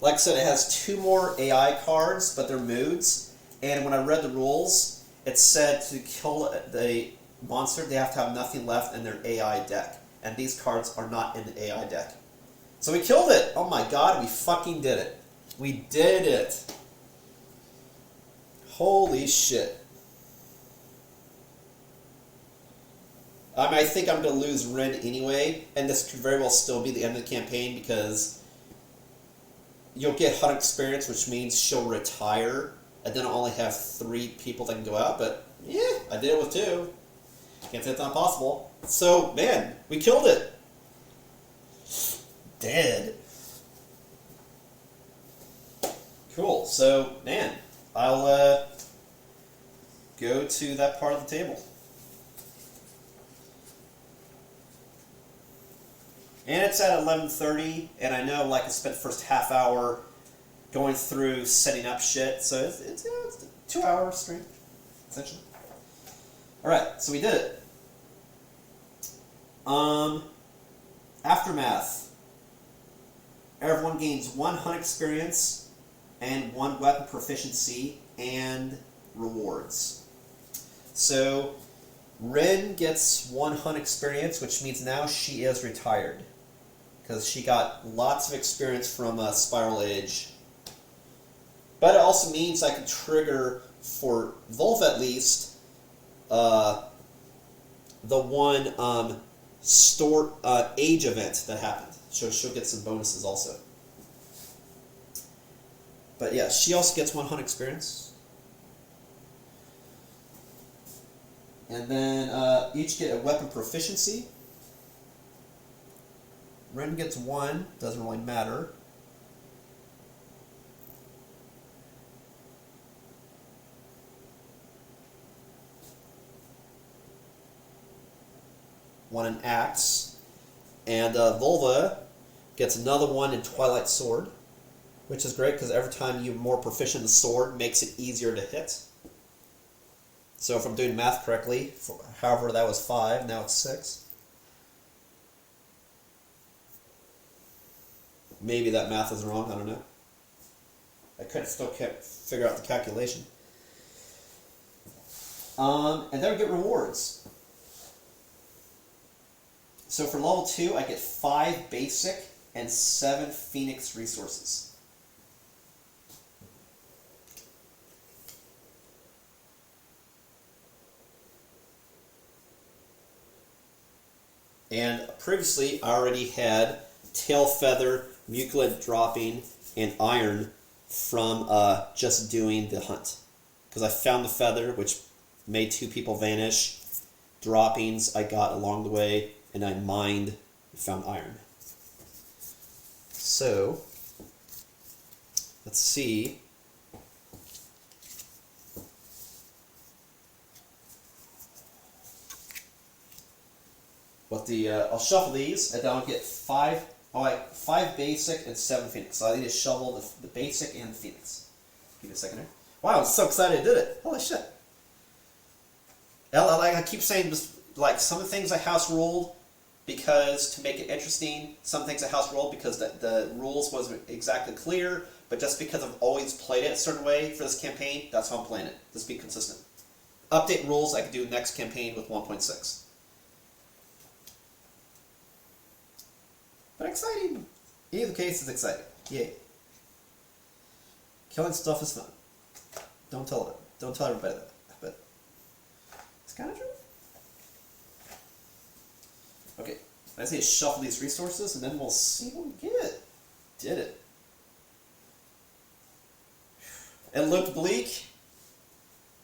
Like I said, it has 2 more AI cards, but they're moods. And when I read the rules, it said to kill the monster, they have to have nothing left in their AI deck. And these cards are not in the AI deck. So we killed it! Oh my god, we fucking did it. We did it. Holy shit. I think I'm going to lose Rin anyway, and this could very well still be the end of the campaign because you'll get hunt experience, which means she'll retire, and then I'll only have 3 people that can go out, but yeah, I did it with 2. Can't say it's not possible. So, man, we killed it. Dead. Cool, so, man, I'll go to that part of the table. And it's at 11:30, and I know, like, I spent the first half hour going through setting up shit, so it's a 2-hour stream, essentially. Alright, so we did it. Aftermath. Everyone gains 1 hunt experience and 1 weapon proficiency and rewards. So, Rin gets 1 hunt experience, which means now she is retired. Because she got lots of experience from Spiral Age. But it also means I can trigger, for Volva at least, the one age event that happened. So she'll get some bonuses also. But yeah, she also gets 1 hunt experience. And then each get a weapon proficiency. Ren gets 1, doesn't really matter. One in Axe. And Volva gets another 1 in Twilight Sword, which is great because every time you're more proficient in the sword, makes it easier to hit. So if I'm doing math correctly, however that was 5, now it's 6. Maybe that math is wrong, I don't know. I still can't figure out the calculation. And then we get rewards. So for level 2, I get 5 basic and 7 Phoenix resources. And previously, I already had Tail Feather, Mucilid dropping, and Iron from just doing the hunt. Because I found the feather, which made 2 people vanish. Droppings I got along the way, and I mined and found Iron. So, let's see. What I'll shuffle these, and then I'll get 5 basic and 7 Phoenix. So I need to shovel the basic and the Phoenix. Give me a second here. Wow, I'm so excited I did it. Holy shit. Like I keep saying, just like some of the things I house ruled because to make it interesting, some things I house ruled because the rules wasn't exactly clear, but just because I've always played it a certain way for this campaign, that's how I'm playing it. Just be consistent. Update rules I can do next campaign with 1.6. But exciting. In either case, it's exciting. Yay. Killing stuff is fun. Don't tell everybody that, but it's kind of true. Okay, I say shuffle these resources, and then we'll see what we get. Did it. It looked bleak.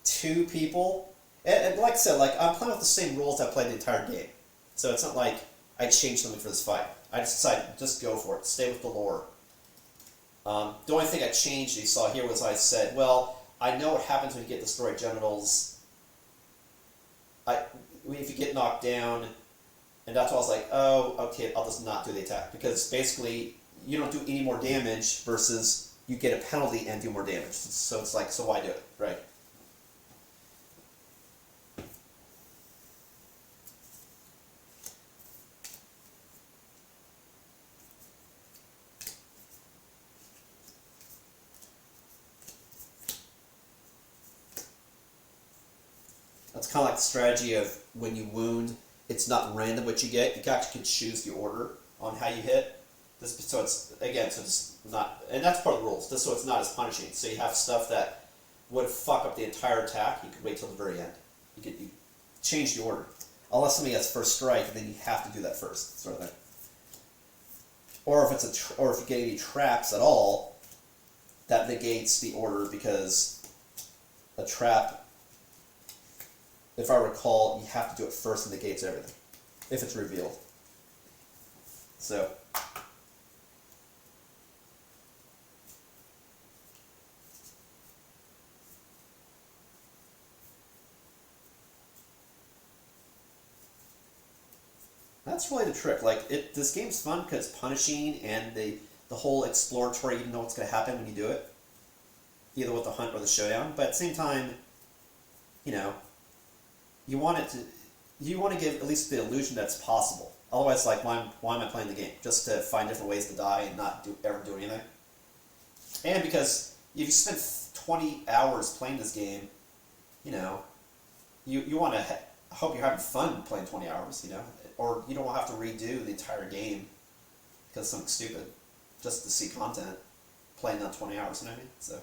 2 people. And like I said, like I'm playing with the same rules I played the entire game. So it's not like I changed something for this fight. I just decided, just go for it. Stay with the lore. The only thing I changed, you saw here, was I said, well, I know what happens when you get destroyed genitals. If you get knocked down, and that's why I was like, oh, okay, I'll just not do the attack. Because basically, you don't do any more damage versus you get a penalty and do more damage. So it's like, so why do it, right? That's kind of like the strategy of when you wound, it's not random what you get. You actually can choose the order on how you hit. So it's, again, so it's not, and that's part of the rules, just so it's not as punishing. So you have stuff that would fuck up the entire attack, you could wait till the very end. You change the order. Unless somebody has first strike, then you have to do that first, sort of thing. Or if if you get any traps at all, that negates the order, because a trap, if I recall, you have to do it first and negates everything, if it's revealed. So, that's really the trick. Like, this game's fun because it's punishing, and the whole exploratory, you don't know what's going to happen when you do it, either with the hunt or the showdown. But at the same time, you know, you want to give at least the illusion that it's possible. Otherwise, like, why am I playing the game? Just to find different ways to die and not ever do anything? And because if you spend 20 hours playing this game, you know, you want to hope you're having fun playing 20 hours, you know? Or you don't have to redo the entire game because something stupid, just to see content, playing that 20 hours, you know what I mean? So,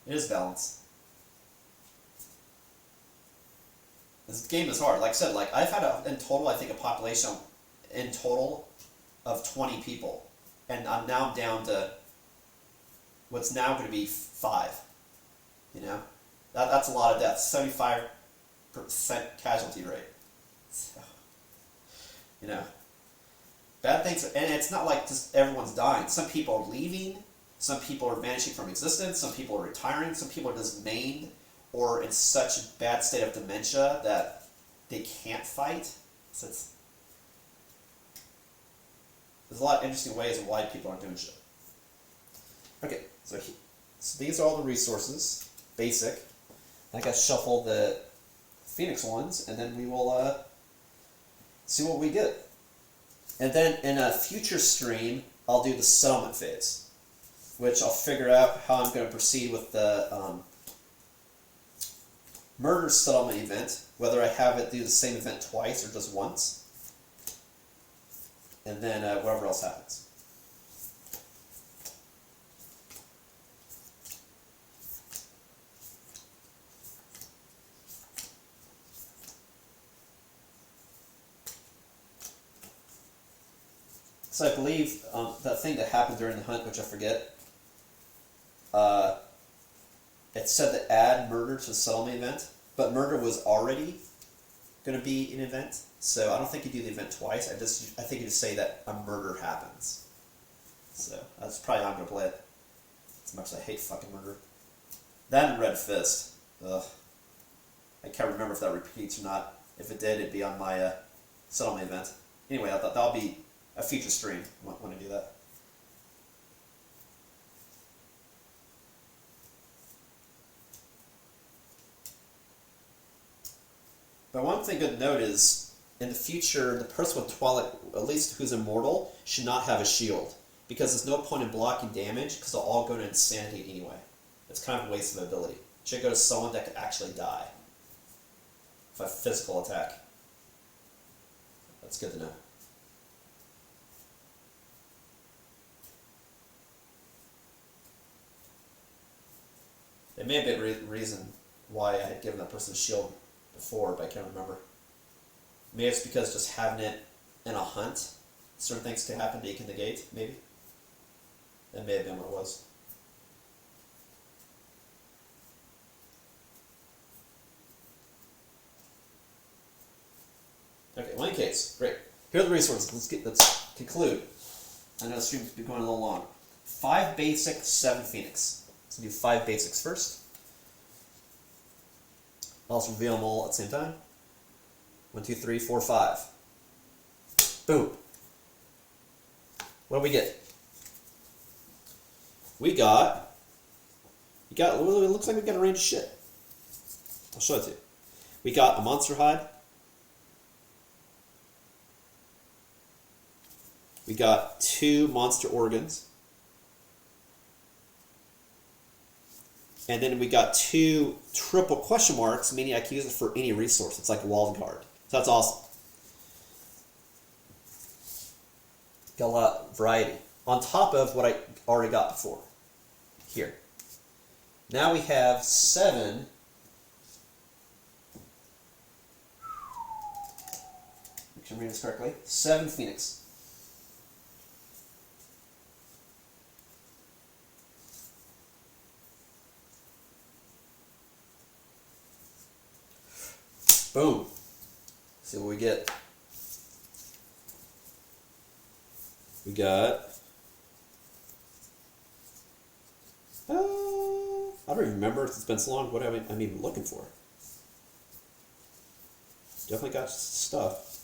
it is balance. This game is hard. Like I said, like I've had in total, I think, a population in total of 20 people, and I'm now down to what's now going to be 5. You know, that's a lot of deaths. 75% casualty rate. So, you know, bad things, and it's not like just everyone's dying. Some people are leaving. Some people are vanishing from existence. Some people are retiring. Some people are just maimed, or in such a bad state of dementia that they can't fight. So there's a lot of interesting ways of why people aren't doing shit. Okay, so these are all the resources, basic. I gotta shuffle the Phoenix ones, and then we will see what we get. And then in a future stream, I'll do the settlement phase, which I'll figure out how I'm going to proceed with the murder settlement event, whether I have it do the same event twice or just once, and then whatever else happens. So I believe that thing that happened during the hunt, which I forget, it said to add murder to the settlement event, but murder was already going to be an event, so I don't think you do the event twice. I think you just say that a murder happens. So that's probably how I'm going to play it, as much as I hate fucking murder. That and Red Fist. Ugh. I can't remember if that repeats or not. If it did, it'd be on my settlement event. Anyway, I thought that'll be a future stream when I do that. But one thing to note is, in the future, the person with Twilight, at least who's immortal, should not have a shield. Because there's no point in blocking damage, because they'll all go to insanity anyway. It's kind of a waste of ability. It should go to someone that could actually die. If a physical attack. That's good to know. It may have been a reason why I had given that person a shield before, but I can't remember. Maybe it's because just having it in a hunt, certain things can happen that you can negate, maybe. That may have been what it was. Okay, well, in any case, great. Here are the resources. Let's conclude. I know the stream's been going a little long. 5 basic, 7 phoenix. Let's do 5 basics first. I'll also reveal them all at the same time. 1, 2, 3, 4, 5. Boom. What do we get? It looks like we got a range of shit. I'll show it to you. We got a monster hide. We got 2 monster organs. And then we got 2 triple question marks, meaning I can use it for any resource. It's like a wall card. So that's awesome. Got a lot of variety. On top of what I already got before. Here. Now we have 7. Make sure I'm reading this correctly. 7 phoenix. Boom. See what we get. We got... I don't even remember. It's been so long. What I'm even looking for. Definitely got stuff.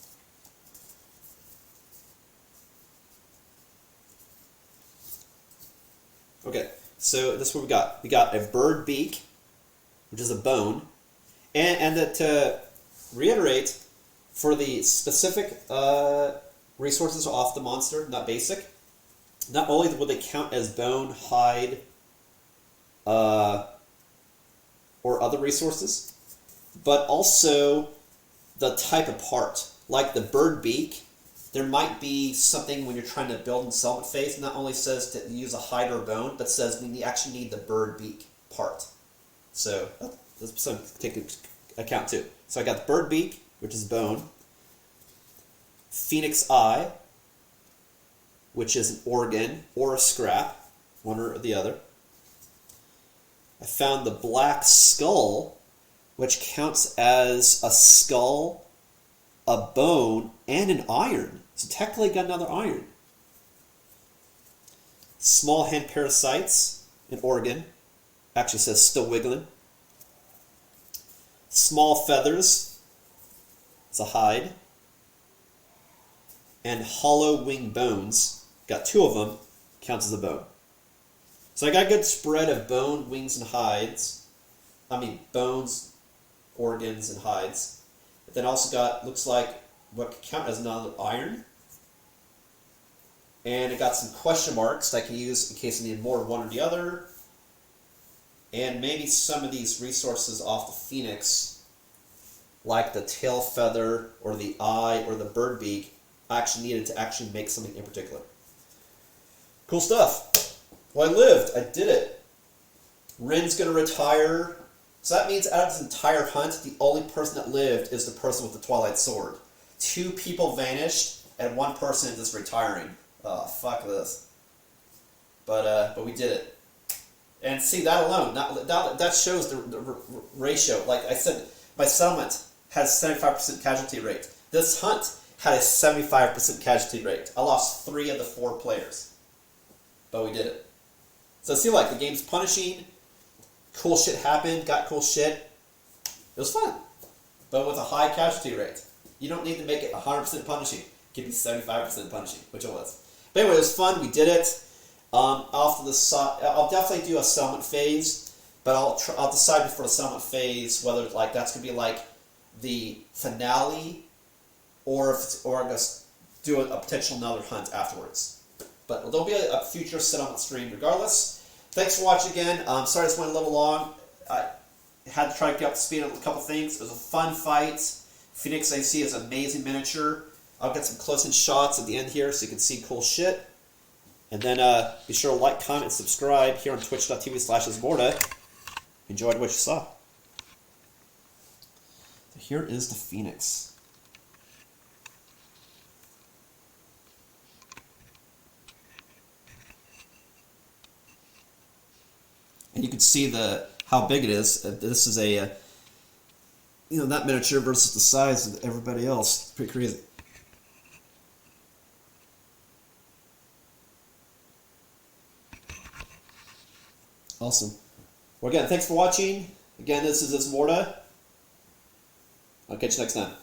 Okay, so this is what we got. We got a bird beak, which is a bone, and to reiterate, for the specific resources off the monster, not basic, not only will they count as bone, hide, or other resources, but also the type of part. Like the bird beak, there might be something when you're trying to build in settlement phase, not only says to use a hide or bone, but says we actually need the bird beak part. So that's something to take into account too. So I got the bird beak, which is bone, phoenix eye, which is an organ or a scrap, one or the other. I found the black skull, which counts as a skull, a bone, and an iron. So technically got another iron. Small hand parasites, an organ. Actually says still wiggling. Small feathers, it's a hide. And hollow wing bones, got 2 of them, counts as a bone. So I got a good spread of bone, wings, and hides. Bones, organs, and hides. But then also got, looks like, what could count as another iron. And it got some question marks that I can use in case I need more of one or the other. And maybe some of these resources off the phoenix, like the tail feather, or the eye, or the bird beak, I actually needed to actually make something in particular. Cool stuff. Well, I lived. I did it. Rin's going to retire. So that means out of this entire hunt, the only person that lived is the person with the Twilight Sword. 2 people vanished, and 1 person is just retiring. Oh, fuck this. But we did it. And see, that alone, that shows the ratio. Like I said, my settlement has 75% casualty rate. This hunt had a 75% casualty rate. I lost 3 of the 4 players. But we did it. So see, like, the game's punishing, cool shit happened, got cool shit. It was fun. But with a high casualty rate. You don't need to make it 100% punishing. It can be 75% punishing, which it was. But anyway, it was fun, we did it. Off to the side, I'll definitely do a settlement phase, but I'll decide before the settlement phase whether like that's gonna be like the finale, or I'm gonna do a potential another hunt afterwards. But there'll be a future settlement stream regardless. Thanks for watching again. Sorry this went a little long. I had to try to get up to speed on a couple things. It was a fun fight. Phoenix AC is an amazing miniature. I'll get some close-in shots at the end here so you can see cool shit. And then be sure to like, comment, and subscribe here on twitch.tv/Ismortah. enjoyed what you saw. So here is the Phoenix. And you can see how big it is. This is a, that miniature versus the size of everybody else. Pretty crazy. Awesome. Well, again, thanks for watching. Again, this is Ismortah. I'll catch you next time.